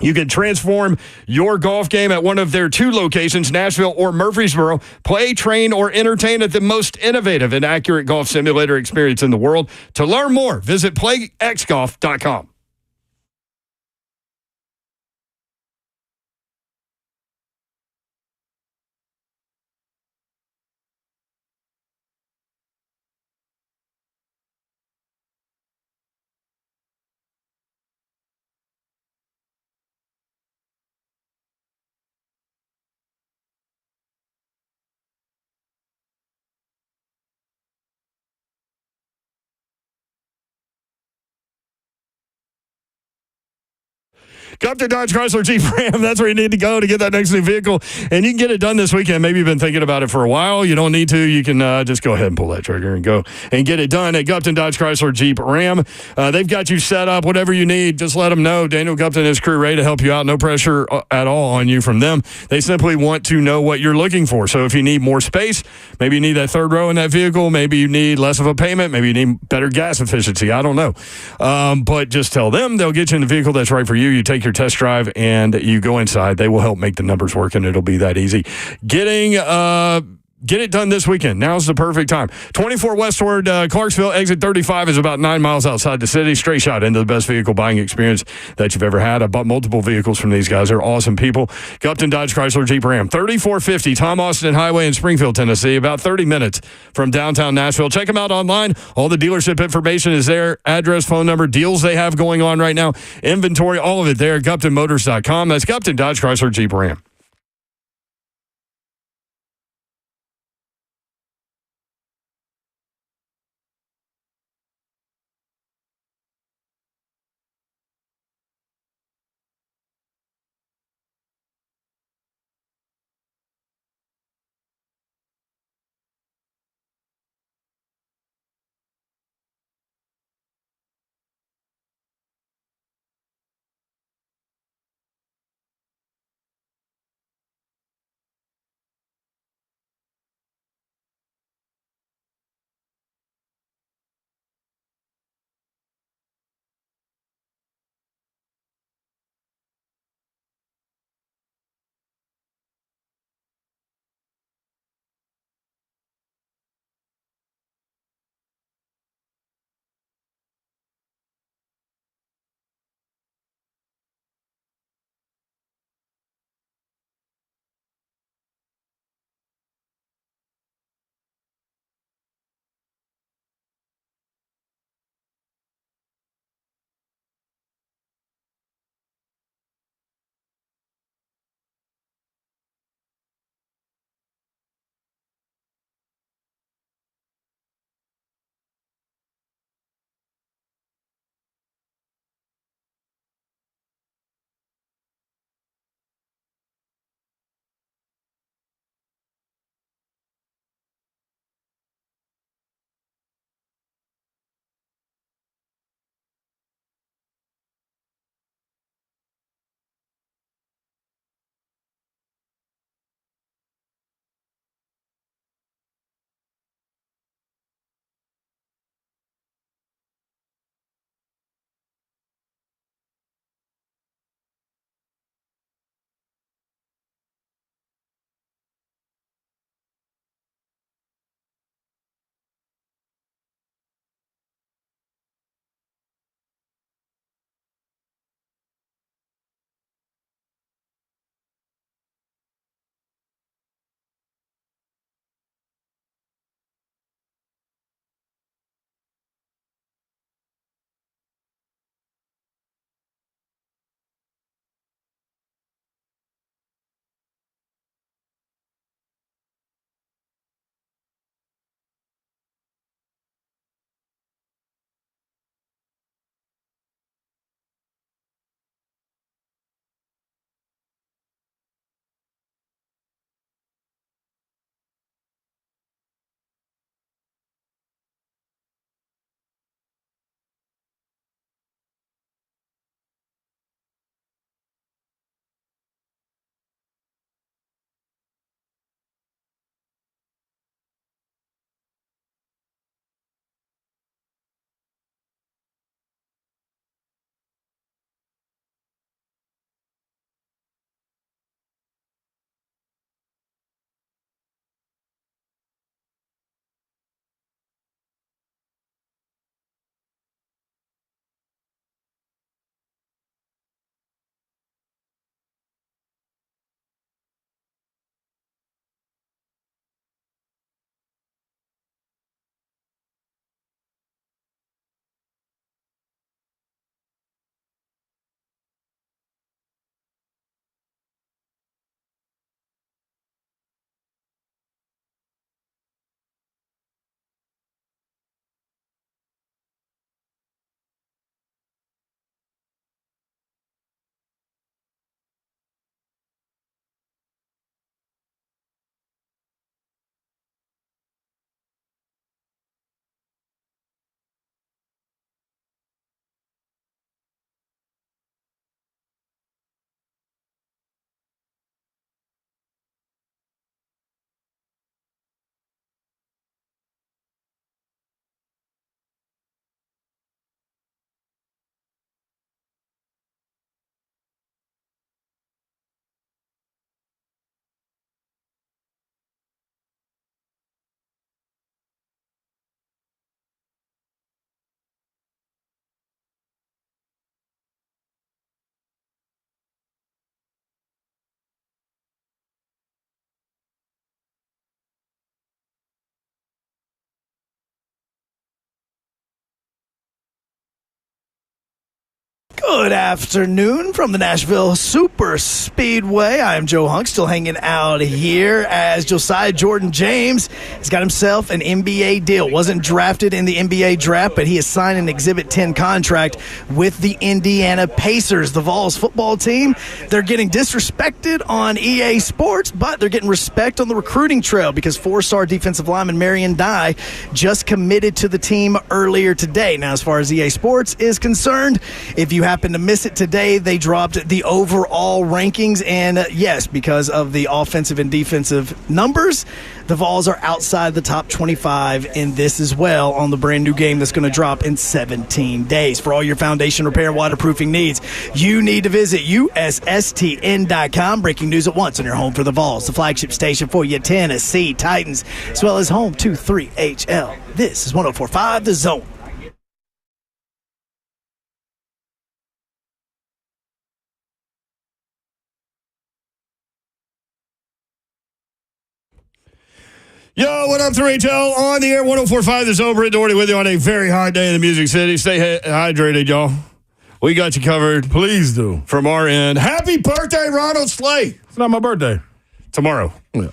You can transform your golf game at one of their 2 locations, Nashville or Murfreesboro. Play, train, or entertain at the most innovative and accurate golf simulator experience in the world. To learn more, visit playxgolf.com. Gupton Dodge Chrysler Jeep Ram. That's where you need to go to get that next new vehicle. And you can get it done this weekend. Maybe you've been thinking about it for a while. You don't need to. You can just go ahead and pull that trigger and go and get it done at Gupton Dodge Chrysler Jeep Ram. They've got you set up, whatever you need. Just let them know. Daniel Gupton and his crew ready to help you out. No pressure at all on you from them. They simply want to know what you're looking for. So if you need more space, maybe you need that third row in that vehicle. Maybe you need less of a payment. Maybe you need better gas efficiency. I don't know. But just tell them. They'll get you in the vehicle that's right for you. You take your test drive and you go inside. They will help make the numbers work, and it'll be that easy. Get it done this weekend. Now's the perfect time. 24 westward Clarksville, exit 35 is about 9 miles outside the city. Straight shot into the best vehicle buying experience that you've ever had. I bought multiple vehicles from these guys. They're awesome people. Gupton Dodge Chrysler Jeep Ram, 3450 Tom Austin Highway in Springfield, Tennessee, about 30 minutes from downtown Nashville. Check them out online. All the dealership information is there. Address, phone number, deals they have going on right now, inventory, all of it there. GuptonMotors.com. That's Gupton Dodge Chrysler Jeep Ram. Good afternoon from the Nashville Super Speedway. I am Joe Hunk, still hanging out here as Josiah Jordan James has got himself an NBA deal. Wasn't drafted in the NBA draft, but he has signed an Exhibit 10 contract with the Indiana Pacers, the Vols football team. They're getting disrespected on EA Sports, but they're getting respect on the recruiting trail because 4-star defensive lineman Marion Dye just committed to the team earlier today. Now, as far as EA Sports is concerned, if you happen to miss it today, they dropped the overall rankings. And yes, because of the offensive and defensive numbers, the Vols are outside the top 25 in this as well on the brand new game that's going to drop in 17 days. For all your foundation repair and waterproofing needs, you need to visit USSTN.com. Breaking news at once on your home for the Vols, the flagship station for your Tennessee Titans, as well as home to 3HL. This is 104.5 The Zone. Yo, what up, 3HL? On the air, 104.5 The Zone. Brent Doherty with you on a very hot day in the Music City. Stay hydrated, y'all. We got you covered. Please do. From our end. Happy birthday, Ronald Slay. It's not my birthday. Tomorrow. Yeah.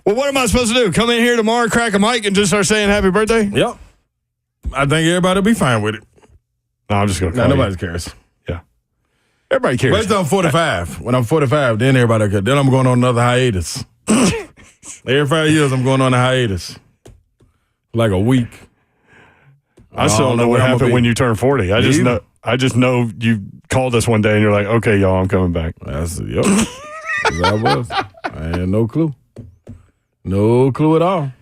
Well, what am I supposed to do? Come in here tomorrow, crack a mic, and just start saying happy birthday? Yep. I think everybody will be fine with it. No, I'm just going to call nobody cares. Yeah. Everybody cares. Wait till I'm 45. When I'm 45, then everybody cares. Then I'm going on another hiatus. Every 5 years, I'm going on a hiatus. Like a week. I still don't know what happened when you turned 40. I just know you called us one day and you're like, okay, y'all, I'm coming back. That's I was. I had no clue. No clue at all.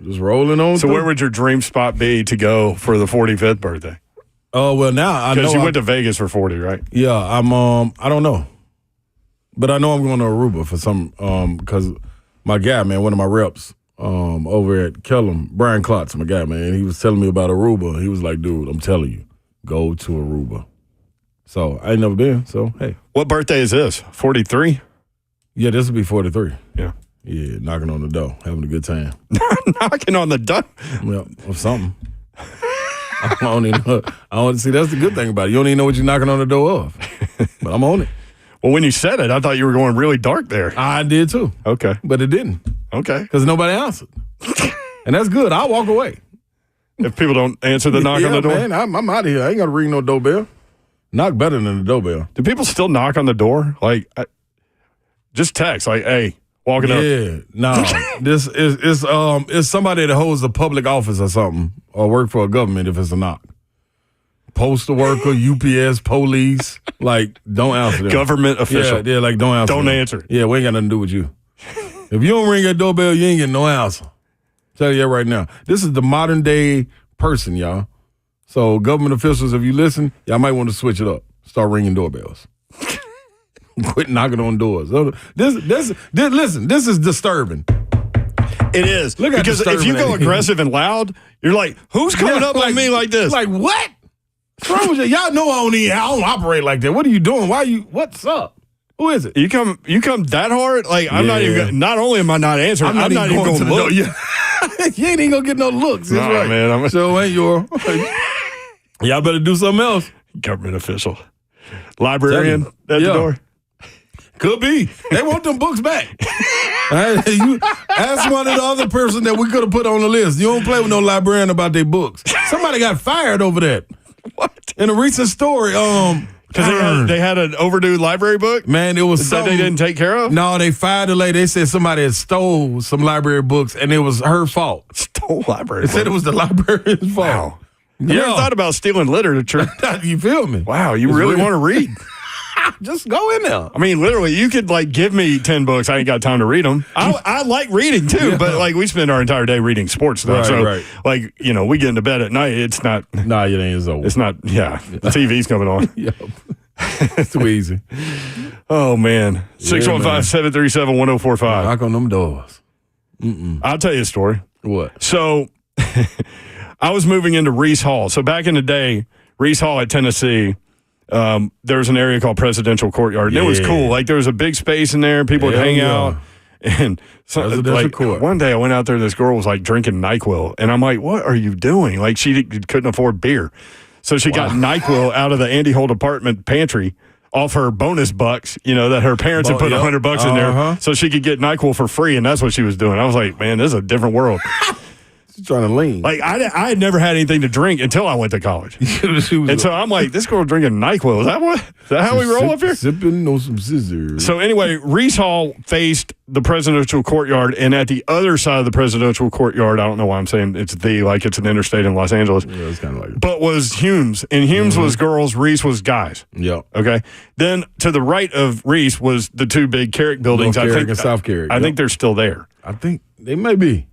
Just rolling on. So where would your dream spot be to go for the 45th birthday? Oh, well, now I know. Because you went to Vegas for 40, right? Yeah, I don't know. But I know I'm going to Aruba for some, because my guy, man, one of my reps over at Kellum, Brian Klotz, my guy, man, he was telling me about Aruba. He was like, dude, I'm telling you, go to Aruba. So I ain't never been, so hey. What birthday is this? 43? Yeah, this will be 43. Yeah. Yeah, knocking on the door, having a good time. Knocking on the door? Yeah, or something. I don't see, that's the good thing about it. You don't even know what you're knocking on the door of. But I'm on it. Well, when you said it, I thought you were going really dark there. I did too. Okay. But it didn't. Okay. Because nobody answered. And that's good. I'll walk away. If people don't answer the knock on the door? Man, I'm out of here. I ain't got to ring no doorbell. Knock better than the doorbell. Do people still knock on the door? Like, just text, like, hey, walking up. Yeah. No. This is somebody that holds a public office or something, or work for a government if it's a knock. Postal worker, UPS, police, like, don't answer them. Government official. Yeah, like, don't answer Don't them. answer. Yeah, we ain't got nothing to do with you. If you don't ring that doorbell, you ain't getting no answer. Tell you that right now. This is the modern day person, y'all. So government officials, if you listen, y'all might want to switch it up. Start ringing doorbells. Quit knocking on doors. Listen, this is disturbing. It is. Because if you go aggressive and loud, you're like, who's coming up on me like this? Like, what? What's wrong with you? Y'all know I don't operate like that. What are you doing? What's up? Who is it? You come that hard? Like, I'm not even, not only am I not answering, I'm not even going to look. You ain't even going to get no looks. That's right. Man. So ain't your. Y'all better do something else. Government official. Librarian at the door. Could be. They want them books back. You ask one of the other person that we could have put on the list. You don't play with no librarian about their books. Somebody got fired over that. What? In a recent story, because they had an overdue library book? Man, it was that they didn't take care of? No, they fired the lady. They said somebody had stole some library books, and it was her fault. Stole library books? They said it was the librarian's fault. Wow. You never thought about stealing literature? You feel me? Wow, you really want to read? Just go in there. I mean, literally, you could, like, give me 10 books. I ain't got time to read them. I like reading, too, but, like, we spend our entire day reading sports stuff. Right. Like, you know, we get into bed at night. It's not. Nah, it ain't as old. It's not, yeah. The TV's coming on. Yep. It's too easy. Oh, man. 615-737-1045. Knock on them doors. I'll tell you a story. What? So, I was moving into Reese Hall. So, back in the day, Reese Hall at Tennessee, there was an area called Presidential Courtyard. And it was cool. Like, there was a big space in there. People would hang out. And so, like, one day I went out there, this girl was, like, drinking NyQuil. And I'm like, what are you doing? Like, she couldn't afford beer. So she got NyQuil out of the Andy Holt apartment pantry off her bonus bucks, that her parents had put $100 in there so she could get NyQuil for free, and that's what she was doing. I was like, man, this is a different world. She's trying to lean. Like, I had never had anything to drink until I went to college. And so I'm like, this girl drinking NyQuil. Is that how we roll up here? Sipping on some scissors. So anyway, Reese Hall faced the presidential courtyard, and at the other side of the presidential courtyard, I don't know why I'm saying it's it's an interstate in Los Angeles. Yeah, it's kind of like it. But was Humes. And Humes was girls, Reese was guys. Yep. Okay. Then to the right of Reese was the two big Carrick buildings. North Carrick and South Carrick. I think they're still there. I think they may be.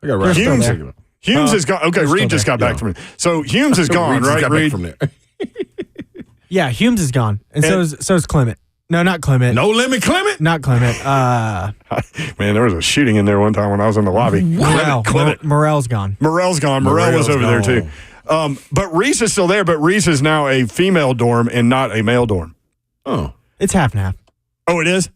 I got right. Humes is gone. Okay, Reed just got back from it. So Humes is gone, right, Reed? From there. Yeah, Humes is gone. And so is Clement. No, not Clement. No Limit Clement? Not Clement. Man, there was a shooting in there one time when I was in the lobby. Morell's gone. Morell's gone. Morell was over there, too. But Reese is still there, but Reese is now a female dorm and not a male dorm. Oh. It's half and half. Oh, it is?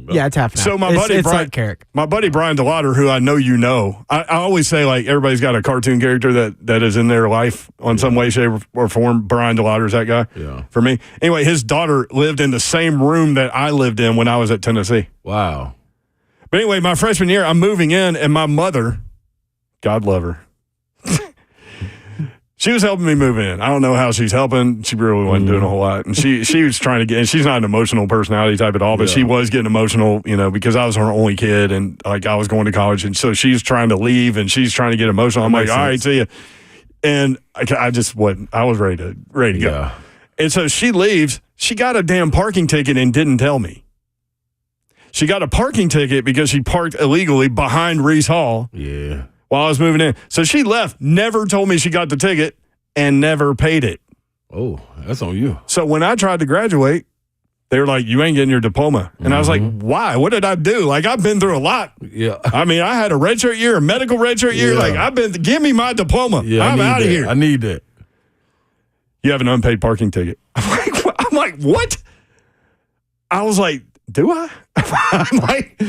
Yeah, it's half and half. So my buddy Brian DeLauder, who I know I always say, like, everybody's got a cartoon character that is in their life on some way, shape, or form. Brian DeLauder's that guy for me. Anyway, his daughter lived in the same room that I lived in when I was at Tennessee. Wow. But anyway, my freshman year, I'm moving in, and my mother, God love her, she was helping me move in. I don't know how she's helping. She really wasn't doing a whole lot. And she was trying to get, and she's not an emotional personality type at all, but she was getting emotional, because I was her only kid and like I was going to college. And so she's trying to leave and she's trying to get emotional. I'm like, all right, see ya. And I just wasn't, I was ready to go. Yeah. And so she leaves. She got a damn parking ticket and didn't tell me. She got a parking ticket because she parked illegally behind Reese Hall. Yeah. While I was moving in. So she left, never told me she got the ticket, and never paid it. Oh, that's on you. So when I tried to graduate, they were like, you ain't getting your diploma. And I was like, why? What did I do? Like, I've been through a lot. Yeah. I mean, I had a red shirt year, a medical red shirt year. Yeah. Like, give me my diploma. Yeah, I'm out of here. I need that. You have an unpaid parking ticket. I'm like, what? I was like, do I? I'm like,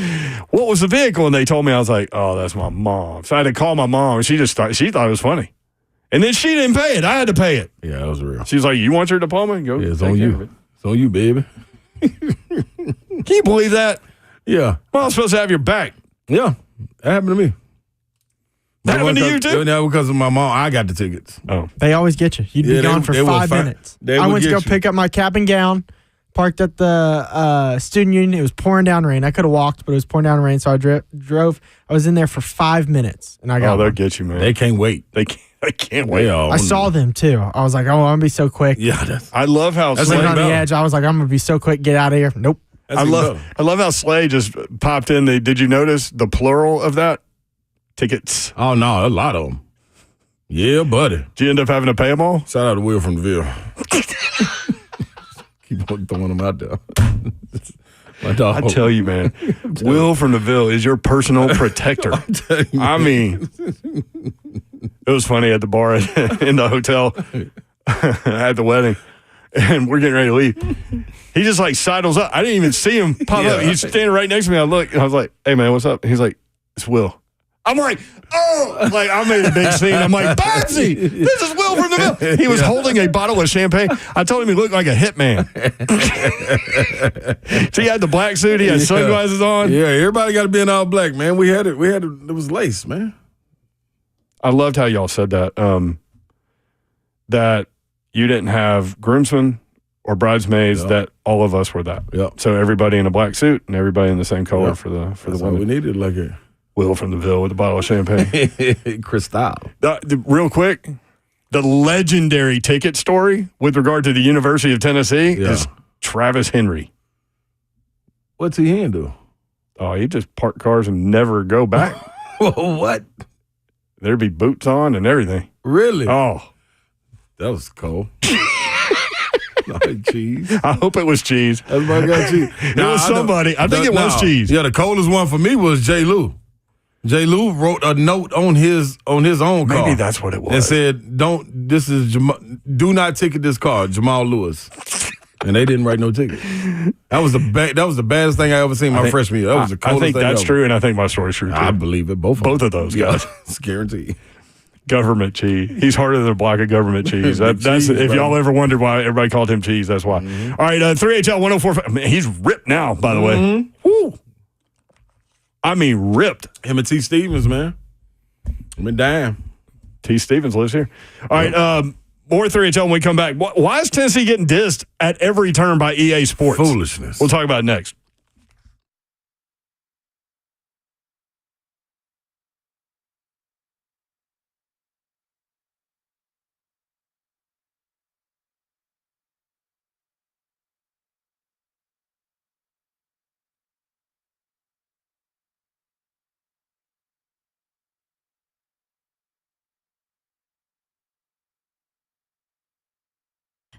what was the vehicle? And they told me, I was like, oh, that's my mom. So I had to call my mom, and she thought it was funny. And then she didn't pay it. I had to pay it. Yeah, that was real. She was like, you want your diploma? Go. Yeah, it's on you. It's on you, baby. Can you believe that? Yeah. Well, I'm supposed to have your back. Yeah. That happened to me. That happened to you, too? No, because of my mom. I got the tickets. Oh. They always get you. You'd be gone for 5 minutes. I went to go pick up my cap and gown. Parked at the student union. It was pouring down rain. I could have walked, but it was pouring down rain, so I drove. I was in there for 5 minutes, and I got. Oh, they'll get you, man. They can't wait. They can't wait. I saw them too. I was like, oh, I'm gonna be so quick. Yeah, I love how Slay on the edge. I was like, I'm gonna be so quick. Get out of here. Nope. I love how Slay just popped in. Did you notice the plural of that? Tickets. Oh no, a lot of them. Yeah, buddy. Did you end up having to pay them all? Shout out to Will from the Ville. Keep on throwing them out there. My dog. I tell you, man, Will from the Ville is your personal protector. I mean, it was funny at the bar in the hotel at the wedding, and we're getting ready to leave. He just like sidles up. I didn't even see him pop up. He's standing right next to me. I look, and I was like, "Hey, man, what's up?" He's like, "It's Will." I'm like, oh, like I made a big scene. I'm like, Babsy, this is Will from the Ville. He was holding a bottle of champagne. I told him he looked like a hitman. So he had the black suit. He had sunglasses on. Yeah, everybody got to be in all black, man. We had it. It was lace, man. I loved how y'all said that. That you didn't have groomsmen or bridesmaids. That all of us were that. Yep. So everybody in a black suit and everybody in the same color for the women. We needed like it. Will from the Ville with a bottle of champagne. Cristal. Real quick, the legendary ticket story with regard to the University of Tennessee is Travis Henry. What's he handle? Oh, he just park cars and never go back. What? There'd be boots on and everything. Really? Oh. That was cold. Like cheese. I hope it was cheese. That's my guy, cheese. It was somebody. I think it was cheese. Yeah, the coldest one for me was J. Lou. J. Lou wrote a note on his own car. Maybe that's what it was. And said, do not ticket this car, Jamal Lewis. And they didn't write no ticket. That was the baddest thing I ever seen my freshman year. That was the coldest thing I think that's ever. true, and I think my story's true, too. I believe it. Both of those guys. It's guaranteed. Government cheese. He's harder than a block of government cheese. That's cheese, if bro. y'all ever wondered why everybody called him cheese, that's why. All right, 3HL 104. Man, he's ripped now, by the way. Woo. I mean, ripped. Him and T. Stevens, man. I mean, damn. T. Stevens lives here. All right, more 3HL when we come back. Why is Tennessee getting dissed at every turn by EA Sports? Foolishness. We'll talk about it next.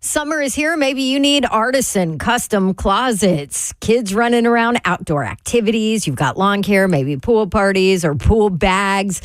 Summer is here. Maybe you need Artisan Custom Closets. Kids running around, outdoor activities. You've got lawn care, maybe pool parties or pool bags,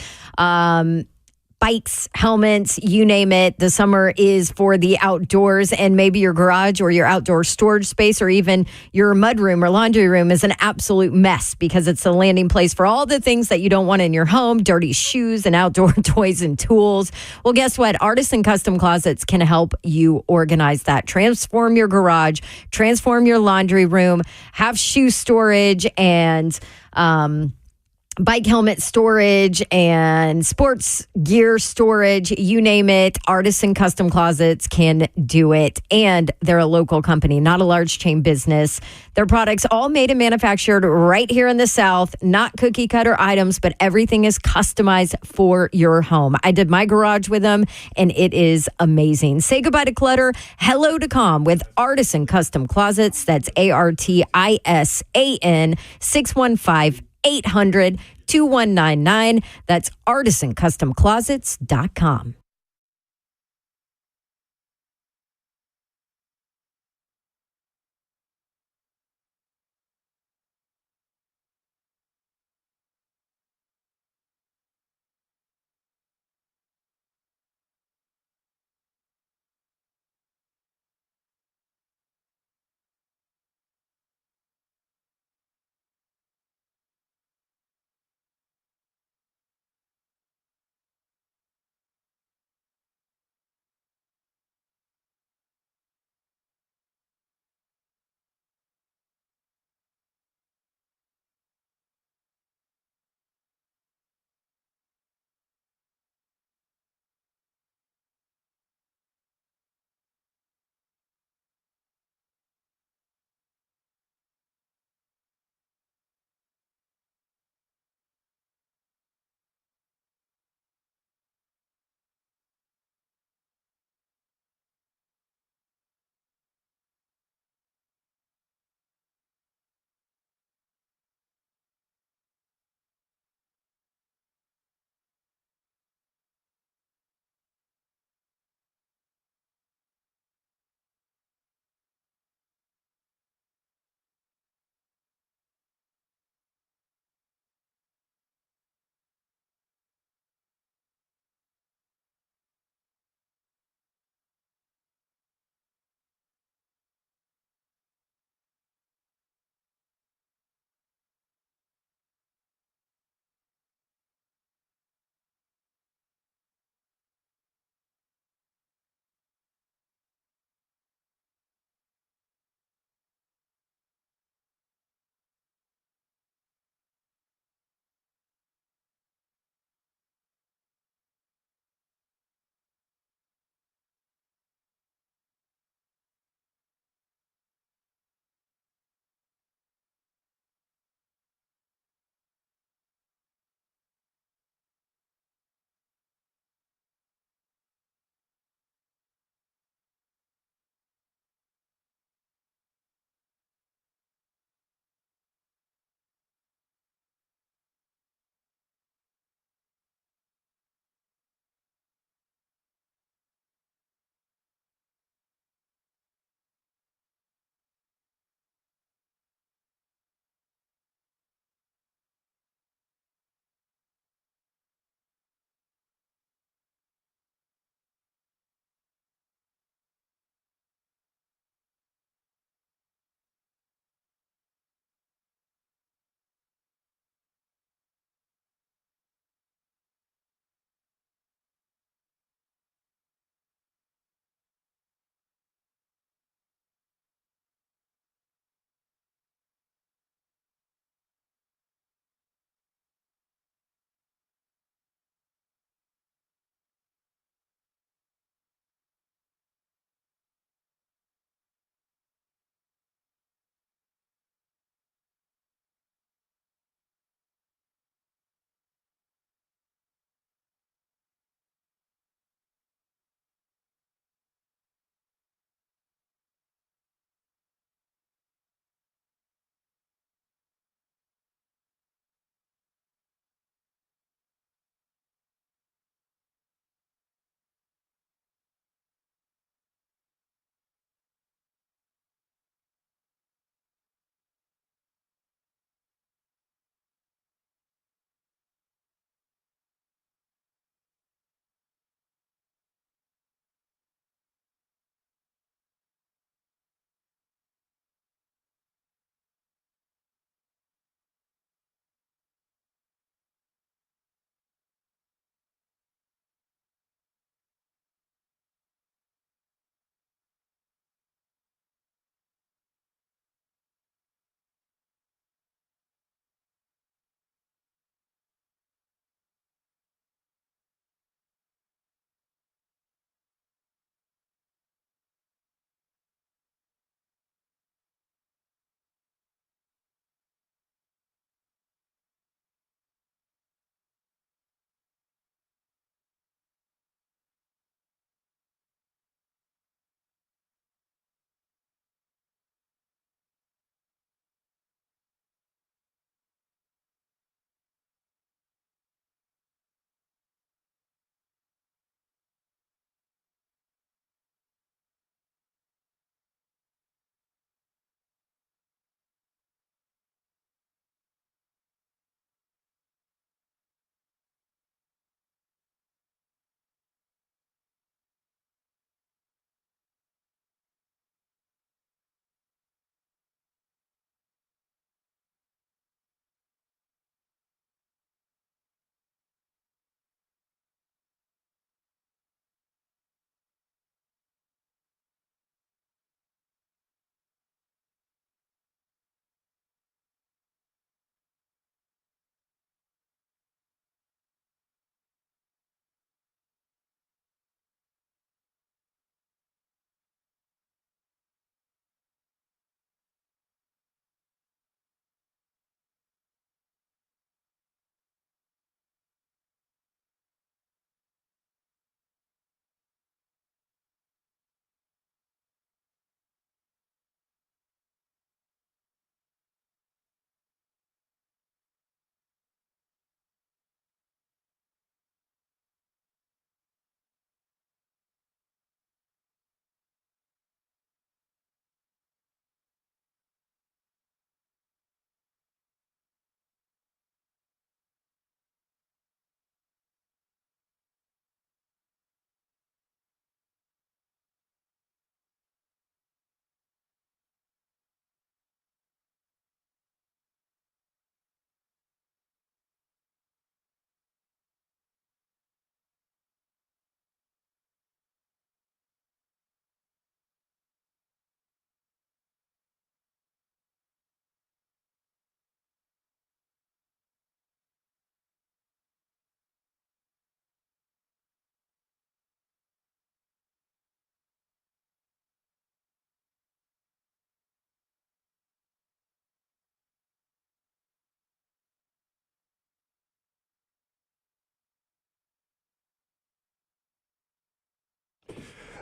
bikes, helmets, you name it. The summer is for the outdoors, and maybe your garage or your outdoor storage space or even your mudroom or laundry room is an absolute mess because it's a landing place for all the things that you don't want in your home, dirty shoes and outdoor toys and tools. Well, guess what? Artisan Custom Closets can help you organize that. Transform your garage, transform your laundry room, have shoe storage and bike helmet storage and sports gear storage, you name it. Artisan Custom Closets can do it. And they're a local company, not a large chain business. Their products all made and manufactured right here in the South, not cookie cutter items, but everything is customized for your home. I did my garage with them and it is amazing. Say goodbye to clutter. Hello to calm with Artisan Custom Closets. That's ARTISAN 615-800-2199. That's artisancustomclosets.com.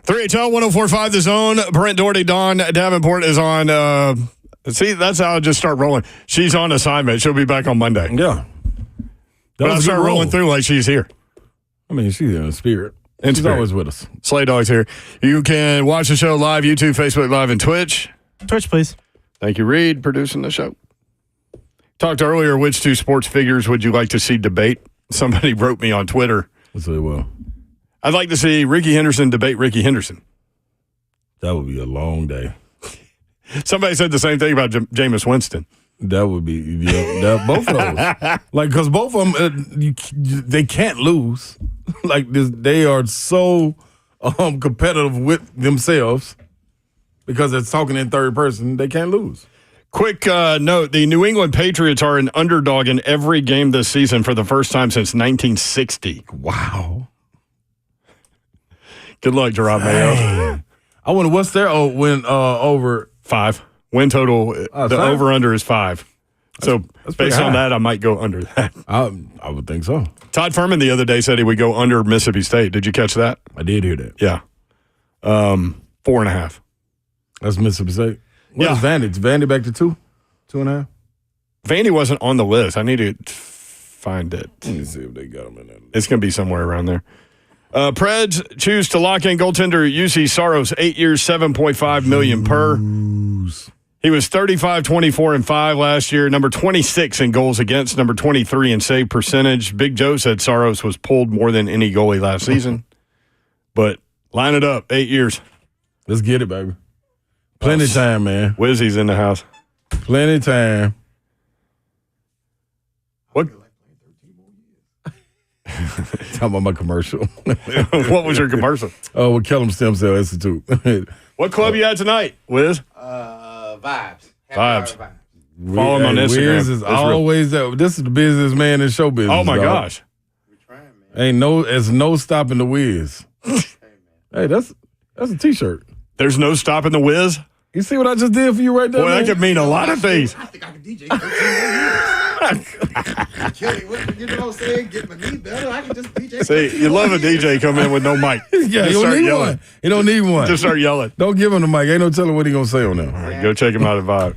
3HL 1045 The Zone. Brent Doherty, Dawn Davenport is on. See, that's how I just start rolling. She's on assignment. She'll be back on Monday. Yeah. But I'll start rolling through like she's here. I mean, she's in the spirit. And she's always with us. Slay Dog's here. You can watch the show live, YouTube, Facebook Live, and Twitch. Twitch, please. Thank you, Reed, producing the show. Talked earlier, which two sports figures would you like to see debate? Somebody wrote me on Twitter. Let's say, well, I'd like to see Ricky Henderson debate Ricky Henderson. That would be a long day. Somebody said the same thing about Jameis Winston. That would be both of those. Like, because both of them, they can't lose. Like, they are so competitive with themselves because it's talking in third person. They can't lose. Quick note, the New England Patriots are an underdog in every game this season for the first time since 1960. Wow. Good luck, Gerard Mayo. I wonder what's their win over 5. Win total, the over-under is 5. So that's based high on that, I might go under that. I would think so. Todd Furman the other day said he would go under Mississippi State. Did you catch that? I did hear that. Yeah. 4.5. That's Mississippi State. What is Vandy? Is Vandy back to 2.5? Vandy wasn't on the list. I need to find it. Let me see if they got them in there. It's going to be somewhere around there. Preds choose to lock in goaltender UC Saros, 8 years, $7.5 million per. He was 35, 24, and 5 last year. Number 26 in goals against, number 23 in save percentage. Big Joe said Saros was pulled more than any goalie last season. But line it up, 8 years. Let's get it, baby. Plenty of time, man. Wizzy's in the house. Plenty of time. What? Talking about my commercial. What was your commercial? Oh, with Kellum Stem Cell Institute. What club you at tonight, Wiz? Vibes. Vibes. Follow him on Instagram. Wiz is always that. This is the business man in show business. Oh my gosh. There's no stopping the Wiz. Hey, that's a t-shirt. There's no stopping the Wiz? You see what I just did for you right there? Boy, that could mean a lot of things. I think I can DJ. You know what I'm saying? Get my knee better. I can just DJ. See, you love a DJ come in with no mic. Yeah, you don't need one. You don't need one. Just start yelling. Don't give him the mic. Ain't no telling what he gonna say on there. All right, go check him out at Vibe.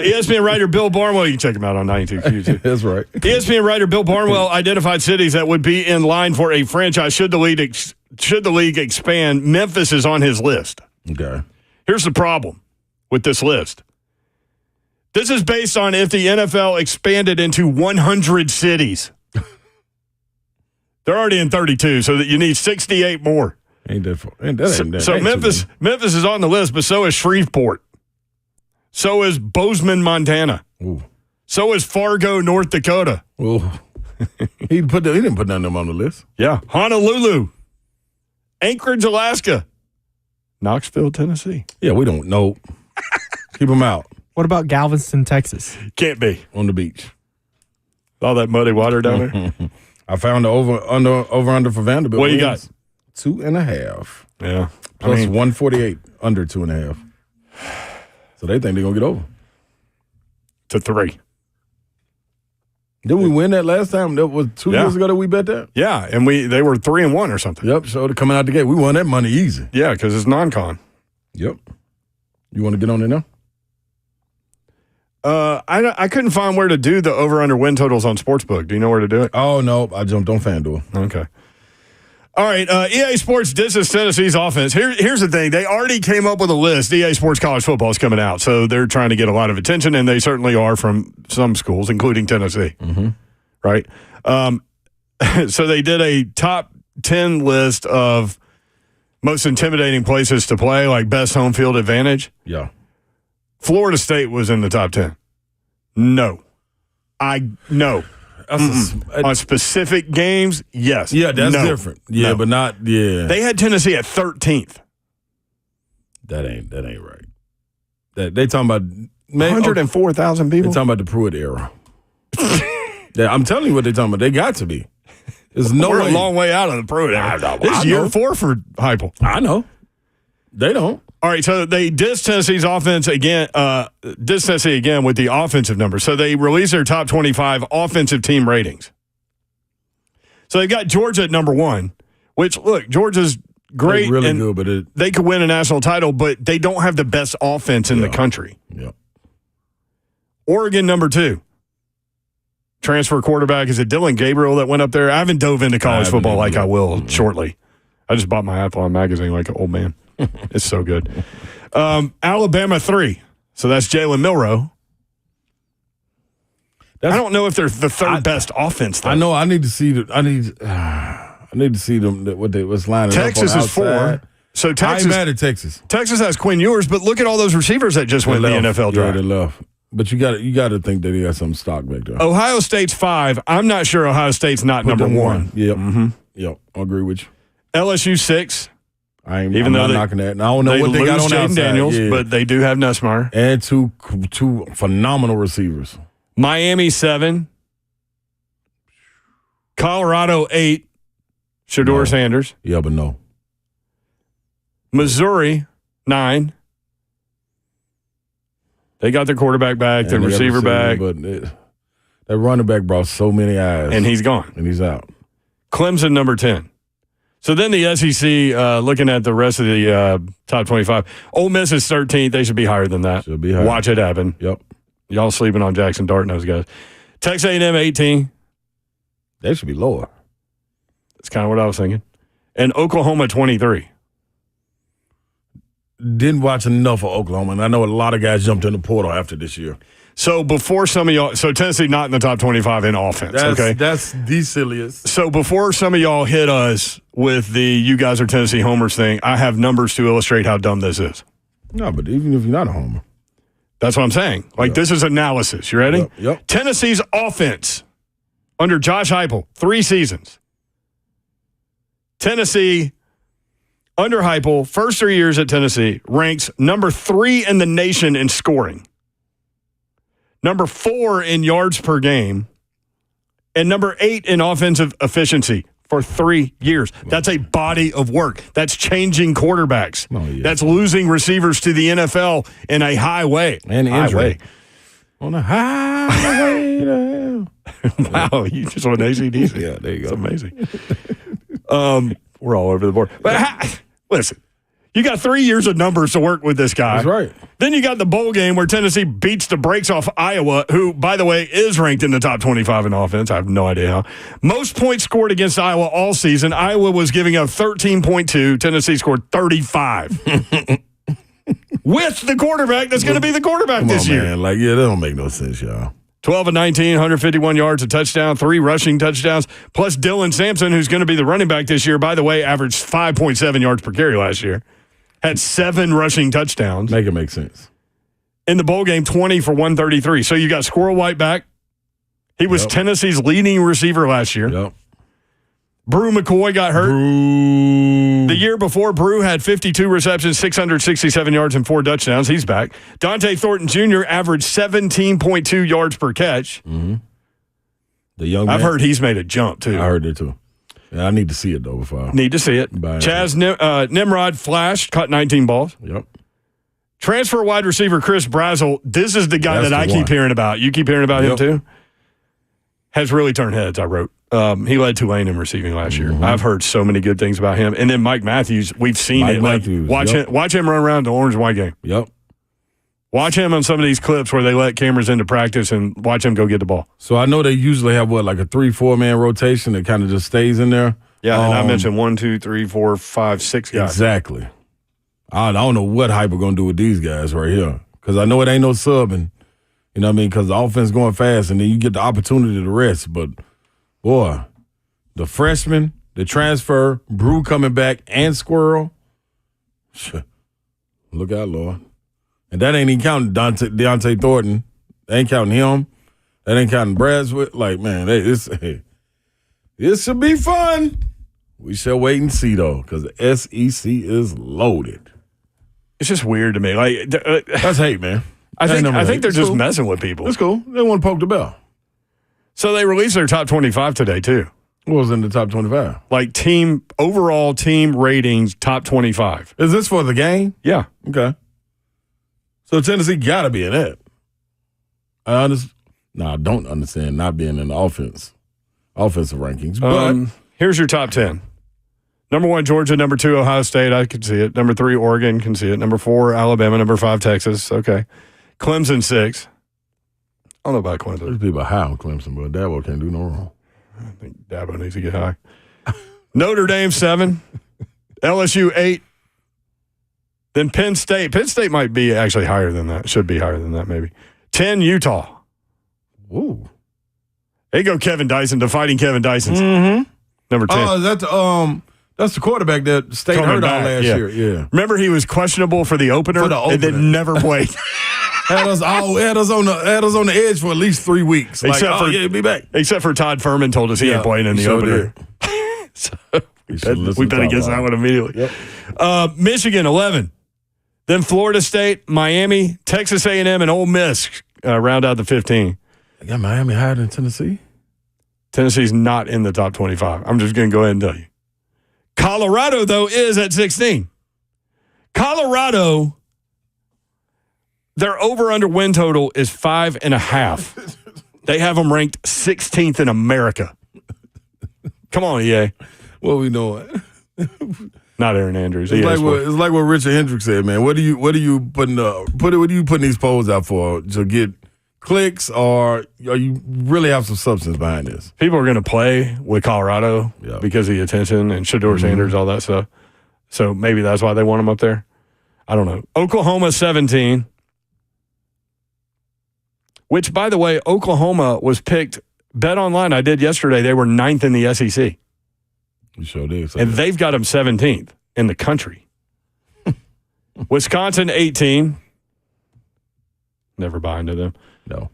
ESPN writer Bill Barnwell, you can check him out on 92Q. That's right. ESPN writer Bill Barnwell identified cities that would be in line for a franchise should the league expand. Memphis is on his list. Okay. Here's the problem with this list. This is based on if the NFL expanded into 100 cities. They're already in 32, so that you need 68 more. So Memphis is on the list, but so is Shreveport. So is Bozeman, Montana. Ooh. So is Fargo, North Dakota. Well, he didn't put none of them on the list. Yeah. Honolulu. Anchorage, Alaska. Knoxville, Tennessee. Yeah, we don't know. Keep them out. What about Galveston, Texas? Can't be. On the beach. All that muddy water down there. I found the over under for Vanderbilt. What you got? 2.5. Yeah. Plus 148 under 2.5. So they think they're gonna get over. To 3. Didn't we win that last time? That was 2 years ago that we bet that? Yeah, and they were 3-1 or something. Yep, so they're coming out the gate. We won that money easy. Yeah, because it's non-con. Yep. You want to get on there now? I couldn't find where to do the over-under win totals on Sportsbook. Do you know where to do it? Oh, no. I jumped on FanDuel. Okay. All right. EA Sports disses Tennessee's offense. Here's the thing. They already came up with a list. EA Sports College Football is coming out, so they're trying to get a lot of attention, and they certainly are from some schools, including Tennessee. Mm-hmm. Right? So they did a top 10 list of most intimidating places to play, like best home field advantage. Yeah. Florida State was in the top 10. No. On specific games, yes. Yeah, that's different. Yeah, but not, yeah. They had Tennessee at 13th. That ain't right. They talking about 104,000 people. They talking about the Pruitt era. I'm telling you what they talking about. They got to be. There's no We're way. a long way out of the Pruitt era. This is year 4 for Heupel. I know. They don't. All right, so they dissed Tennessee's offense again. Dissed Tennessee again with the offensive numbers. So they released their top 25 offensive team ratings. So they got Georgia at number 1 Which, look, Georgia's great. They're really and good, but they could win a national title, but they don't have the best offense in the country. Yeah. Oregon, number 2. Transfer quarterback. Is it Dylan Gabriel that went up there? I haven't dove into college football like I will shortly. I just bought my Athlon magazine like an old man. It's so good. Alabama 3. So that's Jalen Milroe. I don't know if they're the third best offense, though. I know. I need to see I need to see them. What's lining Texas up on is 4. So Texas. I ain't mad at Texas. Texas has Quinn Ewers, but look at all those receivers that just went in the NFL draft. Yeah, they left. But you got to think that he got some stock back there. Ohio State's 5. I'm not sure Ohio State's not number 1. Yep. Yep. I agree with you. LSU 6. I'm not knocking that. And I don't know what they got on Jaden outside. Daniels, but they do have Nussmeier. And two phenomenal receivers. Miami 7. Colorado 8. Shedeur Sanders. Yeah, but no. Missouri 9. They got their quarterback back, their receiver back. But that running back brought so many eyes. And he's gone. And he's out. Clemson, number 10. So then the SEC, looking at the rest of the top 25, Ole Miss is 13th. They should be higher than that. Should be higher. Watch it happen. Yep. Y'all sleeping on Jackson Dart and those guys. Texas A&M 18. They should be lower. That's kind of what I was thinking. And Oklahoma 23. Didn't watch enough of Oklahoma, and I know a lot of guys jumped in the portal after this year. So before some of y'all, so Tennessee not in the top 25 in offense, okay? That's the silliest. So before some of y'all hit us with the you guys are Tennessee homers thing, I have numbers to illustrate how dumb this is. No, but even if you're not a homer. That's what I'm saying. Like, this is analysis. You ready? Yep. Tennessee's offense under Josh Heupel, 3 seasons. Tennessee, under Heupel, first 3 years at Tennessee, ranks number 3 in the nation in scoring, number 4 in yards per game, and number 8 in offensive efficiency for 3 years. That's a body of work. That's changing quarterbacks. Oh, yeah. That's losing receivers to the NFL in a high way. And injury. On a highway to hell. Wow, you just went AC/DC. Yeah, there you go. It's amazing. We're all over the board. But listen, you got 3 years of numbers to work with this guy. That's right. Then you got the bowl game where Tennessee beats the brakes off Iowa, who, by the way, is ranked in the top 25 in offense. I have no idea how. Most points scored against Iowa all season. Iowa was giving up 13.2. Tennessee scored 35. With the quarterback that's going to be the quarterback this year. Man. Like, yeah, that don't make no sense, y'all. 12 of 19, 151 yards, a touchdown, 3 rushing touchdowns, plus Dylan Sampson, who's going to be the running back this year, by the way, averaged 5.7 yards per carry last year. Had 7 rushing touchdowns. Make it make sense. In the bowl game, 20 for 133. So you got Squirrel White back. He was Tennessee's leading receiver last year. Yep. Brew McCoy got hurt. The year before, Brew had 52 receptions, 667 yards, and 4 touchdowns. He's back. Dante Thornton Jr. averaged 17.2 yards per catch. Mm-hmm. The young man. I've heard he's made a jump, too. I heard it, too. Yeah, I need to see it, though, before. Need to see it. Chaz Nimrod flashed, caught 19 balls. Yep. Transfer wide receiver Chris Brazel. This is the guy that I keep hearing about. You keep hearing about him, too? Has really turned heads, I wrote. He led Tulane in receiving last year. I've heard so many good things about him. And then Mike Matthews, we've seen it. Matthews, watch him run around the orange and white game. Yep. Watch him on some of these clips where they let cameras into practice and watch him go get the ball. So I know they usually have, like a 3-4 man rotation that kind of just stays in there. Yeah, and I mentioned 1, 2, 3, 4, 5, 6 guys. Exactly. I don't know what Hyper going to do with these guys right here because I know it ain't no subbing. You know what I mean? Because the offense going fast, and then you get the opportunity to rest. But, boy, the freshman, the transfer, Brew coming back, and Squirrel. Look out, Lord. And that ain't even counting Deontay Thornton. They ain't counting him. That ain't counting Bradswood. Like, man, this should be fun. We shall wait and see, though, because the SEC is loaded. It's just weird to me. Like that's hate, man. I think they're just messing with people. That's cool. They want to poke the bell. So they released their top 25 today, too. What was in the top 25? Like overall team ratings, top 25. Is this for the game? Yeah. Okay. So Tennessee got to be in it. I don't understand not being in the offensive rankings. But here's your top 10. Number 1, Georgia. Number 2, Ohio State. I can see it. Number 3, Oregon. Can see it. Number 4, Alabama. Number 5, Texas. Okay. Clemson 6. I don't know about Clemson. There's people high on Clemson, but Dabo can't do no wrong. I think Dabo needs to get high. Notre Dame 7. LSU 8. Then Penn State. Penn State might be actually higher than that. Should be higher than that, maybe. 10, Utah. Ooh. There you go, Kevin Dyson, defying Kevin Dyson. Mm-hmm. Number 10. Oh, that's the quarterback that State hurt on last year. Yeah. Remember, he was questionable for the opener, and then never played. had us on the edge for at least 3 weeks. Be back. Except for Todd Furman told us he ain't playing in the opener. So we bet against that one immediately. Yep. Michigan 11. Then Florida State, Miami, Texas A&M, and Ole Miss round out the 15. You got Miami higher than Tennessee? Tennessee's not in the top 25. I'm just going to go ahead and tell you. Colorado, though, is at 16. Colorado, their over-under win total is 5.5. They have them ranked 16th in America. Come on, EA. What we doing? Not Aaron Andrews. It's like what Richard Hendricks said, man. What are you putting these polls out for? To get clicks, or you really have some substance behind this? People are going to play with Colorado because of the attention and Shedeur Sanders, all that stuff. So maybe that's why they want them up there. I don't know. Oklahoma 17. Which, by the way, Oklahoma was picked. Bet Online, I did yesterday. They were 9th in the SEC. You sure did. And they've got them 17th in the country. Wisconsin 18. Never buy into them. No.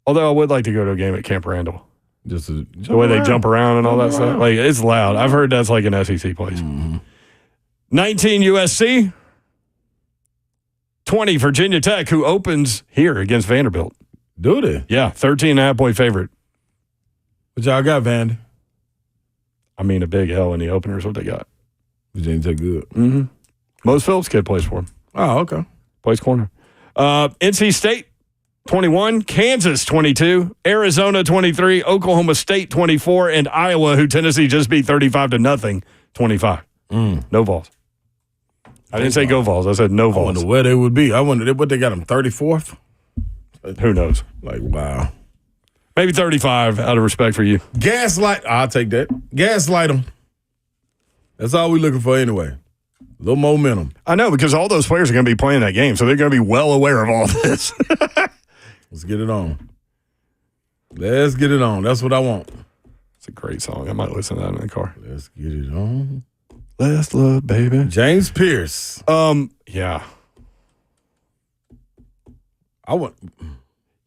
Although I would like to go to a game at Camp Randall. Just the way they jump around and all that stuff. Like, it's loud. I've heard that's like an SEC place. 19 USC. 20 Virginia Tech, who opens here against Vanderbilt. Do they? Yeah, 13.5-point favorite. What y'all got, Vandy? I mean, a big L in the opener is what they got. Virginia Tech good. Mm-hmm. Mose Phillips kid plays for him. Oh, okay. Plays corner. NC State, 21. Kansas, 22. Arizona, 23. Oklahoma State, 24. And Iowa, who Tennessee just beat 35-0, 25. No Vols. I didn't say go Vols. I said no Vols. I wonder where they would be. I wonder what they got them, 34th? Who knows? Like, wow. Maybe 35 out of respect for you. Gaslight. I'll take that. Gaslight them. That's all we're looking for anyway. A little momentum. I know, because all those players are going to be playing that game, so they're going to be well aware of all this. Let's get it on. Let's get it on. That's what I want. It's a great song. I might listen to that in the car. Let's get it on. Let's love, baby. James Pierce. Yeah.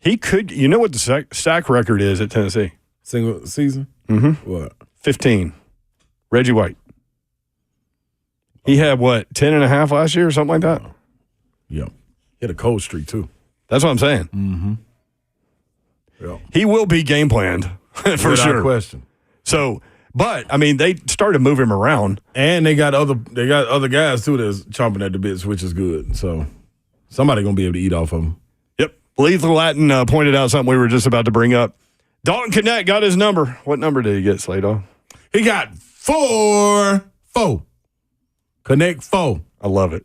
He could. You know what the sack record is at Tennessee? Single season? Mm-hmm. What? 15. Reggie White. He had, 10.5 last year or something like that? Yeah. He had a cold streak, too. That's what I'm saying. Mm-hmm. Yeah. He will be game planned, for Without sure. question. So, but, I mean, they started moving him around. And they got other guys, too, that's chomping at the bits, which is good. So, somebody going to be able to eat off of him. Yep. Lethal Latin pointed out something we were just about to bring up. Dalton Connect got his number. What number did he get, Slado? He got 4. Connect 4. I love it.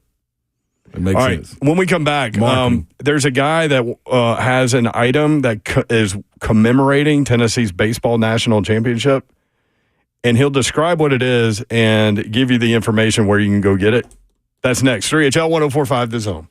It makes sense. When we come back, there's a guy that has an item that is commemorating Tennessee's baseball national championship, and he'll describe what it is and give you the information where you can go get it. That's next. 3HL 104.5 The Zone.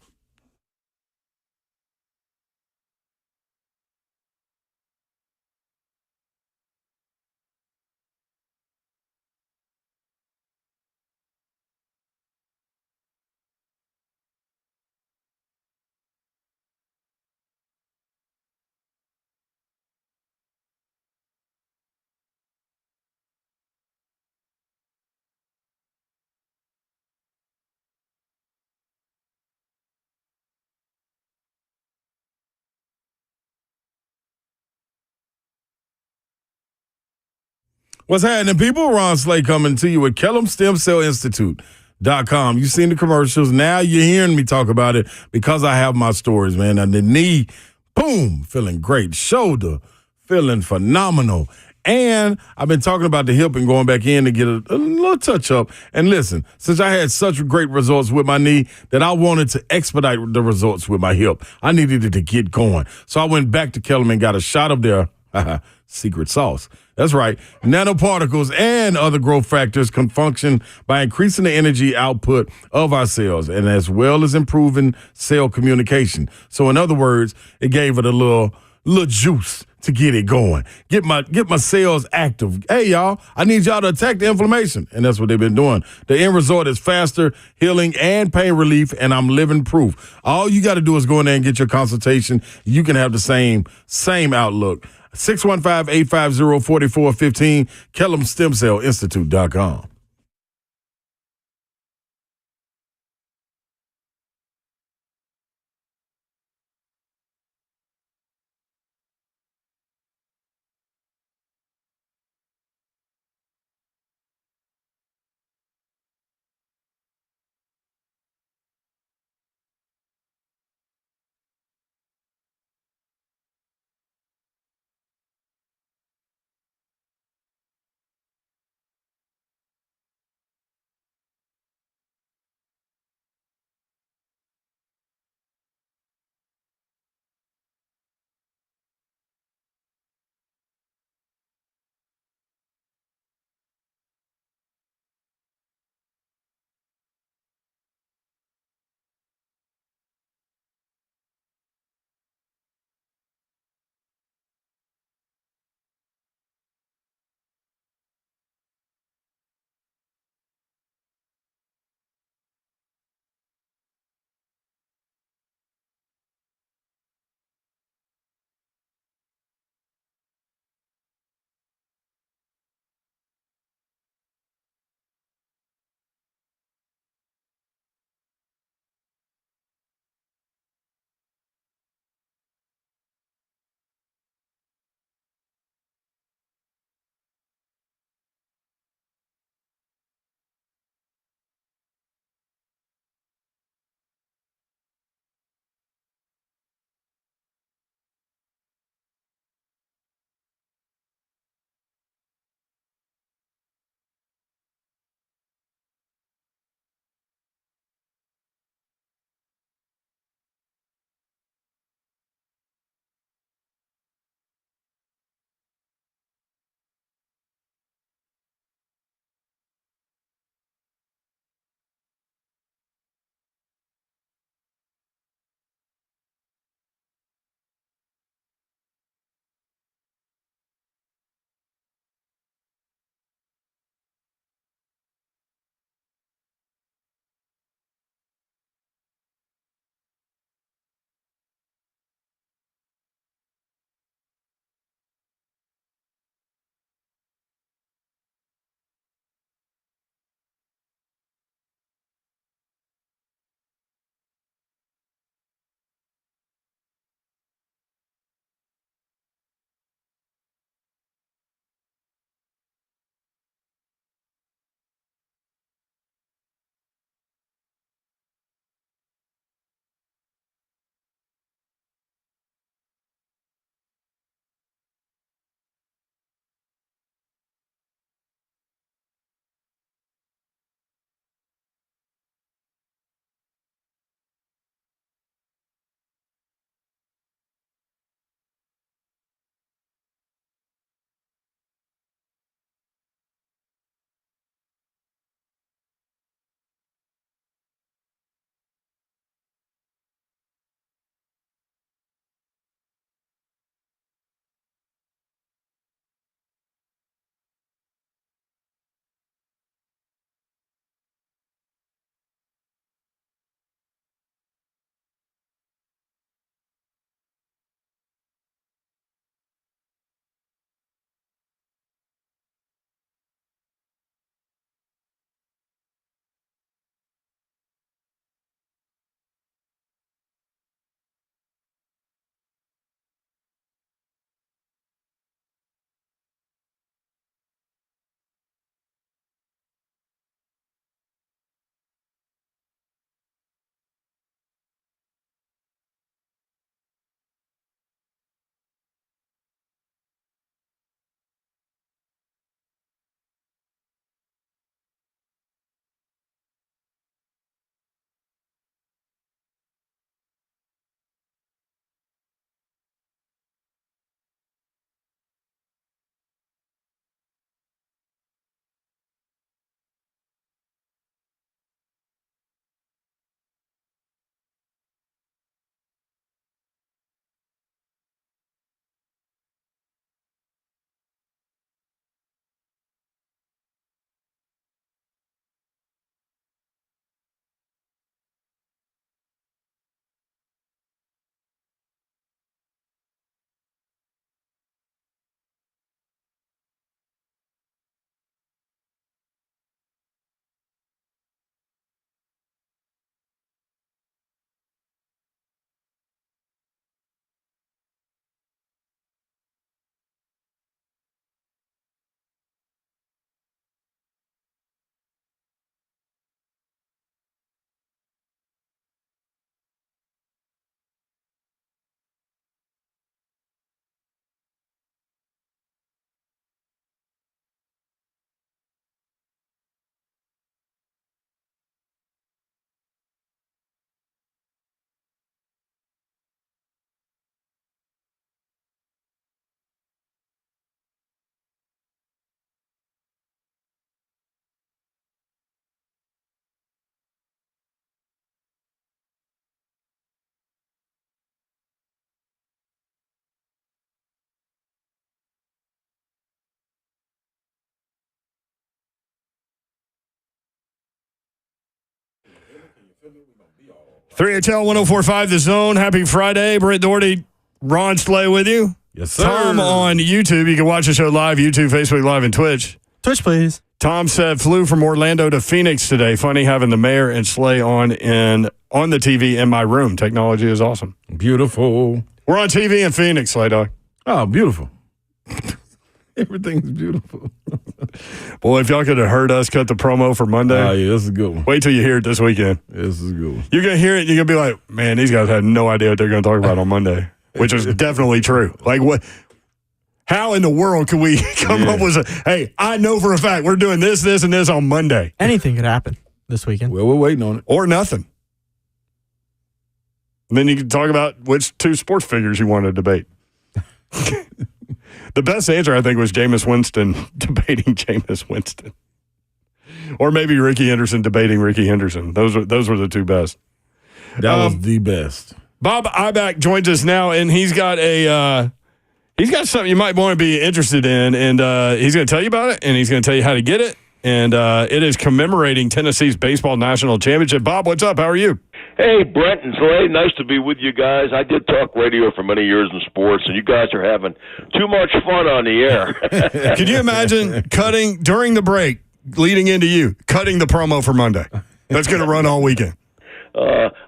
What's happening, people? Ron Slay coming to you at Kellum Stem Cell Institute.com. You've seen the commercials. Now you're hearing me talk about it because I have my stories, man. And the knee, boom, feeling great. Shoulder, feeling phenomenal. And I've been talking about the hip and going back in to get a little touch up. And listen, since I had such great results with my knee that I wanted to expedite the results with my hip, I needed it to get going. So I went back to Kellum and got a shot of their secret sauce. That's right. Nanoparticles and other growth factors can function by increasing the energy output of our cells and as well as improving cell communication. So in other words, it gave it a little juice to get it going. Get my cells active. Hey, y'all, I need y'all to attack the inflammation. And that's what they've been doing. The end result is faster healing and pain relief, and I'm living proof. All you got to do is go in there and get your consultation. You can have the same outlook. 615-850-4415, KellumStemCellInstitute.com. 3HL 104.5 The Zone. Happy Friday. Brent Doherty, Ron Slay with you. Yes, sir. Tom on YouTube. You can watch the show live, YouTube, Facebook Live, and Twitch. Twitch, please. Tom said flew from Orlando to Phoenix today. Funny having the mayor and Slay on the TV in my room. Technology is awesome. Beautiful. We're on TV in Phoenix, Slay Dog. Oh, beautiful. Everything's beautiful. Boy, if y'all could have heard us cut the promo for Monday. Oh, yeah, this is a good one. Wait till you hear it this weekend. This is a good one. You're going to hear it and you're going to be like, man, these guys have no idea what they're going to talk about on Monday, which is definitely true. Like, what? How in the world can we come up with hey, I know for a fact we're doing this, this, and this on Monday? Anything could happen this weekend. Well, we're waiting on it. Or nothing. And then you can talk about which two sports figures you want to debate. The best answer, I think, was Jameis Winston debating Jameis Winston. Or maybe Ricky Henderson debating Ricky Henderson. Those were the two best. That was the best. Bob Ibach joins us now, and he's got something you might want to be interested in, and he's going to tell you about it, and he's going to tell you how to get it. And it is commemorating Tennessee's baseball national championship. Bob, what's up? How are you? Hey, Brent and Slay, nice to be with you guys. I did talk radio for many years in sports, and you guys are having too much fun on the air. Can you imagine cutting during the break, leading into you, cutting the promo for Monday? That's going to run all weekend.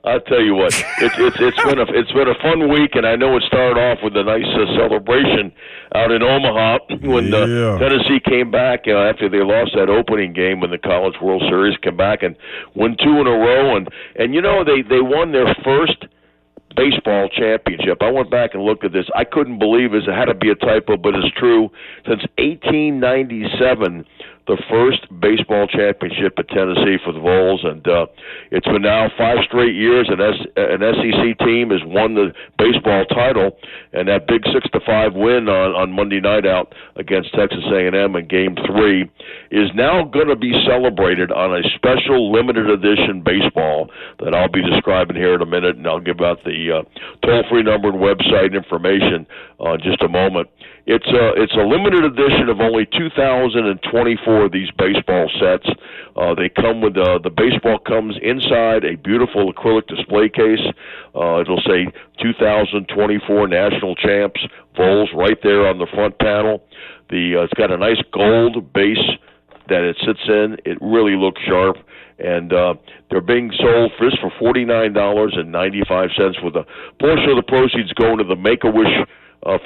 I'll tell you what, it's been a fun week, and I know it started off with a nice celebration out in Omaha when Tennessee came back after they lost that opening game in the College World Series, come back and win 2 in a row, and you know they won their first baseball championship. I went back and looked at this. I couldn't believe it. It had to be a typo, but it's true. Since 1897. The first baseball championship at Tennessee for the Vols, and it's been now 5 straight years. An SEC team has won the baseball title, and that big 6-5 win on Monday night out against Texas A&M in Game 3 is now going to be celebrated on a special limited edition baseball that I'll be describing here in a minute, and I'll give out the toll-free number and website information in just a moment. It's a limited edition of only 2,024 of these baseball sets. They come with the baseball comes inside a beautiful acrylic display case. It'll say 2024 National Champs Vols right there on the front panel. It's got a nice gold base that it sits in. It really looks sharp. And they're being sold for $49.95 with a portion of the proceeds going to the Make-A-Wish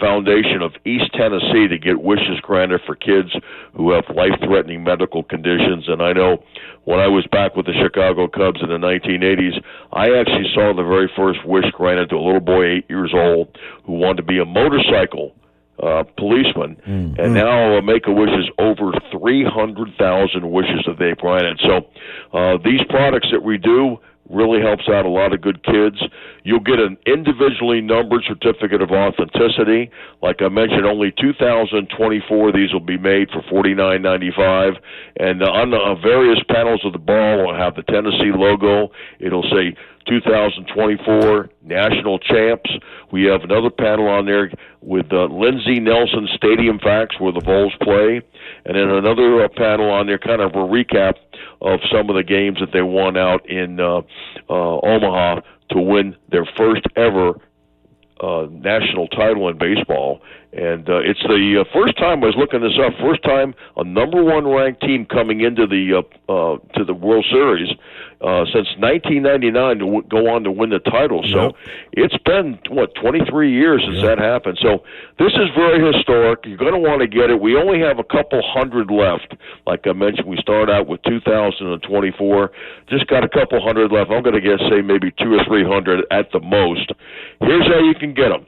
Foundation of East Tennessee to get wishes granted for kids who have life-threatening medical conditions. And I know when I was back with the Chicago Cubs in the 1980s, I actually saw the very first wish granted to a little boy 8 years old who wanted to be a motorcycle policeman. Mm-hmm. And now Make-A-Wish is over 300,000 wishes that they've granted. So these products that we do really helps out a lot of good kids. You'll get an individually numbered certificate of authenticity. Like I mentioned, only 2,024 of these will be made for $49.95. And on the various panels of the ball will have the Tennessee logo. It'll say 2024 National Champs. We have another panel on there with Lindsey Nelson Stadium Facts where the Vols play. And then another panel on there, kind of a recap of some of the games that they won out in Omaha to win their first ever national title in baseball. And it's the first time, I was looking this up, first time a number 1 ranked team coming into the to the World Series since 1999 to go on to win the title. So it's been, 23 years since that happened. So this is very historic. You're going to want to get it. We only have a couple hundred left. Like I mentioned, we start out with 2,024. Just got a couple hundred left. I'm going to guess, say, maybe 200 or 300 at the most. Here's how you can get them.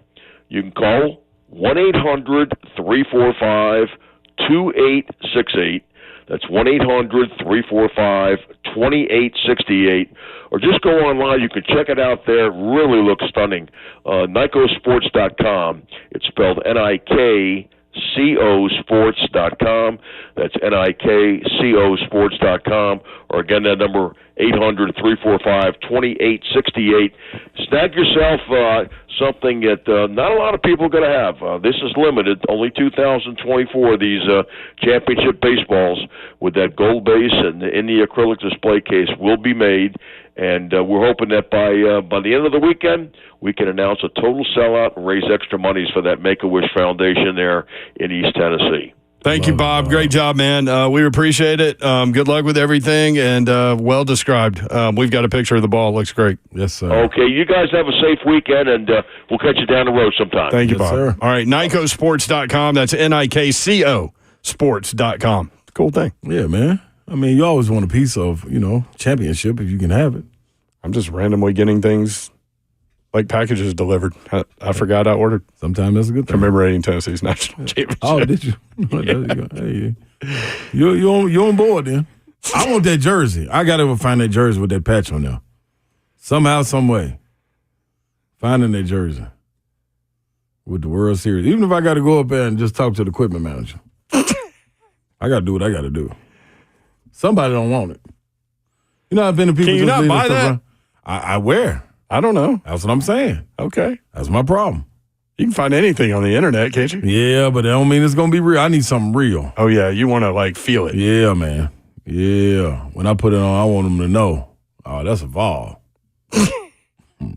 You can call 1-800-345-2868. That's 1-800-345-2868. Or just go online. You can check it out there. It really looks stunning. NIKCosports.com. It's spelled NIKCosports.com. That's NIKCosports.com. Or again, that number, 800-345-2868. Snag yourself something that not a lot of people are going to have. This is limited. Only 2,024 of these championship baseballs with that gold base and in the acrylic display case will be made. And we're hoping that by the end of the weekend, we can announce a total sellout and raise extra monies for that Make-A-Wish Foundation there in East Tennessee. Thank you, Bob. Great job, man. We appreciate it. Good luck with everything, and well described. We've got a picture of the ball. It looks great. Yes, sir. Okay, you guys have a safe weekend, and we'll catch you down the road sometime. Thank you, Yes, Bob. sir. All right, NICOsports.com. That's NIKCO sports.com. Cool thing. Yeah, man. I mean, you always want a piece of, championship if you can have it. I'm just randomly getting things like packages delivered. I forgot I ordered. Sometimes that's a good thing. Commemorating Tennessee's national championship. Oh, did you? Hey, you're on board then. I want that jersey. I got to find that jersey with that patch on there. Somehow, some way. Finding that jersey with the World Series. Even if I got to go up there and just talk to the equipment manager. I got to do what I got to do. Somebody don't want it. I've been to people. Can you not buy that? I wear. I don't know. That's what I'm saying. Okay. That's my problem. You can find anything on the internet, can't you? Yeah, but that don't mean it's going to be real. I need something real. Oh, yeah. You want to, feel it. Yeah, man. Yeah. When I put it on, I want them to know, oh, that's a Vol.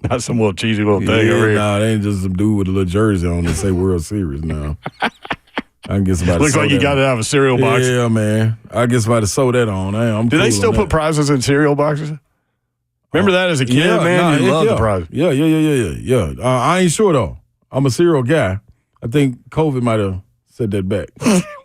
That's some little cheesy little thing over here. Nah, they ain't just some dude with a little jersey on that say World Series now. I can get somebody Looks like you got to have a cereal box. Yeah, man. I get somebody to sew that on. Do they still put prizes in cereal boxes? Remember that as a kid, man? You loved the prize. Yeah. I ain't sure, though. I'm a cereal guy. I think COVID might have set that back.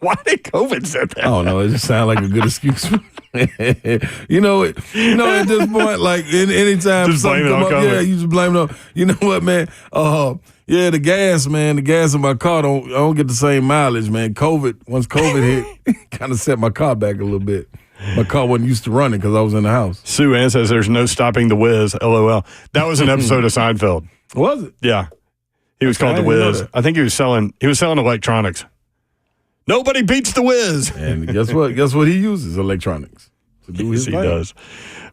Why did COVID set that? I don't know. It just sounds like a good excuse. At this point, anytime just something come up, COVID. you just blame it on. You know what, man? The gas, man. The gas in my car I don't get the same mileage, man. Once COVID hit, kind of set my car back a little bit. My car wasn't used to running because I was in the house. Sue Ann says there's no stopping the Wiz. LOL. That was an episode of Seinfeld. Was it? Yeah. He was called the Wiz. I think he was selling electronics. Nobody beats the Wiz. And guess what? Guess what he uses? Electronics to do his he thing. does.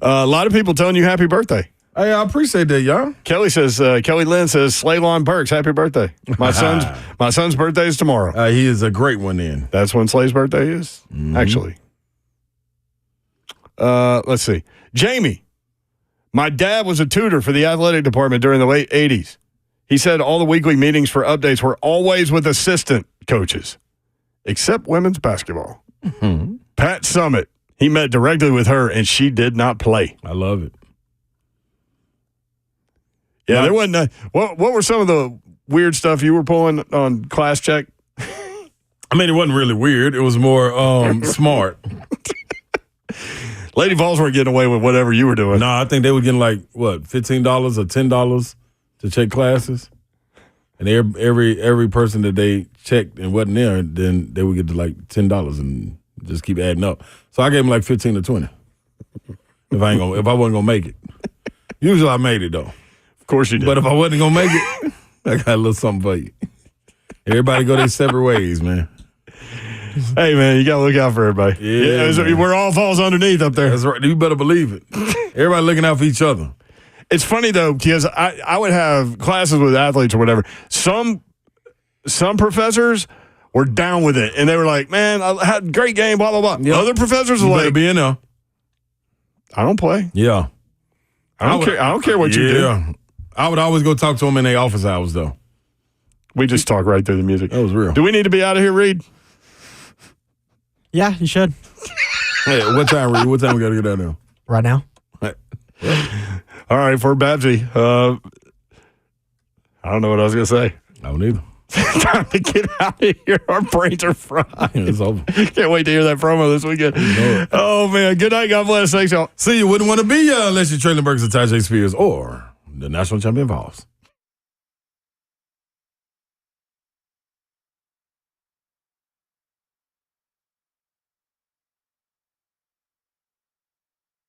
A lot of people telling you happy birthday. Hey, I appreciate that, y'all. Kelly Lynn says, Slaylon Burks, happy birthday. My son's birthday is tomorrow. He is a great one then. That's when Slay's birthday is, actually. Let's see. Jamie, my dad was a tutor for the athletic department during the late 80s. He said all the weekly meetings for updates were always with assistant coaches, except women's basketball. Mm-hmm. Pat Summitt, he met directly with her, and she did not play. I love it. Yeah, there wasn't. What were some of the weird stuff you were pulling on Class Check? I mean, it wasn't really weird. It was more smart. Lady Vols weren't getting away with whatever you were doing. No, I think they were getting $15 or $10 to check classes, and every person that they checked and wasn't there, then they would get to $10 and just keep adding up. So I gave them 15 or 20. If I wasn't gonna make it, usually I made it though. Of course you did. But if I wasn't gonna make it, I got a little something for you. Everybody go their separate ways, man. Hey, man, you got to look out for everybody. Yeah, we're all Vols underneath up there. That's right. You better believe it. Everybody looking out for each other. It's funny, though, because I would have classes with athletes or whatever. Some professors were down with it, and they were like, man, I had a great game, blah, blah, blah. Yep. Other professors were like, be in there. I don't play. Yeah. I don't care what you do. I would always go talk to them in their office hours, though. We just talk right through the music. That was real. Do we need to be out of here, Reed? Yeah, you should. Hey, what time, Reed? What time we got to get out now? Right now. All right, for Babsy. I don't know what I was going to say. I don't either. Time to get out of here. Our brains are fried. It's over. Can't wait to hear that promo this weekend. Oh, man. Good night. God bless. Thanks, y'all. See, you wouldn't want to be unless you're Traylon Burks or Tajay Spears or the national champion Vols.